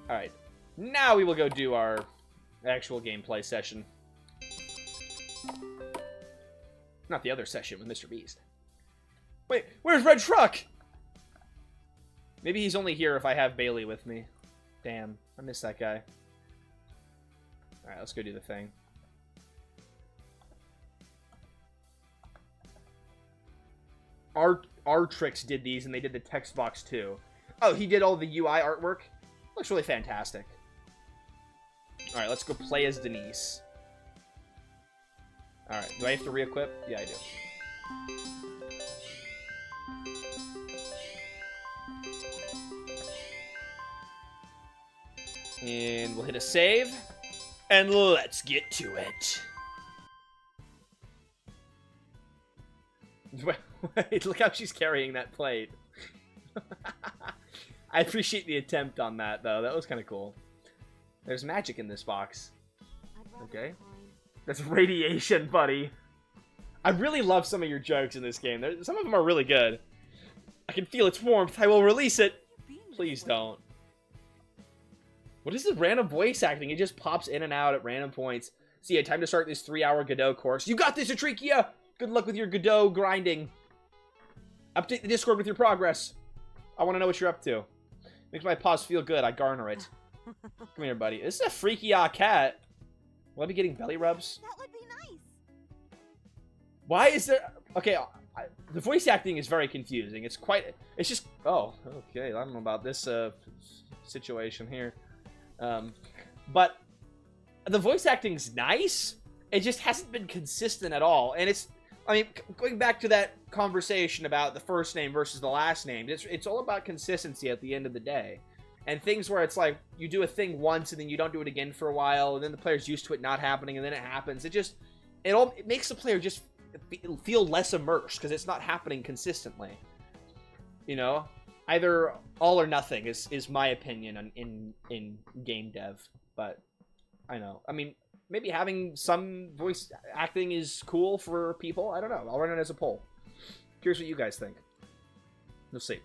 Alright, now we will go do our actual gameplay session. Not the other session with Mr. Beast. Wait, where's Red Truck? Maybe he's only here if I have Bailey with me. Damn, I miss that guy. Alright, let's go do the thing. Artrix did these, and they did the text box too. Oh, he did all the UI artwork? Looks really fantastic. Alright, let's go play as Denise. Alright, do I have to re-equip? Yeah, I do. And we'll hit a save. And let's get to it. Wait, look how she's carrying that plate. I appreciate the attempt on that, though. That was kind of cool. There's magic in this box. Okay. That's radiation, buddy. I really love some of your jokes in this game. Some of them are really good. I can feel its warmth. I will release it. Please don't. What is the random voice acting? It just pops in and out at random points. So yeah, time to start this 3-hour Godot course. You got this, Atrikia! Good luck with your Godot grinding. Update the Discord with your progress. I want to know what you're up to. Makes my paws feel good. I garner it. Come here, buddy. This is a freaky cat. Will I be getting belly rubs? That would be nice. Why is there... Okay, the voice acting is very confusing. It's quite... It's just... Oh, okay. I don't know about this situation here. But the voice acting's nice. It just hasn't been consistent at all. And it's... I mean, going back to that conversation about the first name versus the last name, it's all about consistency at the end of the day. And things where it's like, you do a thing once and then you don't do it again for a while, and then the player's used to it not happening, and then it happens. It makes the player just feel less immersed, because it's not happening consistently. You know? Either all or nothing is my opinion in game dev. But, I know. I mean... Maybe having some voice acting is cool for people. I don't know. I'll run it as a poll. Here's what you guys think. We'll see.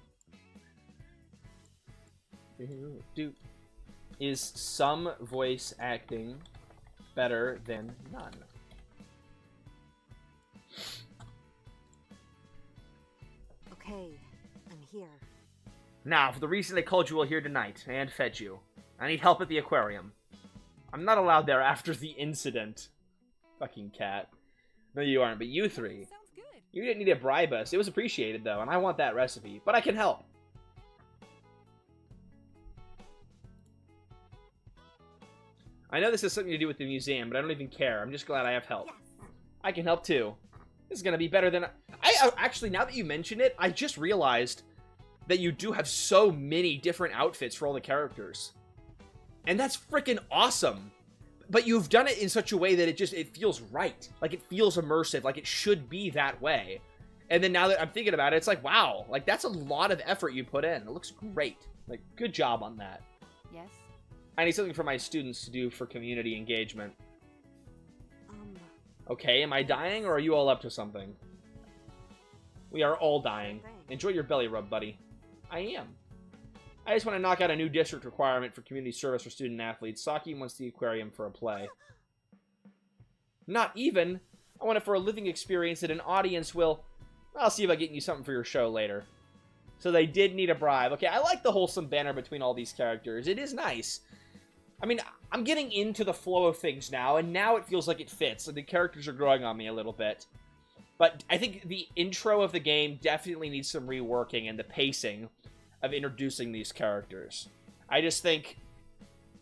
Is some voice acting better than none? Okay, I'm here. Now, for the reason they called you all here tonight and fed you. I need help at the aquarium. I'm not allowed there after the incident. Fucking cat. No, you aren't, but you three. Sounds good. You didn't need to bribe us. It was appreciated, though, and I want that recipe. But I can help. I know this has something to do with the museum, but I don't even care. I'm just glad I have help. Yes. I can help, too. This is going to be better than... I actually, now that you mention it, I just realized that you do have so many different outfits for all the characters. And that's freaking awesome. But you've done it in such a way that it feels right. Like, it feels immersive. Like, it should be that way. And then now that I'm thinking about it, it's like, wow. Like, that's a lot of effort you put in. It looks great. Like, good job on that. Yes? I need something for my students to do for community engagement. Okay, am I dying, or are you all up to something? We are all dying. Enjoy your belly rub, buddy. I am. I just want to knock out a new district requirement for community service for student athletes. Saki wants the aquarium for a play. Not even. I want it for a living experience that an audience will... I'll see about getting you something for your show later. So they did need a bribe. Okay, I like the wholesome banner between all these characters. It is nice. I mean, I'm getting into the flow of things now, and now it feels like it fits. And the characters are growing on me a little bit. But I think the intro of the game definitely needs some reworking, and the pacing of introducing these characters. I just think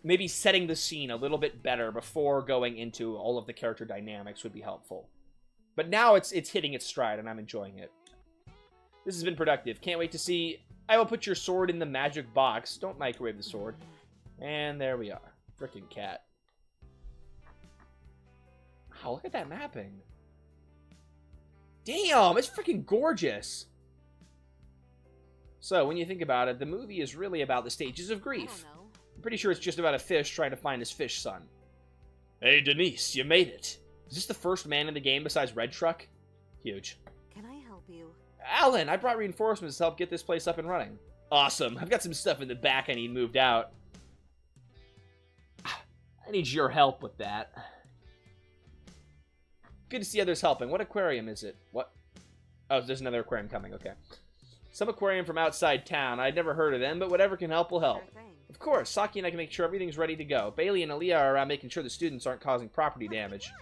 maybe setting the scene a little bit better before going into all of the character dynamics would be helpful. But now it's hitting its stride, and I'm enjoying it. This has been productive. Can't wait to see... I will put your sword in the magic box. Don't microwave the sword. And there we are. Frickin' cat. Wow, look at that mapping. Damn, it's freaking gorgeous. So, when you think about it, the movie is really about the stages of grief. I'm pretty sure it's just about a fish trying to find his fish son. Hey, Denise, you made it. Is this the first man in the game besides Red Truck? Huge. Can I help you? Alan, I brought reinforcements to help get this place up and running. Awesome. I've got some stuff in the back I need moved out. I need your help with that. Good to see others helping. What aquarium is it? What? Oh, there's another aquarium coming. Okay. Some aquarium from outside town. I'd never heard of them, but whatever can help will help. Sure thing. Of course, Saki and I can make sure everything's ready to go. Bailey and Aaliyah are around making sure the students aren't causing property damage.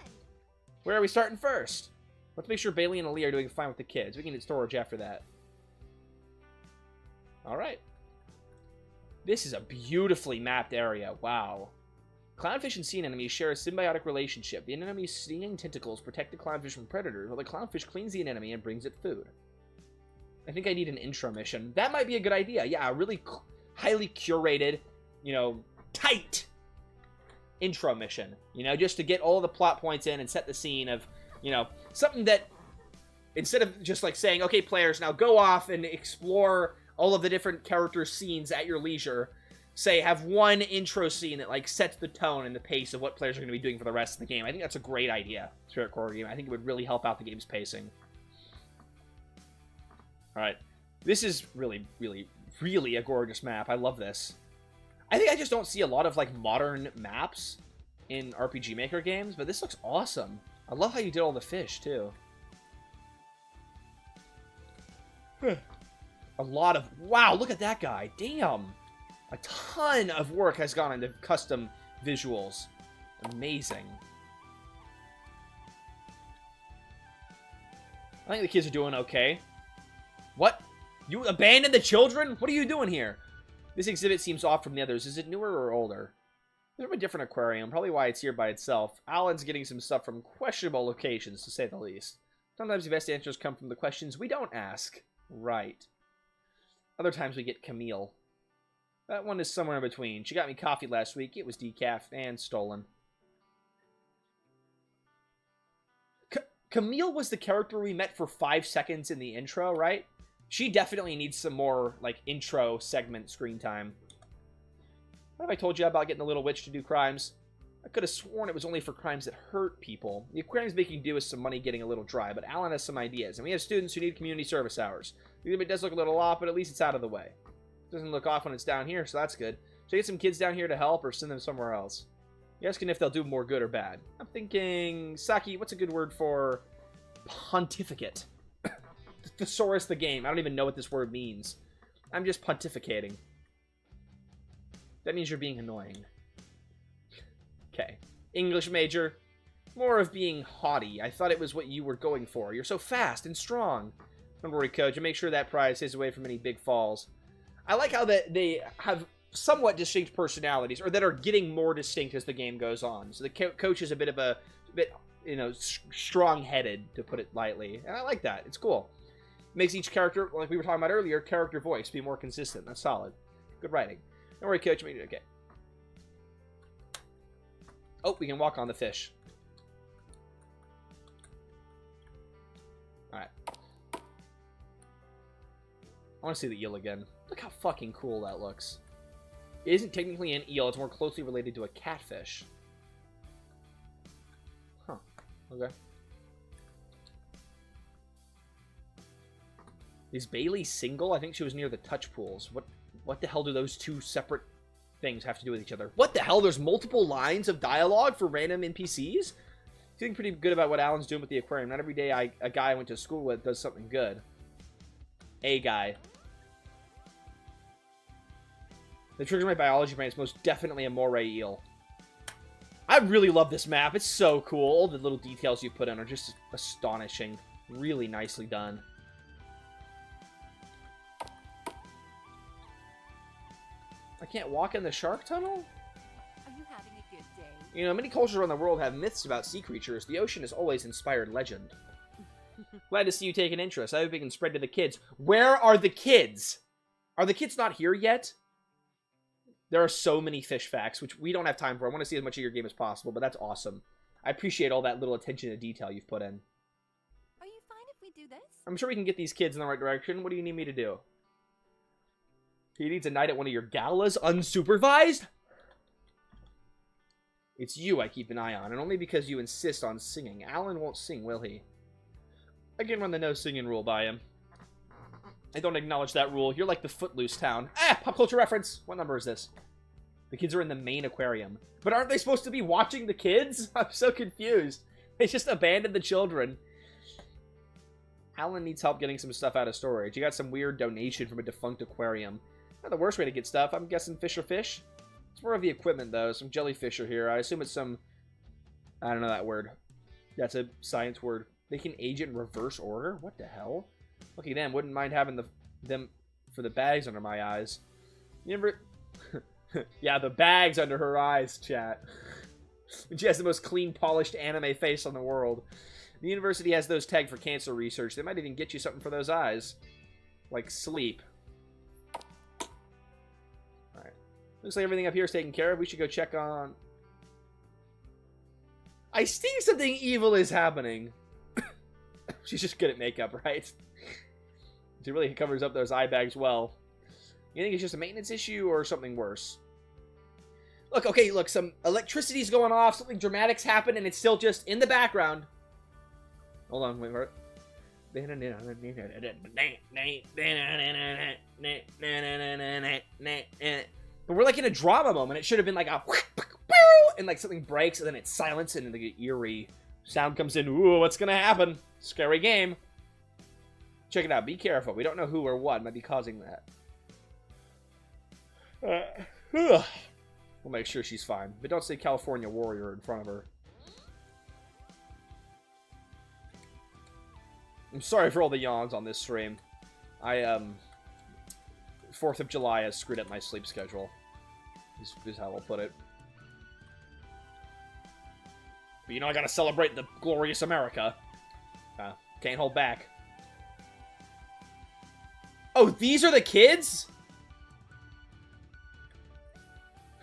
Where are we starting first? Let's make sure Bailey and Aaliyah are doing fine with the kids. We can get storage after that. Alright. This is a beautifully mapped area. Wow. Clownfish and sea anemones share a symbiotic relationship. The anemone's stinging tentacles protect the clownfish from predators, while the clownfish cleans the anemone and brings it food. I think I need an intro mission. That might be a good idea. Yeah, a really highly curated, you know, tight intro mission. You know, just to get all the plot points in and set the scene of, you know, something that, instead of just like saying, okay, players, now go off and explore all of the different character scenes at your leisure, say, have one intro scene that, like, sets the tone and the pace of what players are going to be doing for the rest of the game. I think that's a great idea, Spirit Core Game. I think it would really help out the game's pacing. Alright. This is really, really, really a gorgeous map. I love this. I think I just don't see a lot of, like, modern maps in RPG Maker games, but this looks awesome. I love how you did all the fish, too. A lot of... Wow, look at that guy. Damn. A ton of work has gone into custom visuals. Amazing. I think the kids are doing okay. What? You abandoned the children? What are you doing here? This exhibit seems off from the others. Is it newer or older? There's a different aquarium. Probably why it's here by itself. Alan's getting some stuff from questionable locations, to say the least. Sometimes the best answers come from the questions we don't ask. Right. Other times we get Camille. That one is somewhere in between. She got me coffee last week. It was decaf and stolen. Camille was the character we met for 5 seconds in the intro, right? She definitely needs some more, like, intro segment screen time. What have I told you about getting the little witch to do crimes? I could have sworn it was only for crimes that hurt people. The aquarium's making do with some money getting a little dry, but Alan has some ideas, and we have students who need community service hours. The exhibit does look a little off, but at least it's out of the way. Doesn't look off when it's down here, so that's good. Should I get some kids down here to help, or send them somewhere else? You're asking if they'll do more good or bad. I'm thinking... Saki, what's a good word for... pontificate? Thesaurus the game. I don't even know what this word means. I'm just pontificating. That means you're being annoying. Okay. English major. More of being haughty. I thought it was what you were going for. You're so fast and strong. Don't worry, coach. I'll make sure that prize stays away from any big falls. I like how they have somewhat distinct personalities, or that are getting more distinct as the game goes on. So the coach is a bit, you know, strong-headed, to put it lightly. And I like that. It's cool. Makes each character, like we were talking about earlier, character voice be more consistent. That's solid. Good writing. Don't worry, coach. Okay. Oh, we can walk on the fish. Alright. I want to see the eel again. Look how fucking cool that looks. It isn't technically an eel. It's more closely related to a catfish. Huh. Okay. Is Bailey single? I think she was near the touch pools. What the hell do those two separate things have to do with each other? What the hell? There's multiple lines of dialogue for random NPCs? Feeling pretty good about what Alan's doing with the aquarium. Not every day a guy I went to school with does something good. A guy. That triggers my biology brain. It's most definitely a moray eel. I really love this map. It's so cool. All the little details you put in are just astonishing. Really nicely done. I can't walk in the shark tunnel? Are you having a good day? You know, many cultures around the world have myths about sea creatures. The ocean has always inspired legend. Glad to see you take an interest. I hope we can spread to the kids. Where are the kids? Are the kids not here yet? There are so many fish facts, which we don't have time for. I want to see as much of your game as possible, but that's awesome. I appreciate all that little attention to detail you've put in. Are you fine if we do this? I'm sure we can get these kids in the right direction. What do you need me to do? He needs a night at one of your galas, unsupervised? It's you I keep an eye on, and only because you insist on singing. Alan won't sing, will he? I can run the no singing rule by him. I don't acknowledge that rule. You're like the Footloose town. Ah, pop culture reference. What number is this? The kids are in the main aquarium. But aren't they supposed to be watching the kids? I'm so confused. They just abandoned the children. Alan needs help getting some stuff out of storage. You got some weird donation from a defunct aquarium. Not the worst way to get stuff. I'm guessing fish are fish. It's more of the equipment, though. Some jellyfish are here. I assume it's some... I don't know that word. That's a science word. They can age it in reverse order? What the hell? Lucky them. Wouldn't mind having them for the bags under my eyes. You never... yeah, the bags under her eyes, chat. She has the most clean, polished anime face in the world. The university has those tagged for cancer research. They might even get you something for those eyes. Like sleep. Alright. Looks like everything up here is taken care of. We should go check on... I think something evil is happening. She's just good at makeup, right? She really covers up those eye bags well. You think it's just a maintenance issue or something worse? Look, okay, look, some electricity's going off, something dramatic's happened, and it's still just in the background. Hold on, wait for it. But we're like in a drama moment. It should have been like a... and like something breaks, and then it's silence, and the eerie sound comes in. Ooh, what's gonna happen? Scary game. Check it out. Be careful. We don't know who or what might be causing that. We'll make sure she's fine. But don't say California Warrior in front of her. I'm sorry for all the yawns on this stream. 4th of July has screwed up my sleep schedule. Is how I'll put it. But you know I gotta celebrate the glorious America. Can't hold back. Oh, these are the kids?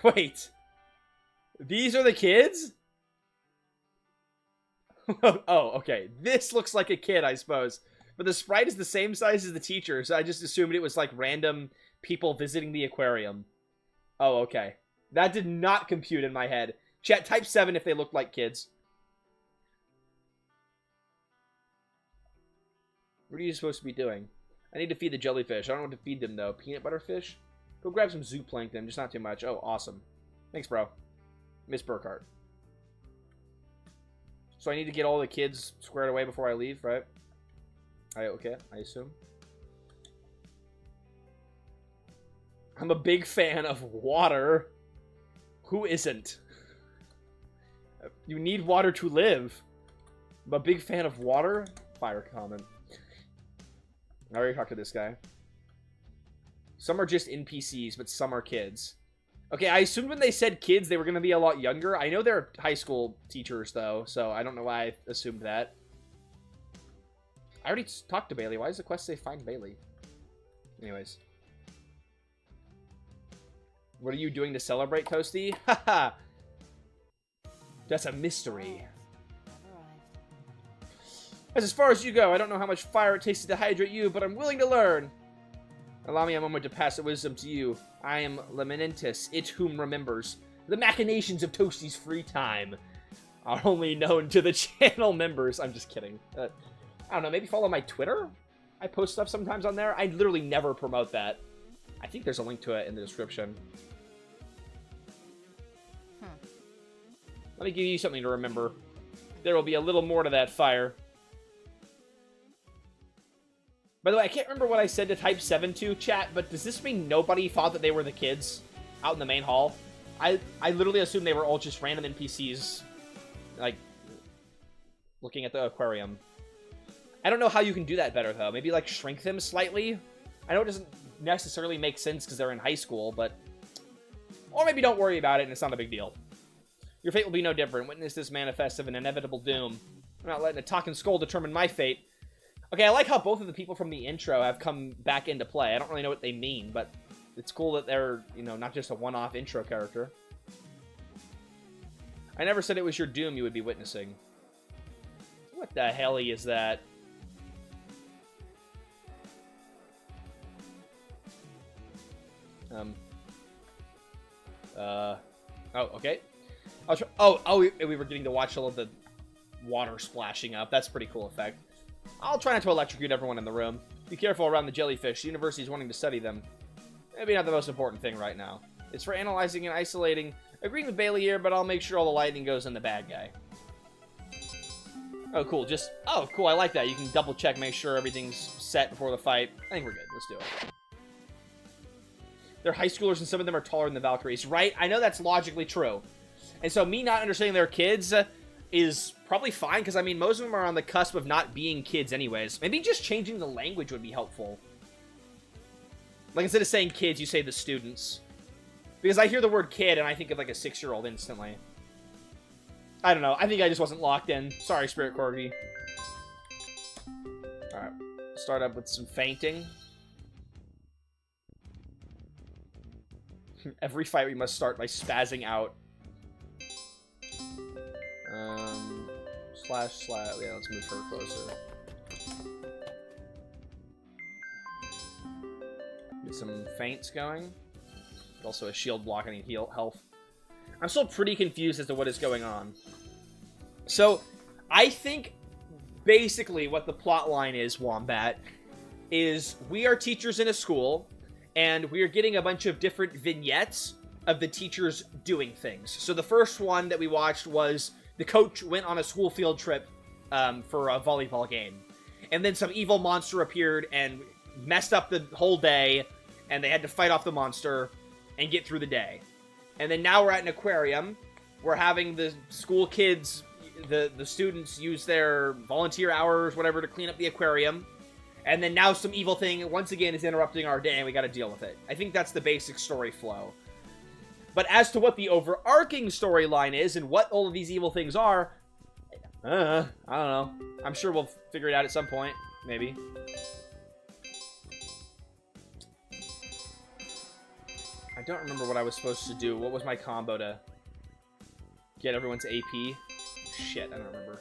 Wait. These are the kids? Oh, okay. This looks like a kid, I suppose. But the sprite is the same size as the teacher, so I just assumed it was like random people visiting the aquarium. Oh, okay. That did not compute in my head. Chat, type 7 if they look like kids. What are you supposed to be doing? I need to feed the jellyfish. I don't know what to feed them, though. Peanut butter fish? Go grab some zooplankton, just not too much. Oh, awesome. Thanks, bro. Miss Burkhart. So I need to get all the kids squared away before I leave, right? Okay, I assume. I'm a big fan of water. Who isn't? You need water to live. I'm a big fan of water. Fire comment. I already talked to this guy. Some are just NPCs, but some are kids. Okay, I assumed when they said kids, they were going to be a lot younger. I know they're high school teachers, though, so I don't know why I assumed that. I already talked to Bailey. Why does the quest say find Bailey? Anyways. What are you doing to celebrate, Toasty? Haha! That's a mystery. As far as you go, I don't know how much fire it takes to dehydrate you, but I'm willing to learn. Allow me a moment to pass the wisdom to you. I am Leminentus, it whom remembers. The machinations of Toasty's free time are only known to the channel members. I'm just kidding. I don't know, maybe follow my Twitter? I post stuff sometimes on there. I literally never promote that. I think there's a link to it in the description. Let me give you something to remember. There will be a little more to that fire. By the way, I can't remember what I said to Type 7 to, chat, but does this mean nobody thought that they were the kids out in the main hall? I literally assumed they were all just random NPCs, like, looking at the aquarium. I don't know how you can do that better, though. Maybe, like, shrink them slightly? I know it doesn't necessarily make sense because they're in high school, but... Or maybe don't worry about it and it's not a big deal. Your fate will be no different. Witness this manifest of an inevitable doom. I'm not letting a talking skull determine my fate. Okay, I like how both of the people from the intro have come back into play. I don't really know what they mean, but it's cool that they're, you know, not just a one-off intro character. I never said it was your doom you would be witnessing. What the hell is that? Oh, okay. We were getting to watch all of the water splashing up. That's a pretty cool effect. I'll try not to electrocute everyone in the room. Be careful around the jellyfish. The university is wanting to study them. Maybe not the most important thing right now. It's for analyzing and isolating. Agreeing with Bailey here, but I'll make sure all the lightning goes in the bad guy. Oh, cool. Oh, cool. I like that. You can double check, make sure everything's set before the fight. I think we're good. Let's do it. They're high schoolers and some of them are taller than the Valkyries, right? I know that's logically true. And so me not understanding they're kids is probably fine, because, I mean, most of them are on the cusp of not being kids anyways. Maybe just changing the language would be helpful. Like, instead of saying kids, you say the students. Because I hear the word kid, and I think of, like, a 6-year-old instantly. I don't know. I think I just wasn't locked in. Sorry, Spirit Corgi. Alright. Start up with some fainting. Every fight we must start by spazzing out. Slash. Yeah, let's move her closer. Get some feints going. Also a shield block, I need health. I'm still pretty confused as to what is going on. So, I think basically what the plot line is, Wombat, is we are teachers in a school, and we are getting a bunch of different vignettes of the teachers doing things. So the first one that we watched was the coach went on a school field trip for a volleyball game. And then some evil monster appeared and messed up the whole day, and they had to fight off the monster and get through the day. And then now we're at an aquarium. We're having the school kids, the students, use their volunteer hours, whatever, to clean up the aquarium. And then now some evil thing, once again, is interrupting our day, and we gotta deal with it. I think that's the basic story flow. But as to what the overarching storyline is, and what all of these evil things are, I don't know. I'm sure we'll figure it out at some point. Maybe. I don't remember what I was supposed to do. What was my combo to get everyone's AP? Shit, I don't remember.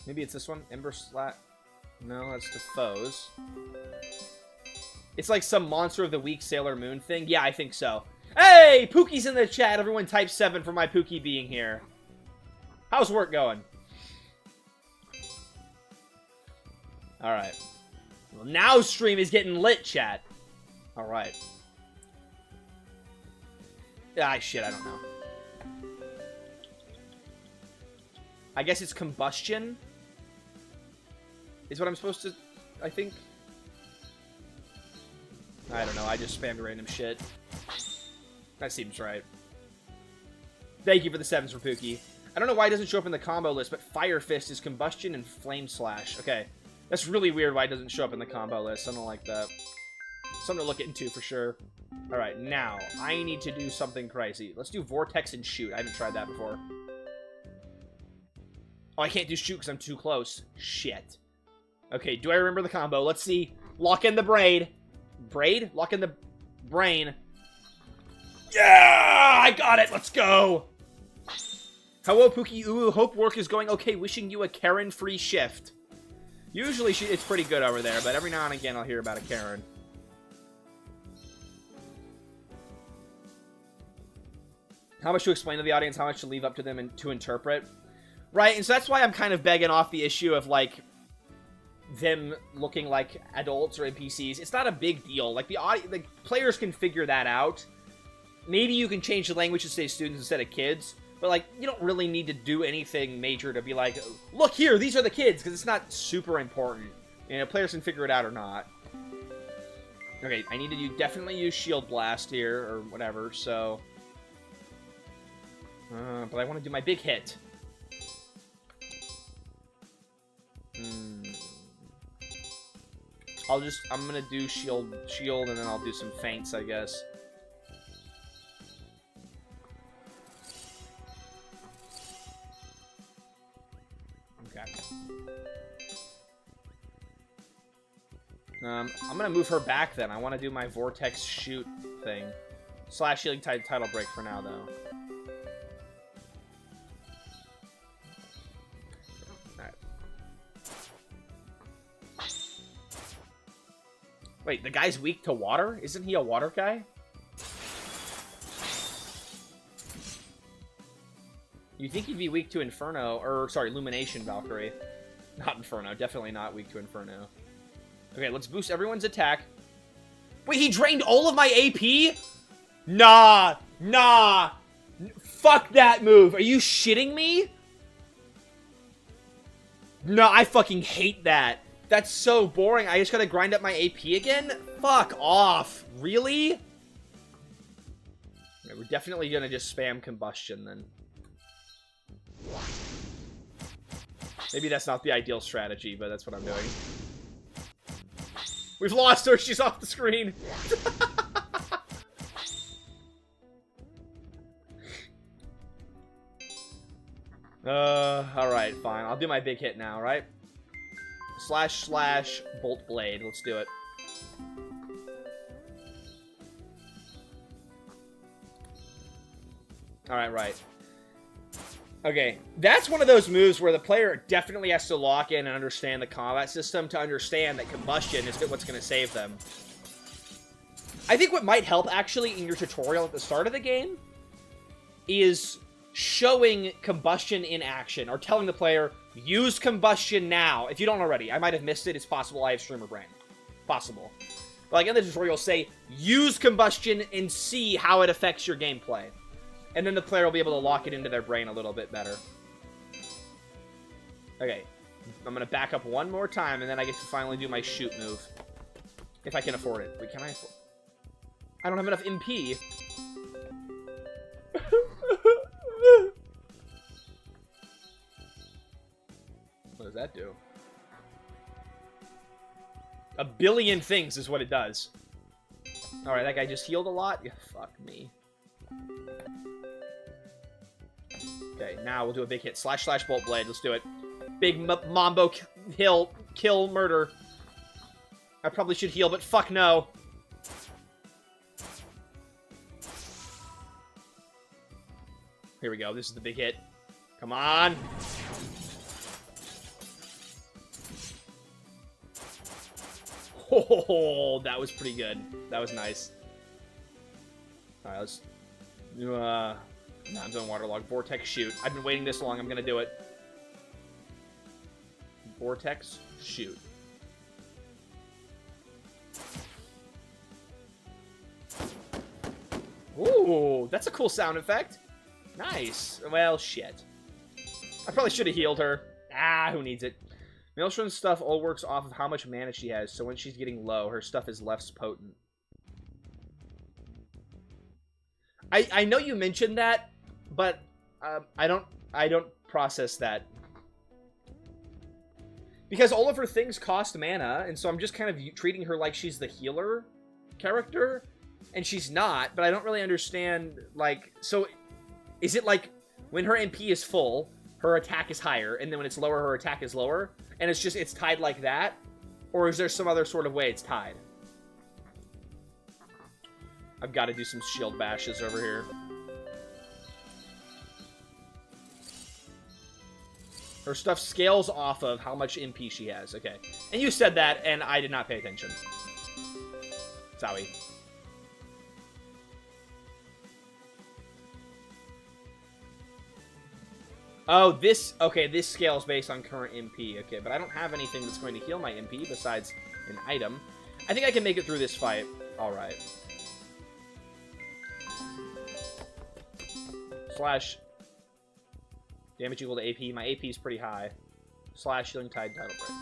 Maybe it's this one? Ember Slat? No, that's the foes. It's like some Monster of the Week Sailor Moon thing. Yeah, I think so. Hey! Pookie's in the chat. Everyone type 7 for my Pookie being here. How's work going? Alright. Well, now stream is getting lit, chat. Alright. Ah, shit, I don't know. I guess it's combustion? Is what I'm supposed to... I think? I don't know, I just spammed random shit. That seems right. Thank you for the 7s for Pookie. I don't know why it doesn't show up in the combo list, but Fire Fist is combustion and Flame Slash. Okay. That's really weird why it doesn't show up in the combo list. I don't like that. Something to look into for sure. Alright, now, I need to do something crazy. Let's do Vortex and Shoot. I haven't tried that before. Oh, I can't do shoot because I'm too close. Shit. Okay, do I remember the combo? Let's see. Lock in the braid. Braid? Lock in the brain. Yeah! I got it! Let's go! Hello, Pookie. Ooh, hope work is going okay. Wishing you a Karen-free shift. Usually it's pretty good over there, but every now and again I'll hear about a Karen. How much to explain to the audience, how much to leave up to them and to interpret. Right, and so that's why I'm kind of begging off the issue of, like, them looking like adults or NPCs. It's not a big deal. Like, the players can figure that out. Maybe you can change the language to say students instead of kids, but, like, you don't really need to do anything major to be like, look here, these are the kids, because it's not super important. You know, players can figure it out or not. Okay, I need to definitely use Shield Blast here, or whatever, so... but I want to do my big hit. I'm gonna do shield, and then I'll do some feints, I guess. Okay. I'm gonna move her back then. I want to do my vortex shoot thing. / healing title break for now, though. Wait, the guy's weak to water? Isn't he a water guy? You think he'd be weak to Inferno, or, sorry, Illumination, Valkyrie. Not Inferno, definitely not weak to Inferno. Okay, let's boost everyone's attack. Wait, he drained all of my AP? Nah, nah. Fuck that move. Are you shitting me? No, I fucking hate that. That's so boring. I just gotta grind up my AP again? Fuck off. Really? Okay, we're definitely gonna just spam combustion then. Maybe that's not the ideal strategy, but that's what I'm doing. We've lost her. She's off the screen. Alright, fine. I'll do my big hit now, right? / bolt blade. Let's do it. Alright, right. Okay, that's one of those moves where the player definitely has to lock in and understand the combat system to understand that combustion is what's going to save them. I think what might help, actually, in your tutorial at the start of the game is showing combustion in action, or telling the player, use combustion now. If you don't already, I might have missed it. It's possible I have streamer brain. Possible. But like in the tutorial, say, use combustion and see how it affects your gameplay. And then the player will be able to lock it into their brain a little bit better. Okay. I'm going to back up one more time, and then I get to finally do my shoot move. If I can afford it. Wait, can I afford... I don't have enough MP. What does that do? A billion things is what it does. Alright, that guy just healed a lot? Yeah, fuck me. Okay, now we'll do a big hit. / bolt blade. Let's do it. Big mambo kill murder. I probably should heal, but fuck no. Here we go. This is the big hit. Come on. Oh, that was pretty good. That was nice. Alright, let's do, no, I'm doing waterlog. Vortex shoot. I've been waiting this long. I'm gonna do it. Vortex shoot. Ooh, that's a cool sound effect. Nice. Well, shit. I probably should have healed her. Ah, who needs it? Maelstrom's stuff all works off of how much mana she has, so when she's getting low, her stuff is less potent. I know you mentioned that, but I don't process that. Because all of her things cost mana, and so I'm just kind of treating her like she's the healer character, and she's not, but I don't really understand, like, so is it like when her MP is full, her attack is higher, and then when it's lower, her attack is lower, and it's tied like that? Or is there some other sort of way it's tied? I've got to do some shield bashes over here. Her stuff scales off of how much MP she has. Okay. And you said that, and I did not pay attention. Sorry. Oh, this... Okay, this scales based on current MP. Okay, but I don't have anything that's going to heal my MP besides an item. I think I can make it through this fight. Alright. Slash... Damage equal to AP. My AP is pretty high. Slash Healing Tide Tidal Break.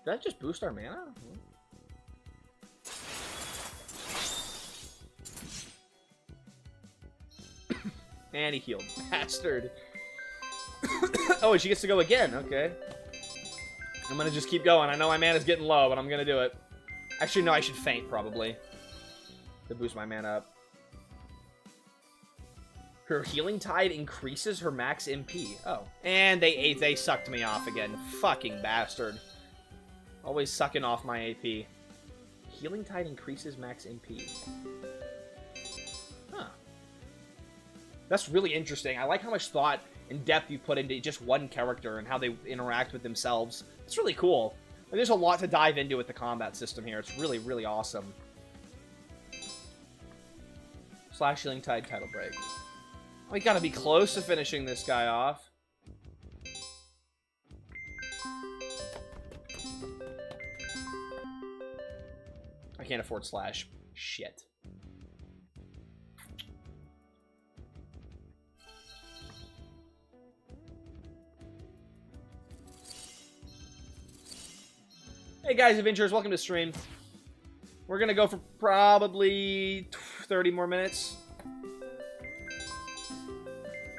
Did that just boost our mana? And he healed. Bastard. Oh, and she gets to go again. Okay. I'm gonna just keep going. I know my mana's getting low, but I'm gonna do it. Actually, no, I should faint, probably. To boost my mana up. Her Healing Tide increases her max MP. Oh. And they sucked me off again. Fucking bastard. Always sucking off my AP. Healing Tide increases max MP. Huh. That's really interesting. I like how much thought and depth you put into just one character and how they interact with themselves. It's really cool. There's a lot to dive into with the combat system here. It's really, really awesome. Slash Healing Tide Tidal Break. We gotta be close to finishing this guy off. I can't afford Slash. Shit. Hey guys, adventurers, welcome to stream. We're gonna go for probably 30 more minutes.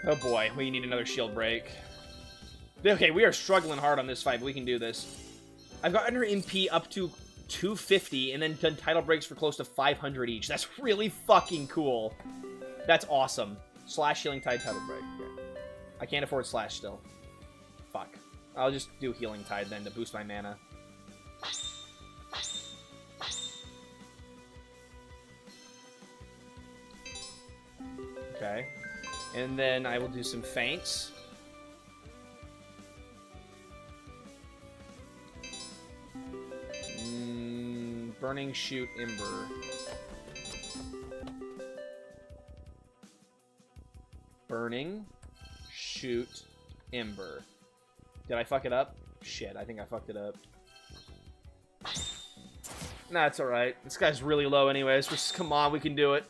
Oh boy, we need another shield break. Okay, we are struggling hard on this fight, but we can do this. I've gotten her MP up to 250 and then done title breaks for close to 500 each. That's really fucking cool. That's awesome. Slash Healing Tide Tidal Break. Okay. I can't afford Slash still. Fuck. I'll just do Healing Tide then to boost my mana. Okay. And then I will do some feints. Burning Shoot Ember. Burning Shoot Ember. Did I fuck it up? Shit, I think I fucked it up. Nah, it's alright. This guy's really low anyways. Just come on, we can do it.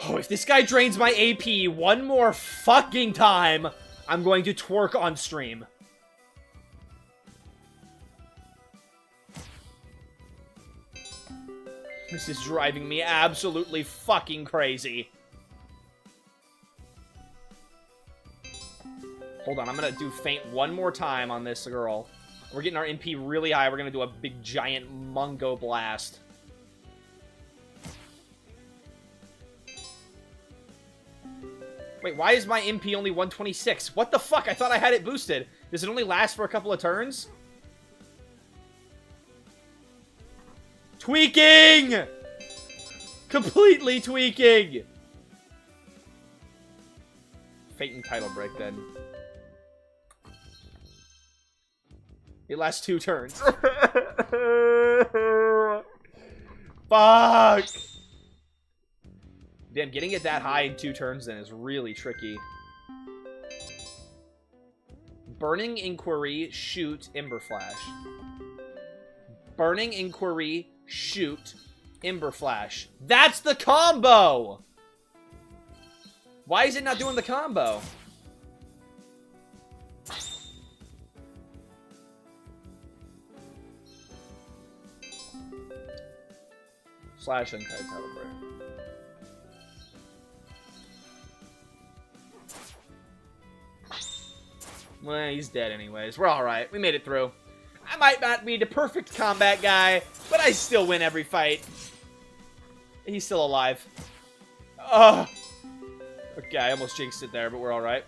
Oh, if this guy drains my AP one more fucking time, I'm going to twerk on stream. This is driving me absolutely fucking crazy. Hold on, I'm gonna do faint one more time on this girl. We're getting our MP really high. We're gonna do a big giant Mungo Blast. Wait, why is my MP only 126? What the fuck? I thought I had it boosted. Does it only last for a couple of turns? Tweaking! Completely tweaking! Fate and Title Break, then. It lasts 2 turns. Fuck! Damn, getting it that high in 2 turns, then, is really tricky. Burning Inquiry, shoot, Ember Flash. Burning Inquiry, shoot, Ember Flash. That's the combo! Why is it not doing the combo? Slash and Kite Title Break. Well, he's dead anyways. We're alright. We made it through. I might not be the perfect combat guy, but I still win every fight. He's still alive. Ugh. Okay, I almost jinxed it there, but we're alright.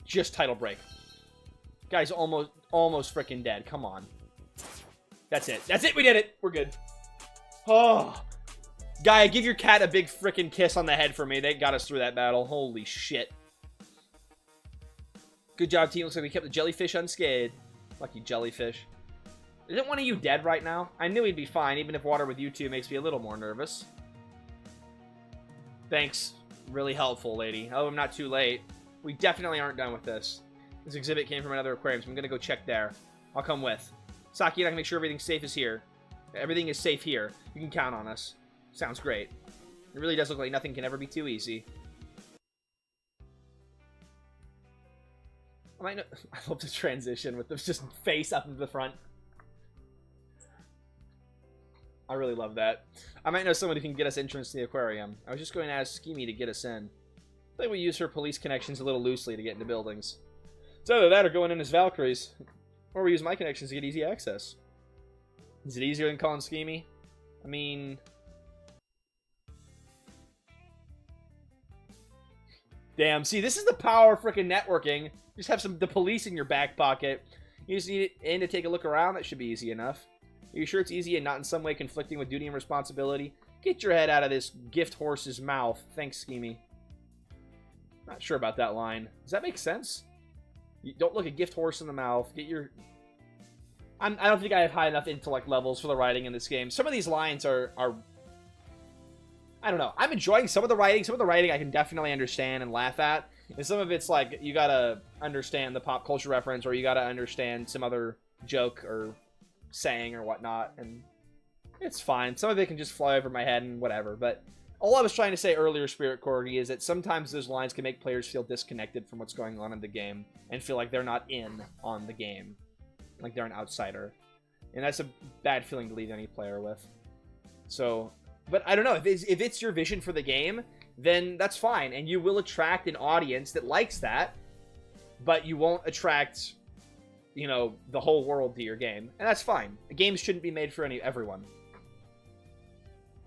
Just title break. Guy's almost freaking dead. Come on. That's it. That's it. We did it. We're good. Oh. Guy, give your cat a big freaking kiss on the head for me. They got us through that battle. Holy shit. Good job, team. Looks like we kept the jellyfish unscathed. Lucky jellyfish. Isn't one of you dead right now? I knew he'd be fine, even if water with you two makes me a little more nervous. Thanks. Really helpful, lady. Oh, I'm not too late. We definitely aren't done with this. This exhibit came from another aquarium, so I'm gonna go check there. I'll come with. Saki and I can make sure everything's safe is here. Everything is safe here. You can count on us. Sounds great. It really does look like nothing can ever be too easy. I love the transition with the just face up in the front. I really love that. I might know someone who can get us entrance to the aquarium. I was just going to ask Skimmy to get us in. I think we use her police connections a little loosely to get into buildings. It's either that or going in as Valkyries. Or we use my connections to get easy access. Is it easier than calling Skimmy? I mean... Damn, see, this is the power of frickin' networking. Just have the police in your back pocket. You just need it in to take a look around. That should be easy enough. Are you sure it's easy and not in some way conflicting with duty and responsibility? Get your head out of this gift horse's mouth. Thanks, Skimmy. Not sure about that line. Does that make sense? You don't look a gift horse in the mouth. Get your... I don't think I have high enough intellect levels for the writing in this game. Some of these lines are... I don't know. I'm enjoying some of the writing. Some of the writing I can definitely understand and laugh at. And some of it's like, you gotta understand the pop culture reference, or you gotta understand some other joke or saying or whatnot. And it's fine. Some of it can just fly over my head and whatever. But all I was trying to say earlier, Spirit Corgi, is that sometimes those lines can make players feel disconnected from what's going on in the game and feel like they're not in on the game. Like they're an outsider. And that's a bad feeling to leave any player with. So... But I don't know, if it's your vision for the game, then that's fine. And you will attract an audience that likes that, but you won't attract, you know, the whole world to your game. And that's fine. Games shouldn't be made for everyone.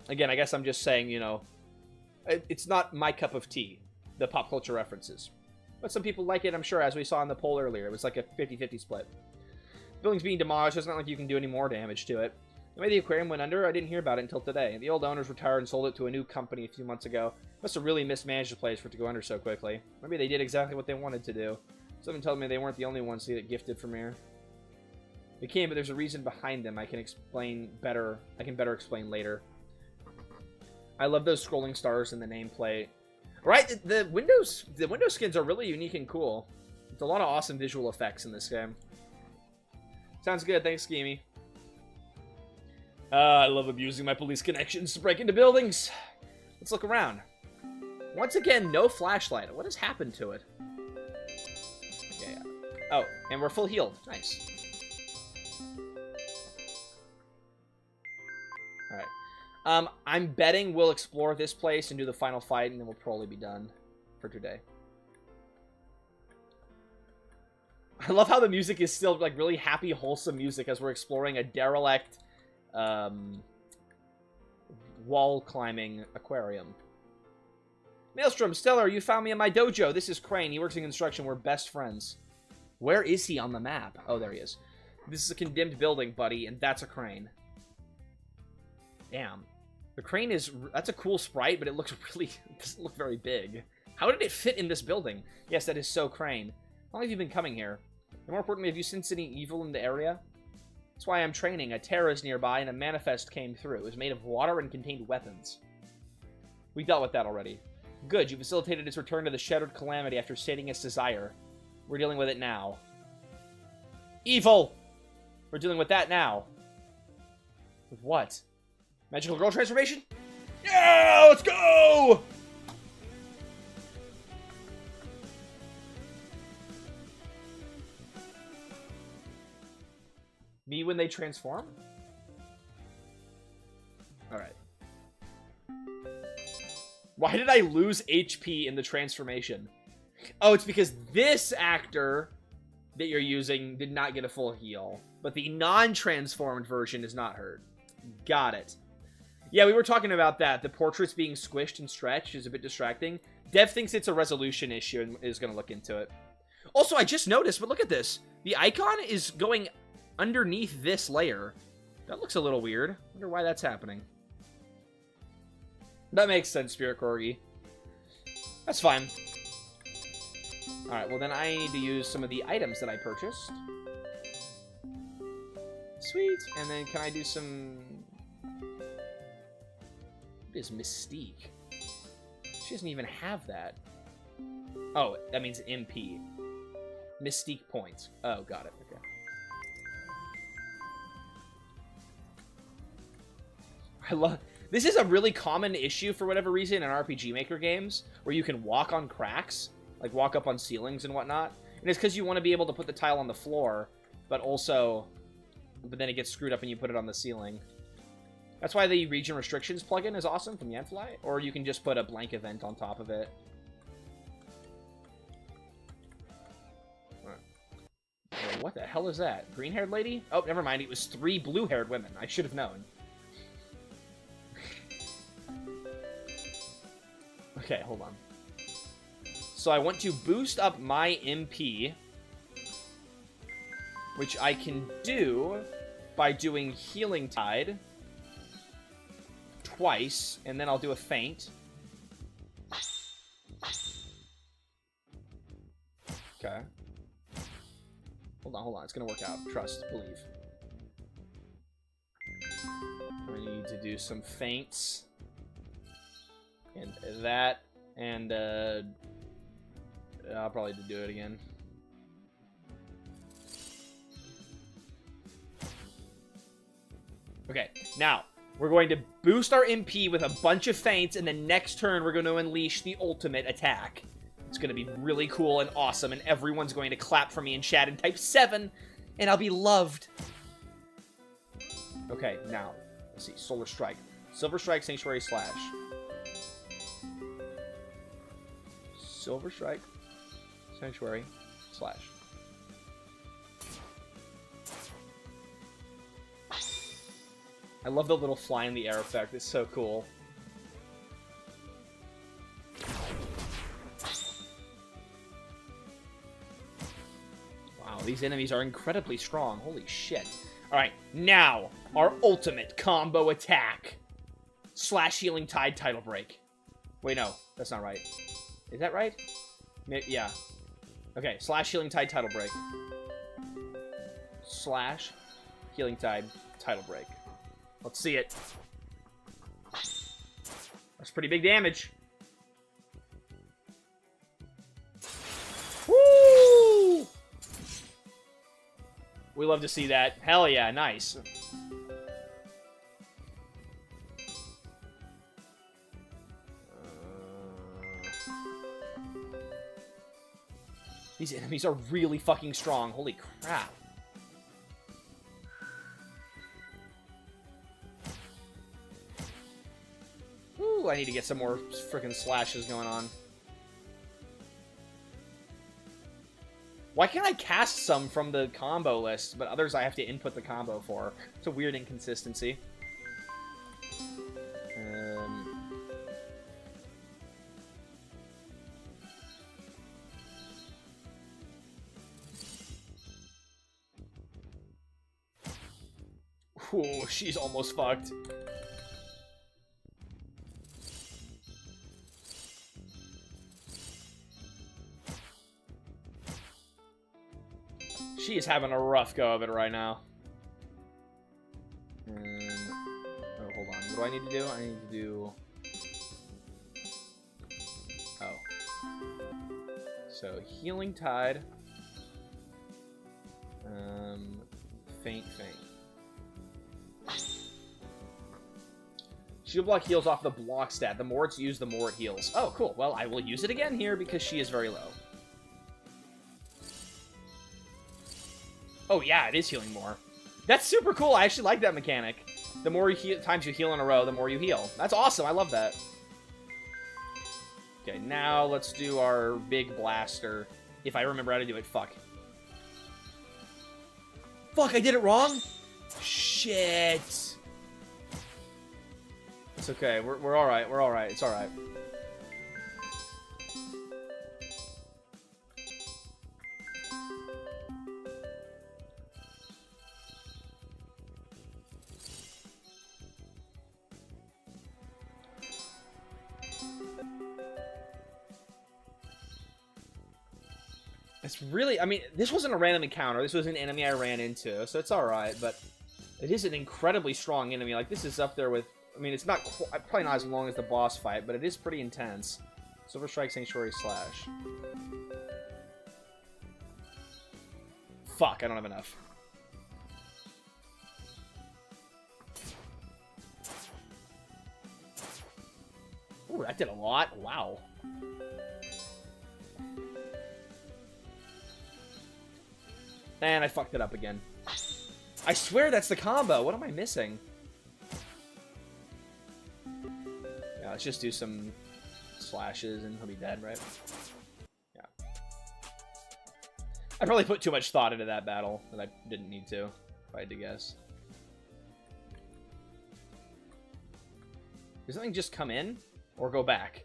Again, I guess I'm just saying, you know, it's not my cup of tea, the pop culture references. But some people like it, I'm sure, as we saw in the poll earlier. It was like a 50-50 split. The building's being demolished, it's not like you can do any more damage to it. The way the aquarium went under, I didn't hear about it until today. The old owners retired and sold it to a new company a few months ago. Must have really mismanaged the place for it to go under so quickly. Maybe they did exactly what they wanted to do. Someone told me they weren't the only ones to get gifted from here. They came, but there's a reason behind them I can better explain later. I love those scrolling stars in the nameplate. Right, the window skins are really unique and cool. There's a lot of awesome visual effects in this game. Sounds good, thanks, Skimmy. I love abusing my police connections to break into buildings. Let's look around. Once again, no flashlight. What has happened to it? Yeah. Oh, and we're full healed. Nice. Alright. I'm betting we'll explore this place and do the final fight, and then we'll probably be done for today. I love how the music is still, like, really happy, wholesome music as we're exploring a derelict... wall climbing aquarium. Maelstrom, Stellar, you found me in my dojo. This is Crane. He works in construction. We're best friends. Where is he on the map? Oh, there he is. This is a condemned building, buddy, and that's a crane. Damn. The crane is... That's a cool sprite, but it looks really... It doesn't look very big. How did it fit in this building? Yes, that is so Crane. How long have you been coming here? And more importantly, have you sensed any evil in the area? That's why I'm training. A terror is nearby, and a manifest came through. It was made of water and contained weapons. We dealt with that already. Good, you facilitated its return to the Shattered Calamity after stating its desire. We're dealing with it now. Evil! We're dealing with that now. With what? Magical girl transformation? Yeah! Let's go! Me when they transform? Alright. Why did I lose HP in the transformation? Oh, it's because this actor that you're using did not get a full heal. But the non-transformed version is not hurt. Got it. Yeah, we were talking about that. The portraits being squished and stretched is a bit distracting. Dev thinks it's a resolution issue and is going to look into it. Also, I just noticed, but look at this. The icon is going underneath this layer. That looks a little weird. Wonder why that's happening. That makes sense, Spirit Corgi. That's fine. Alright, well then I need to use some of the items that I purchased. Sweet. And then can I do some... What is Mystique? She doesn't even have that. Oh, that means MP. Mystique points. Oh, got it. Okay. I love... This is a really common issue for whatever reason in RPG Maker games, where you can walk on cracks, like walk up on ceilings and whatnot. And it's because you want to be able to put the tile on the floor, but then it gets screwed up and you put it on the ceiling. That's why the region restrictions plugin is awesome from Yanfly, or you can just put a blank event on top of it. What the hell is that? Green-haired lady? Oh, never mind. It was 3 blue-haired women. I should have known. Okay, hold on. So I want to boost up my MP, which I can do by doing Healing Tide twice, and then I'll do a feint. Okay. Hold on. It's gonna work out. Trust, believe. I need to do some feints. And that, and I'll probably have to do it again. Okay, now, we're going to boost our MP with a bunch of feints, and then next turn we're going to unleash the ultimate attack. It's going to be really cool and awesome, and everyone's going to clap for me in chat and type 7, and I'll be loved. Okay, now, let's see, Solar Strike. Silver Strike, Sanctuary Slash. Silver Strike, Sanctuary, Slash. I love the little fly in the air effect. It's so cool. Wow, these enemies are incredibly strong. Holy shit. Alright, now, our ultimate combo attack. Slash Healing Tide Title Break. Wait, no, that's not right. Is that right? Yeah. Okay, Slash Healing Tide Title Break. Slash Healing Tide Title Break. Let's see it. That's pretty big damage. Woo! We love to see that. Hell yeah, nice. These enemies are really fucking strong. Holy crap. Ooh, I need to get some more freaking slashes going on. Why can't I cast some from the combo list, but others I have to input the combo for? It's a weird inconsistency. Ooh, she's almost fucked. She is having a rough go of it right now. Oh, hold on. What do I need to do? I need to do... Oh. So, Healing Tide. Feint. Shield block heals off the block stat. The more it's used, the more it heals. Oh, cool. Well, I will use it again here because she is very low. Oh, yeah, it is healing more. That's super cool. I actually like that mechanic. The more times you heal in a row, the more you heal. That's awesome. I love that. Okay, now let's do our big blaster. If I remember how to do it. Fuck. Fuck, I did it wrong? Shit. It's okay. We're alright. We're alright. It's alright. It's really, I mean, this wasn't a random encounter. This was an enemy I ran into, so it's alright, but it is an incredibly strong enemy. Like, this is up there with, I mean, it's not probably not as long as the boss fight, but it is pretty intense. Silver Strike, Sanctuary, Slash. Fuck, I don't have enough. Ooh, that did a lot. Wow. And I fucked it up again. I swear that's the combo. What am I missing? Yeah, let's just do some slashes and he'll be dead, right? Yeah. I probably put too much thought into that battle that I didn't need to, if I had to guess. Does something just come in? Or go back?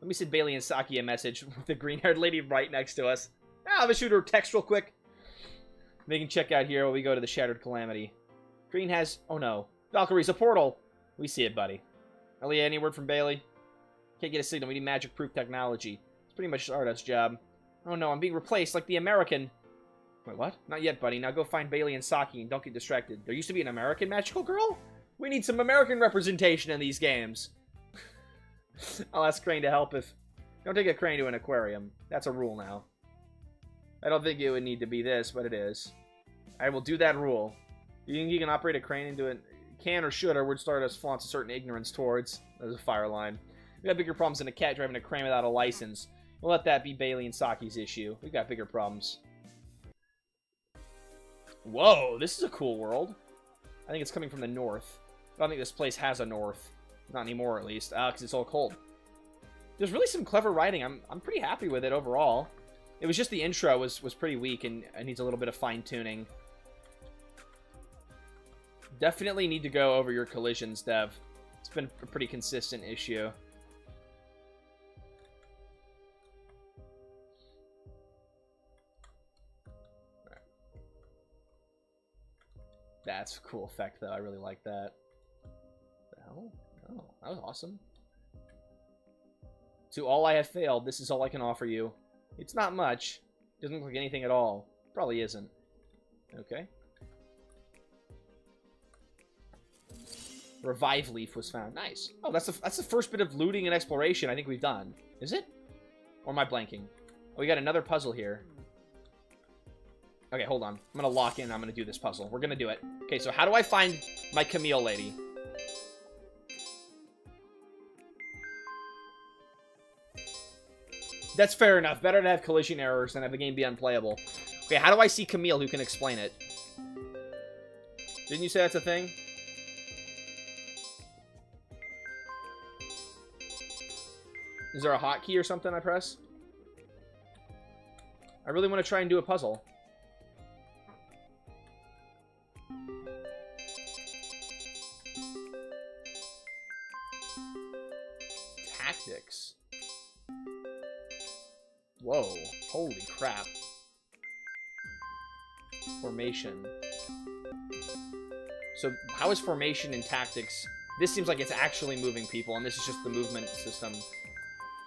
Let me send Bailey and Saki a message with the green-haired lady right next to us. Ah, I'm gonna shoot her a text real quick. They can check out here while we go to the Shattered Calamity. Green has... Oh no. Valkyrie's a portal! We see it, buddy. Elia, any word from Bailey? Can't get a signal. We need magic-proof technology. It's pretty much Stardust's job. Oh no, I'm being replaced like the American... Wait, what? Not yet, buddy. Now go find Bailey and Saki and don't get distracted. There used to be an American magical girl? We need some American representation in these games. I'll ask Crane to help if... Don't take a crane to an aquarium. That's a rule now. I don't think it would need to be this, but it is. I will do that rule. You think you can operate a crane into it? Can or should, or would Stardust flaunts a certain ignorance towards? There's a fire line. We got bigger problems than a cat driving a crane without a license. We'll let that be Bailey and Saki's issue. We've got bigger problems. Whoa, this is a cool world. I think it's coming from the north. I don't think this place has a north. Not anymore, at least. Because it's all cold. There's really some clever writing. I'm pretty happy with it overall. It was just the intro was pretty weak and it needs a little bit of fine-tuning. Definitely need to go over your collisions, Dev. It's been a pretty consistent issue. Right. That's a cool effect, though. I really like that. What the hell? Oh, that was awesome. To all I have failed, this is all I can offer you. It's not much. Doesn't look like anything at all. Probably isn't. Okay. Revive leaf was found. Nice. Oh, that's the first bit of looting and exploration I think we've done. Is it? Or am I blanking? Oh, we got another puzzle here. Okay, hold on. I'm gonna lock in. I'm gonna do this puzzle. We're gonna do it. Okay, so how do I find my Camille lady? That's fair enough. Better to have collision errors than have the game be unplayable. Okay, how do I see Camille who can explain it? Didn't you say that's a thing? Is there a hotkey or something I press? I really want to try and do a puzzle. Tactics. Whoa. Holy crap. Formation. So, how is formation and tactics? This seems like it's actually moving people, and this is just the movement system.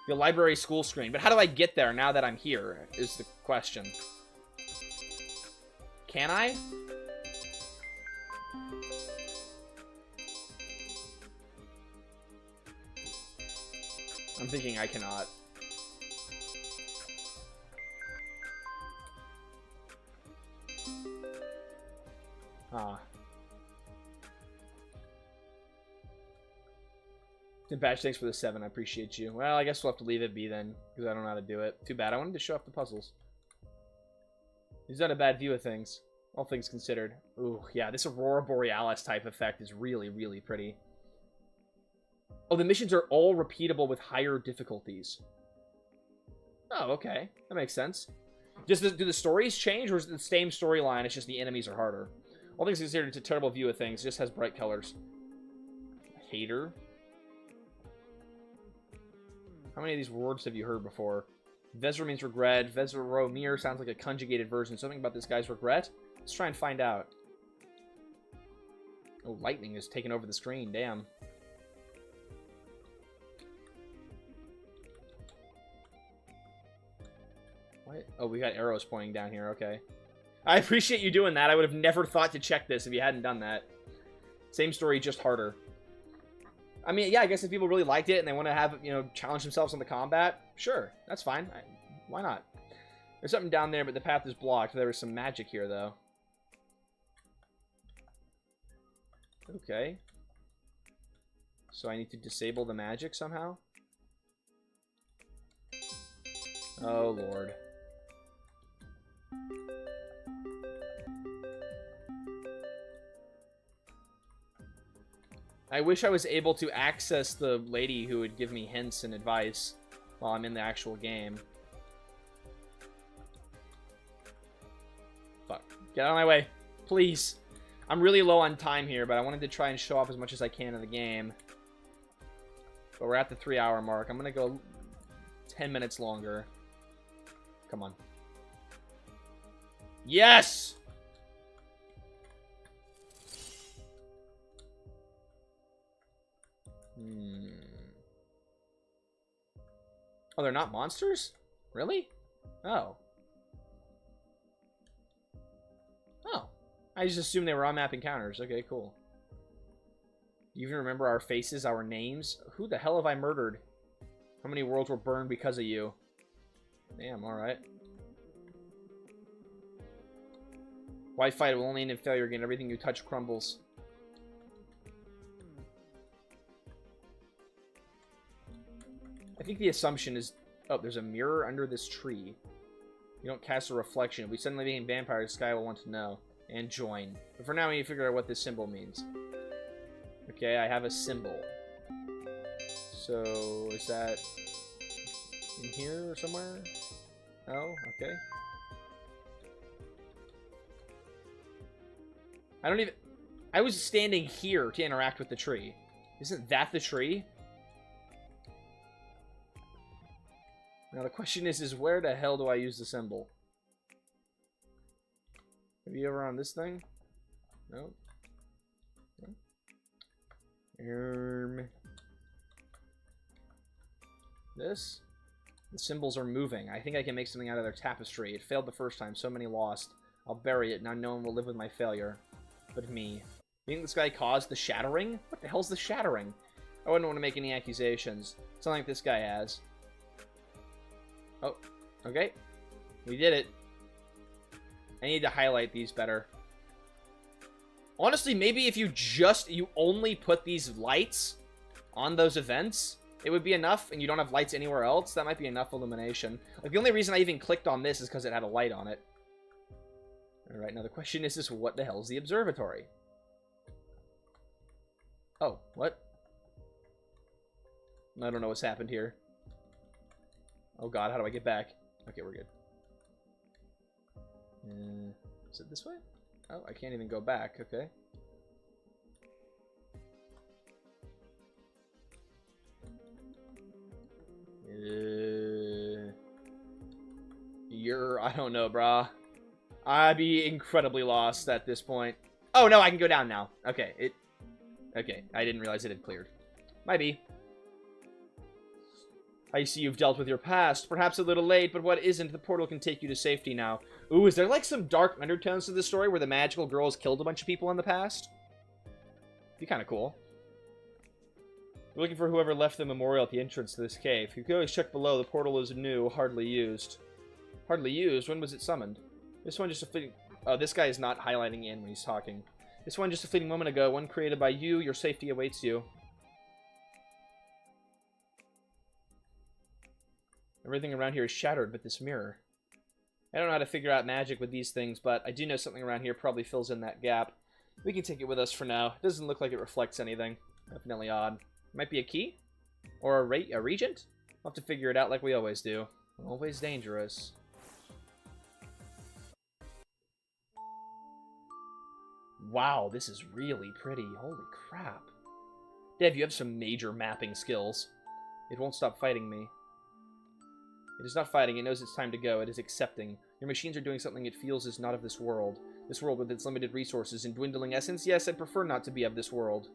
The library school screen. But how do I get there now that I'm here, is the question. Can I? I'm thinking I cannot. Ah. Patch, thanks for the 7. I appreciate you. Well, I guess we'll have to leave it be then, because I don't know how to do it. Too bad. I wanted to show off the puzzles. He's got a bad view of things. All things considered. Ooh, yeah, this Aurora Borealis type effect is really, really pretty. Oh, the missions are all repeatable with higher difficulties. Oh, okay. That makes sense. Do the stories change, or is it the same storyline? It's just the enemies are harder. All things considered, it's a terrible view of things. It just has bright colors. Hater. How many of these words have you heard before? Vezra means regret. Vezromir sounds like a conjugated version. Something about this guy's regret? Let's try and find out. Oh, lightning is taking over the screen. Damn. What? Oh, we got arrows pointing down here. Okay. I appreciate you doing that. I would have never thought to check this if you hadn't done that. Same story, just harder. I mean, yeah, I guess if people really liked it and they want to have, you know, challenge themselves on the combat, sure, that's fine. Why not? There's something down there, but the path is blocked. There is some magic here, though. Okay. So I need to disable the magic somehow? Oh, Lord. I wish I was able to access the lady who would give me hints and advice while I'm in the actual game. Fuck. Get out of my way. Please. I'm really low on time here, but I wanted to try and show off as much as I can in the game. But we're at the 3-hour mark. I'm going to go 10 minutes longer. Come on. Yes! Oh, they're not monsters? Really? Oh. Oh. I just assumed they were on-map encounters. Okay, cool. Do you even remember our faces, our names? Who the hell have I murdered? How many worlds were burned because of you? Damn, alright. Why fight? It will only end in failure again. Everything you touch crumbles. I think the assumption is... Oh, there's a mirror under this tree. You don't cast a reflection. If we suddenly became vampires, Sky will want to know. And join. But for now, we need to figure out what this symbol means. Okay, I have a symbol. So, is that... in here or somewhere? Oh, okay. I don't even... I was standing here to interact with the tree. Isn't that the tree? Now the question is where the hell do I use the symbol? Have you ever on this thing? No. This? The symbols are moving. I think I can make something out of their tapestry. It failed the first time. So many lost. I'll bury it. Now no one will live with my failure. But me. You think this guy caused the shattering? What the hell's the shattering? I wouldn't want to make any accusations. It's not like this guy has. Oh, okay. We did it. I need to highlight these better. Honestly, maybe if you only put these lights on those events, it would be enough, and you don't have lights anywhere else. That might be enough illumination. Like, the only reason I even clicked on this is because it had a light on it. Alright, now the question is what the hell is the observatory? Oh, what? I don't know what's happened here. Oh god, how do I get back? Okay, we're good. Is it this way? Oh, I can't even go back. Okay. I don't know, brah. I'd be incredibly lost at this point. Oh, no, I can go down now. Okay, okay, I didn't realize it had cleared. Might be. I see you've dealt with your past. Perhaps a little late, but what isn't, the portal can take you to safety now. Ooh, is there like some dark undertones to this story where the magical girls killed a bunch of people in the past? Be kind of cool. We're looking for whoever left the memorial at the entrance to this cave. You can always check below. The portal is new, hardly used. Hardly used? When was it summoned? This one just a fleeting... Oh, this guy is not highlighting in when he's talking. This one just a fleeting moment ago. One created by you. Your safety awaits you. Everything around here is shattered but this mirror. I don't know how to figure out magic with these things, but I do know something around here probably fills in that gap. We can take it with us for now. It doesn't look like it reflects anything. Definitely odd. Might be a key? Or a regent? We'll have to figure it out like we always do. Always dangerous. Wow, this is really pretty. Holy crap. Dev, you have some major mapping skills. It won't stop fighting me. It is not fighting. It knows it's time to go. It is accepting. Your machines are doing something it feels is not of this world. This world with its limited resources and dwindling essence? Yes, I'd prefer not to be of this world.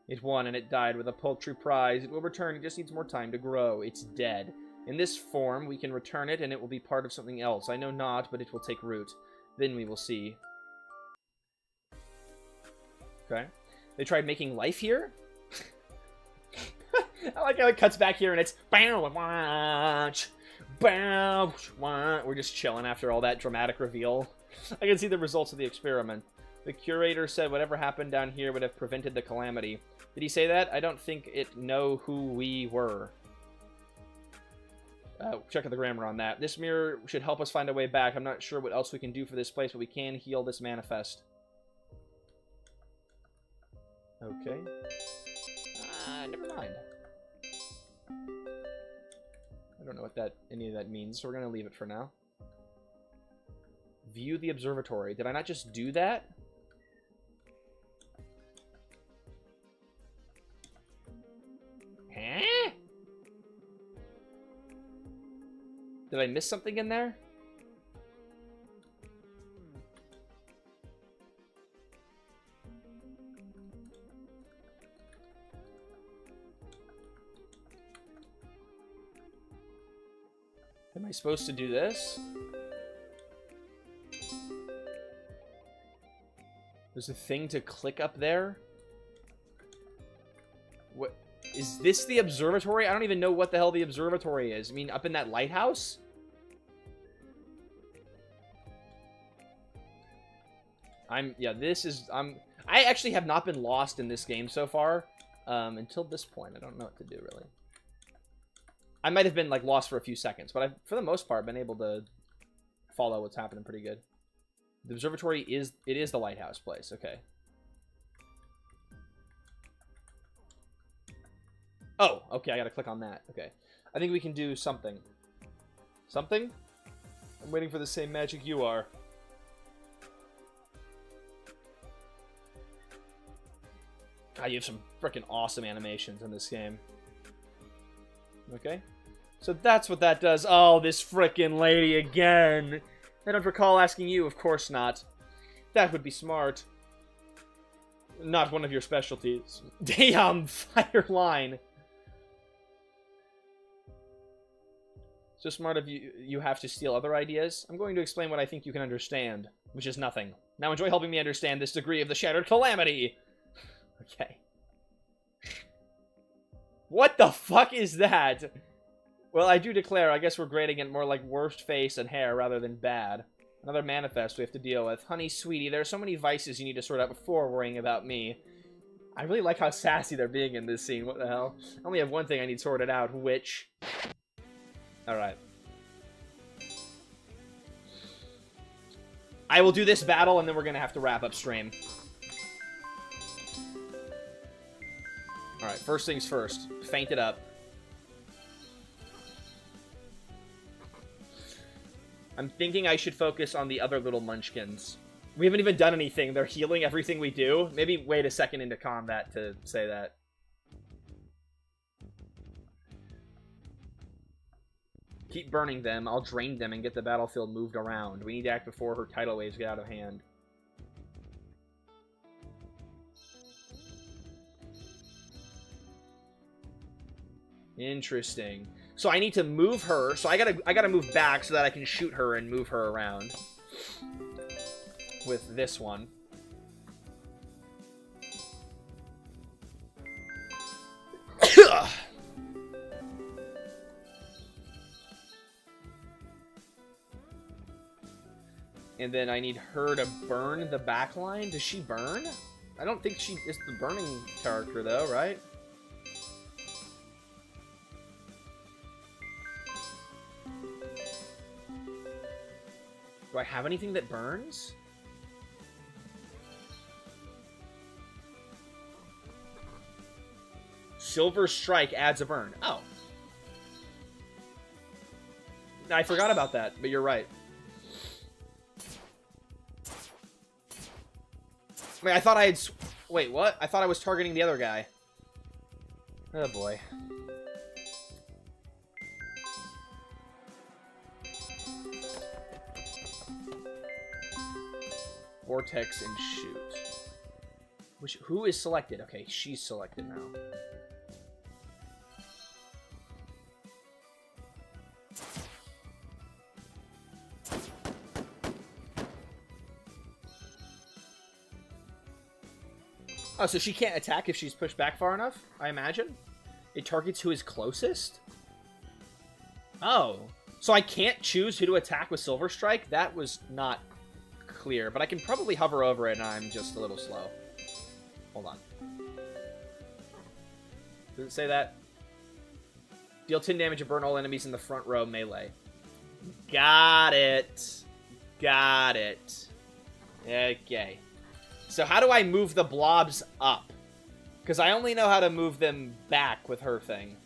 It won and it died with a paltry prize. It will return. It just needs more time to grow. It's dead. In this form, we can return it and it will be part of something else. I know not, but it will take root. Then we will see. Okay. They tried making life here? I like how it cuts back here and it's... We're just chilling after all that dramatic reveal. I can see the results of the experiment. The curator said whatever happened down here would have prevented the calamity. Did he say that? I don't think it know who we were. Check out the grammar on that. This mirror should help us find a way back. I'm not sure what else we can do for this place, but we can heal this manifest. Okay. Never mind. I don't know what any of that means, so we're going to leave it for now. View the observatory. Did I not just do that? Huh? Did I miss something in there? Am I supposed to do this? There's a thing to click up there? What? Is this the observatory? I don't even know what the hell the observatory is. I mean, up in that lighthouse? I actually have not been lost in this game so far. Until this point. I don't know what to do, really. I might have been, like, lost for a few seconds, but I've, for the most part, been able to follow what's happening pretty good. The observatory is the lighthouse place. Okay. Oh, okay, I gotta click on that. Okay. I think we can do something. Something? I'm waiting for the same magic you are. God, you have some freaking awesome animations in this game. Okay. So that's what that does. Oh, this frickin' lady again. I don't recall asking you. Of course not. That would be smart. Not one of your specialties. Damn, fire line. So smart of you, you have to steal other ideas? I'm going to explain what I think you can understand, which is nothing. Now enjoy helping me understand this degree of the shattered calamity. Okay. What the fuck is that? Well, I do declare, I guess we're grading it more like worst face and hair rather than bad. Another manifest we have to deal with. Honey, sweetie, there are so many vices you need to sort out before worrying about me. I really like how sassy they're being in this scene. What the hell? I only have one thing I need sorted out, which... Alright. I will do this battle, and then we're gonna have to wrap up stream. Alright, first things first. Faint it up. I'm thinking I should focus on the other little munchkins. We haven't even done anything. They're healing everything we do. Maybe wait a second into combat to say that. Keep burning them. I'll drain them and get the battlefield moved around. We need to act before her tidal waves get out of hand. Interesting. So I need to move her. So I gotta move back so that I can shoot her and move her around. With this one. And then I need her to burn the backline. Does she burn? I don't think she is the burning character though, right? Do I have anything that burns? Silver Strike adds a burn. Oh. I forgot about that, but you're right. Wait, I thought I had... Wait, what? I thought I was targeting the other guy. Oh, boy. Vortex and shoot. Who is selected? Okay, she's selected now. Oh, so she can't attack if she's pushed back far enough, I imagine? It targets who is closest? Oh. So I can't choose who to attack with Silver Strike? That was not clear, but I can probably hover over it and I'm just a little slow. Hold on. Does it say that? Deal 10 damage and burn all enemies in the front row melee. Got it. Got it. Okay. So how do I move the blobs up? Because I only know how to move them back with her thing.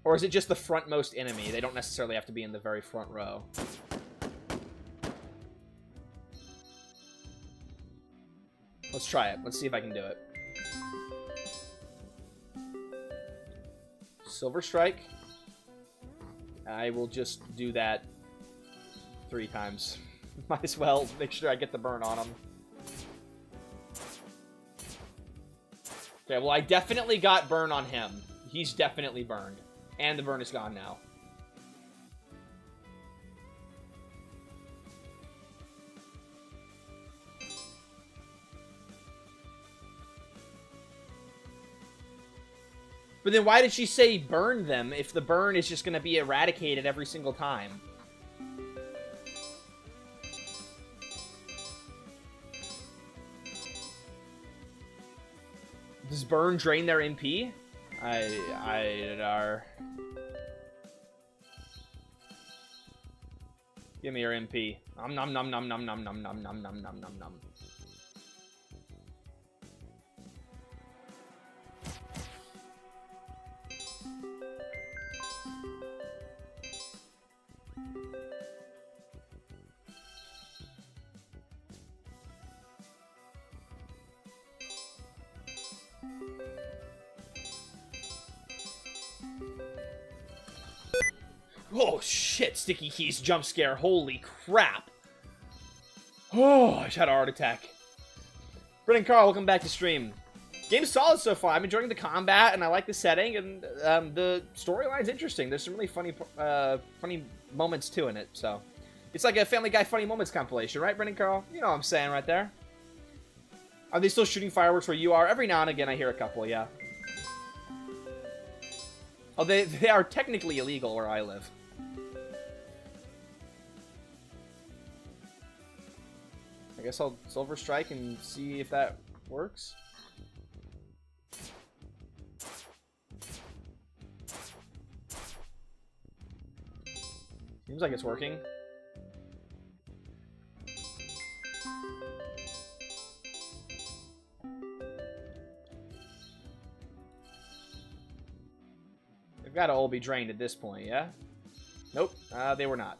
Or is it just the frontmost enemy? They don't necessarily have to be in the very front row. Let's try it. Let's see if I can do it. Silver Strike. I will just do that 3 times. Might as well make sure I get the burn on him. Okay, well, I definitely got burn on him. He's definitely burned. And the burn is gone now. But then why did she say burn them if the burn is just going to be eradicated every single time? Does burn drain their MP? Give me your MP. Nom nom nom nom nom nom nom nom nom nom nom nom nom. Oh, shit. Sticky Keys jump scare. Holy crap. Oh, I just had a heart attack. Brennan Carl, welcome back to stream. Game's solid so far. I'm enjoying the combat, and I like the setting, and the storyline's interesting. There's some really funny moments, too, in it, so. It's like a Family Guy Funny Moments compilation, right, Brennan Carl? You know what I'm saying right there. Are they still shooting fireworks where you are? Every now and again, I hear a couple, yeah. Oh, they are technically illegal where I live. I guess I'll Silver Strike and see if that works. Seems like it's working. They've got to all be drained at this point, yeah? Nope, they were not.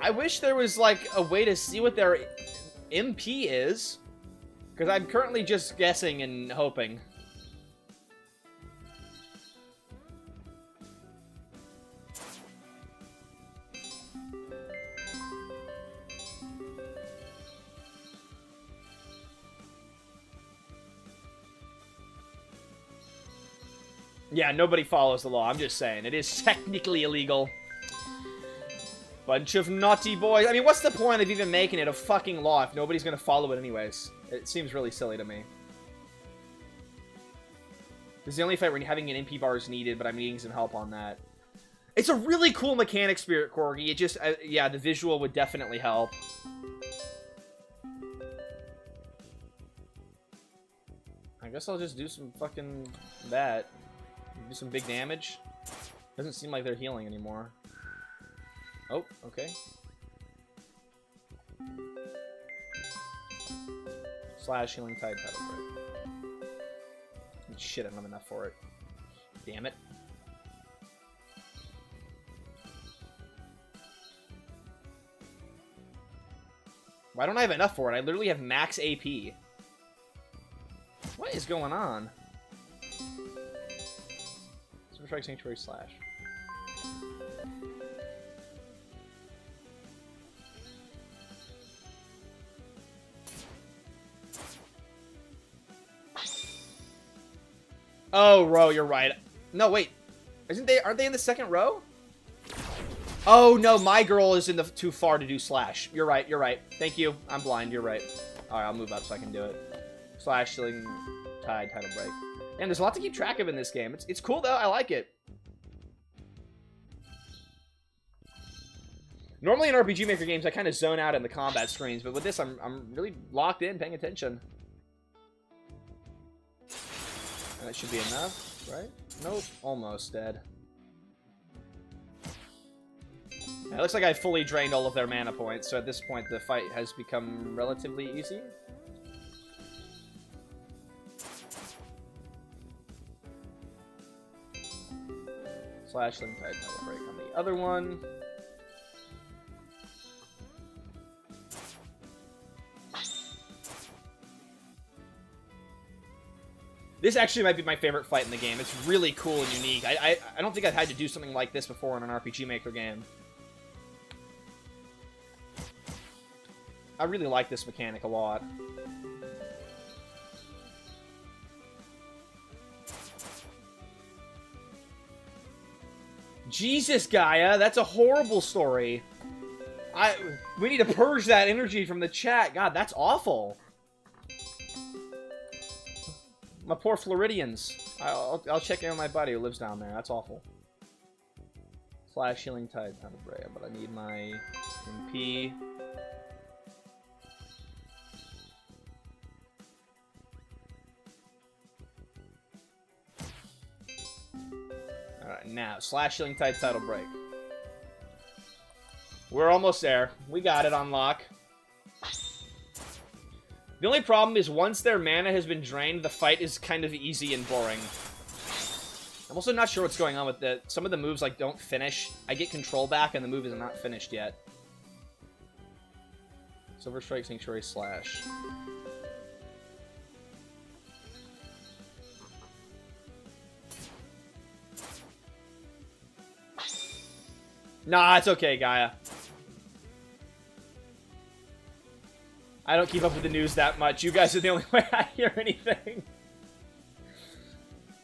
I wish there was, like, a way to see what their MP is. Because I'm currently just guessing and hoping. Yeah, nobody follows the law. I'm just saying. It is technically illegal. Bunch of naughty boys. I mean, what's the point of even making it a fucking law if nobody's gonna follow it anyways? It seems really silly to me. This is the only fight where having an MP bar is needed, but I'm needing some help on that. It's a really cool mechanic, Spirit Corgi. It just, yeah, the visual would definitely help. I guess I'll just do some fucking that. Do some big damage. Doesn't seem like they're healing anymore. Oh, okay. Slash healing tide title break. Shit, I don't have enough for it. Damn it. Why don't I have enough for it? I literally have max AP. What is going on? Super Strike Sanctuary Slash. Oh, row, you're right. No, wait. Aren't they in the second row? Oh, no, my girl is in the too far to do slash. You're right, you're right. Thank you. I'm blind, you're right. Alright, I'll move up so I can do it. Slash, healing, tide, title break. And there's a lot to keep track of in this game. It's cool, though. I like it. Normally in RPG Maker games, I kind of zone out in the combat screens, but with this, I'm really locked in, paying attention. And that should be enough, right? Nope, almost dead. Yeah, it looks like I fully drained all of their mana points, so at this point the fight has become relatively easy. Slash Link Tide Title Break on the other one. This actually might be my favorite fight in the game. It's really cool and unique. I don't think I've had to do something like this before in an RPG Maker game. I really like this mechanic a lot. Jesus, Gaia, that's a horrible story. We need to purge that energy from the chat. God, that's awful. My poor Floridians. I'll check in on my buddy who lives down there. That's awful. Slash Healing Tide, Title Break, but I need my MP. Alright, now, Slash Healing Tide, Title Break. We're almost there. We got it on lock. The only problem is once their mana has been drained, the fight is kind of easy and boring. I'm also not sure what's going on with some of the moves like don't finish. I get control back and the move is not finished yet. Silver Strike Sanctuary Slash. Nah, it's okay, Gaia. I don't keep up with the news that much. You guys are the only way I hear anything.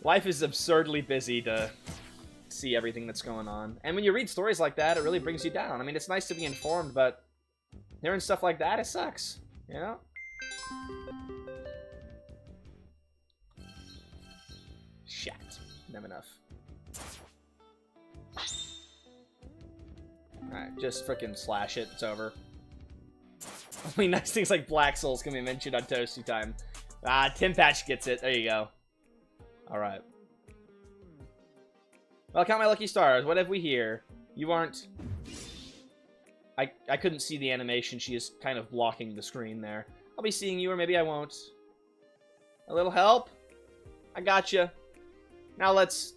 Life is absurdly busy to see everything that's going on. And when you read stories like that, it really brings you down. I mean, it's nice to be informed, but hearing stuff like that, it sucks. You know? Shit. Never enough. Alright, just frickin' slash it. It's over. Only nice things like Black Souls can be mentioned on ToastyTime. Ah, Tim Patch gets it. There you go. Alright. Well, count my lucky stars. What have we here? You aren't... I couldn't see the animation. She is kind of blocking the screen there. I'll be seeing you, or maybe I won't. A little help? I gotcha. Now let's...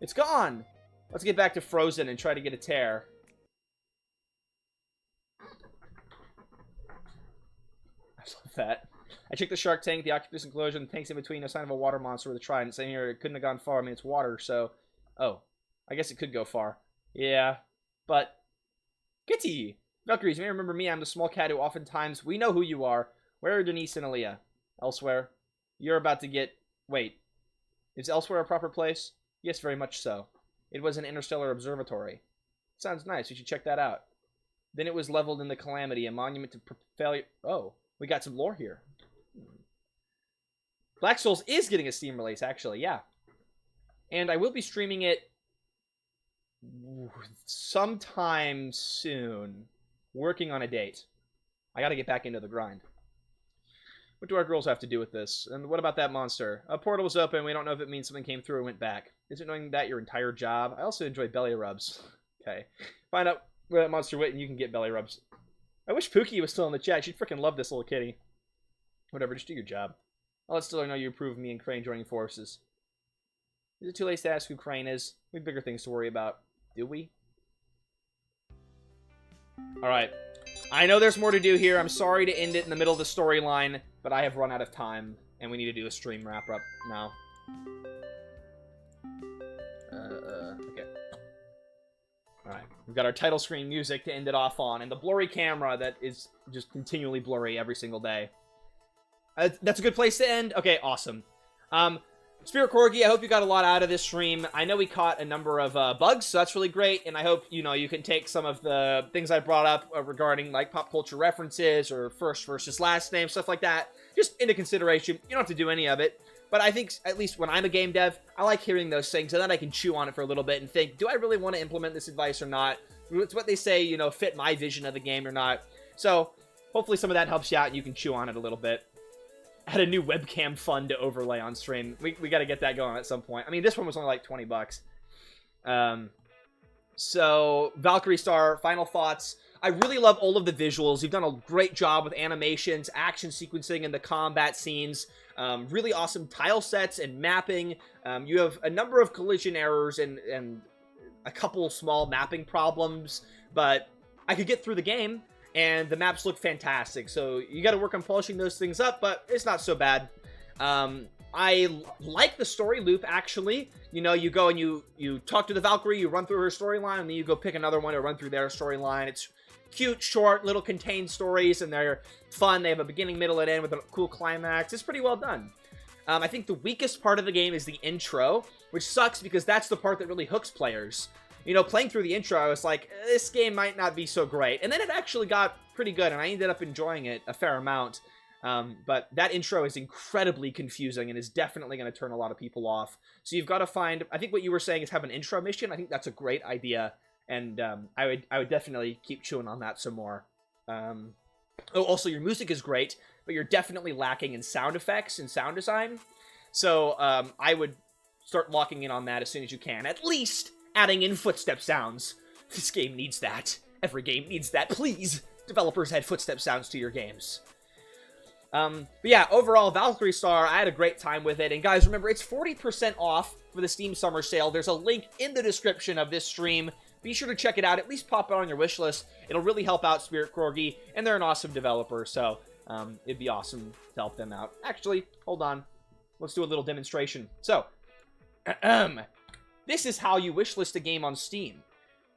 It's gone! Let's get back to Frozen and try to get a tear. I love that. I checked the shark tank, the octopus enclosure, and the tanks in between. No sign of a water monster with a trident. Saying here it couldn't have gone far. I mean, it's water, so... Oh. I guess it could go far. Yeah. But... Kitty! Valkyries, you may remember me. I'm the small cat who oftentimes... We know who you are. Where are Denise and Aaliyah? Elsewhere? You're about to get... Wait. Is elsewhere a proper place? Yes, very much so. It was an interstellar observatory. Sounds nice. We should check that out. Then it was leveled in the Calamity, a monument to failure... Oh. We got some lore here. Black Souls is getting a Steam release, actually, yeah. And I will be streaming it sometime soon. Working on a date. I gotta get back into the grind. What do our girls have to do with this? And what about that monster? A portal was open. We don't know if it means something came through and went back. Is it knowing that your entire job? I also enjoy belly rubs. Okay. Find out where that monster went and you can get belly rubs. I wish Pookie was still in the chat. She'd freaking love this little kitty. Whatever, just do your job. I'll let Stiller know you approve of me and Crane joining forces. Is it too late to ask who Crane is? We have bigger things to worry about. Do we? Alright. I know there's more to do here. I'm sorry to end it in the middle of the storyline, but I have run out of time, and we need to do a stream wrap-up now. Okay. Alright. We've got our title screen music to end it off on, and the blurry camera that is just continually blurry every single day. That's a good place to end? Okay, awesome. Spirit Corgi, I hope you got a lot out of this stream. I know we caught a number of bugs, so that's really great, and I hope, you know, you can take some of the things I brought up regarding, like, pop culture references or first versus last name, stuff like that, just into consideration. You don't have to do any of it, but I think, at least when I'm a game dev, I like hearing those things, so then I can chew on it for a little bit and think, do I really want to implement this advice or not? It's what they say, you know, fit my vision of the game or not. So, hopefully some of that helps you out and you can chew on it a little bit. Had a new webcam fund to overlay on stream. We got to get that going at some point. I mean, this one was only like 20 bucks. So, Valkyrie Star, final thoughts. I really love all of the visuals. You've done a great job with animations, action sequencing, and the combat scenes. Really awesome tile sets and mapping. You have a number of collision errors and a couple small mapping problems, but I could get through the game. And the maps look fantastic, so you got to work on polishing those things up, but it's not so bad. I like the story loop, actually. You know, you go and you talk to the Valkyrie, you run through her storyline, and then you go pick another one to run through their storyline. It's cute, short, little contained stories, and they're fun. They have a beginning, middle, and end with a cool climax. It's pretty well done. I think the weakest part of the game is the intro, which sucks because that's the part that really hooks players. You know, playing through the intro, I was like, this game might not be so great. And then it actually got pretty good, and I ended up enjoying it a fair amount. But that intro is incredibly confusing and is definitely going to turn a lot of people off. So you've got to find, I think what you were saying is have an intro mission. I think that's a great idea, and I would definitely keep chewing on that some more. Also, your music is great, but you're definitely lacking in sound effects and sound design. So I would start locking in on that as soon as you can. At least adding in footstep sounds. This game needs that. Every game needs that. Please, developers, add footstep sounds to your games. But yeah, overall, Valkyrie Star, I had a great time with it. And guys, remember, it's 40% off for the Steam Summer Sale. There's a link in the description of this stream. Be sure to check it out. At least pop it on your wish list. It'll really help out Spirit Corgi, and they're an awesome developer, so it'd be awesome to help them out. Actually, hold on. Let's do a little demonstration. So, this is how you wishlist a game on Steam.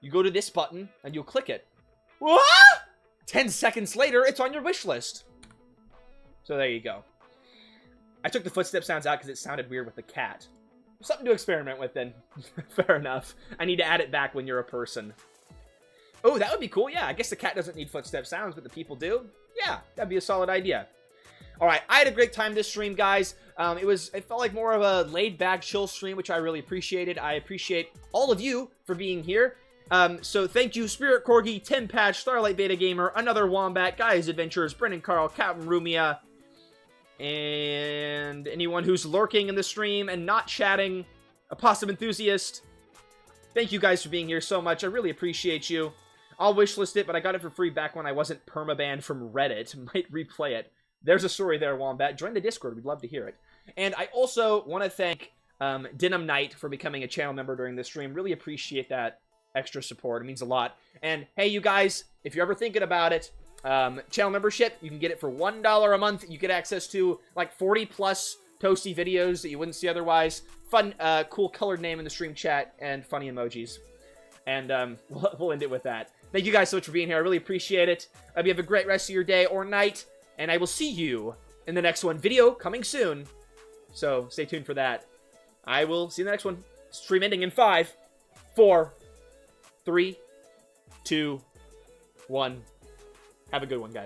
You go to this button, and you'll click it. What? 10 seconds later, it's on your wish list. So there you go. I took the footstep sounds out because it sounded weird with the cat. Something to experiment with then. Fair enough. I need to add it back when you're a person. Oh, that would be cool. Yeah, I guess the cat doesn't need footstep sounds, but the people do. Yeah, that'd be a solid idea. Alright, I had a great time this stream, guys. It felt like more of a laid-back, chill stream, which I really appreciated. I appreciate all of you for being here. So thank you, Spirit Corgi, Tim Patch, Starlight Beta Gamer, Another Wombat, Guys Adventures, Brennan Carl, Captain Rumia, and anyone who's lurking in the stream and not chatting, a Possum Enthusiast. Thank you guys for being here so much. I really appreciate you. I'll wishlist it, but I got it for free back when I wasn't permabanned from Reddit. Might replay it. There's a story there, Wombat. Join the Discord. We'd love to hear it. And I also want to thank Denim Knight for becoming a channel member during this stream. Really appreciate that extra support. It means a lot. And hey, you guys, if you're ever thinking about it, channel membership, you can get it for $1 a month. You get access to like 40 plus Toasty videos that you wouldn't see otherwise. Fun, cool colored name in the stream chat, and funny emojis. And we'll end it with that. Thank you guys so much for being here. I really appreciate it. I hope you have a great rest of your day or night. And I will see you in the next one. Video coming soon. So stay tuned for that. I will see you in the next one. Stream ending in 5, 4, 3, 2, 1. Have a good one, guys.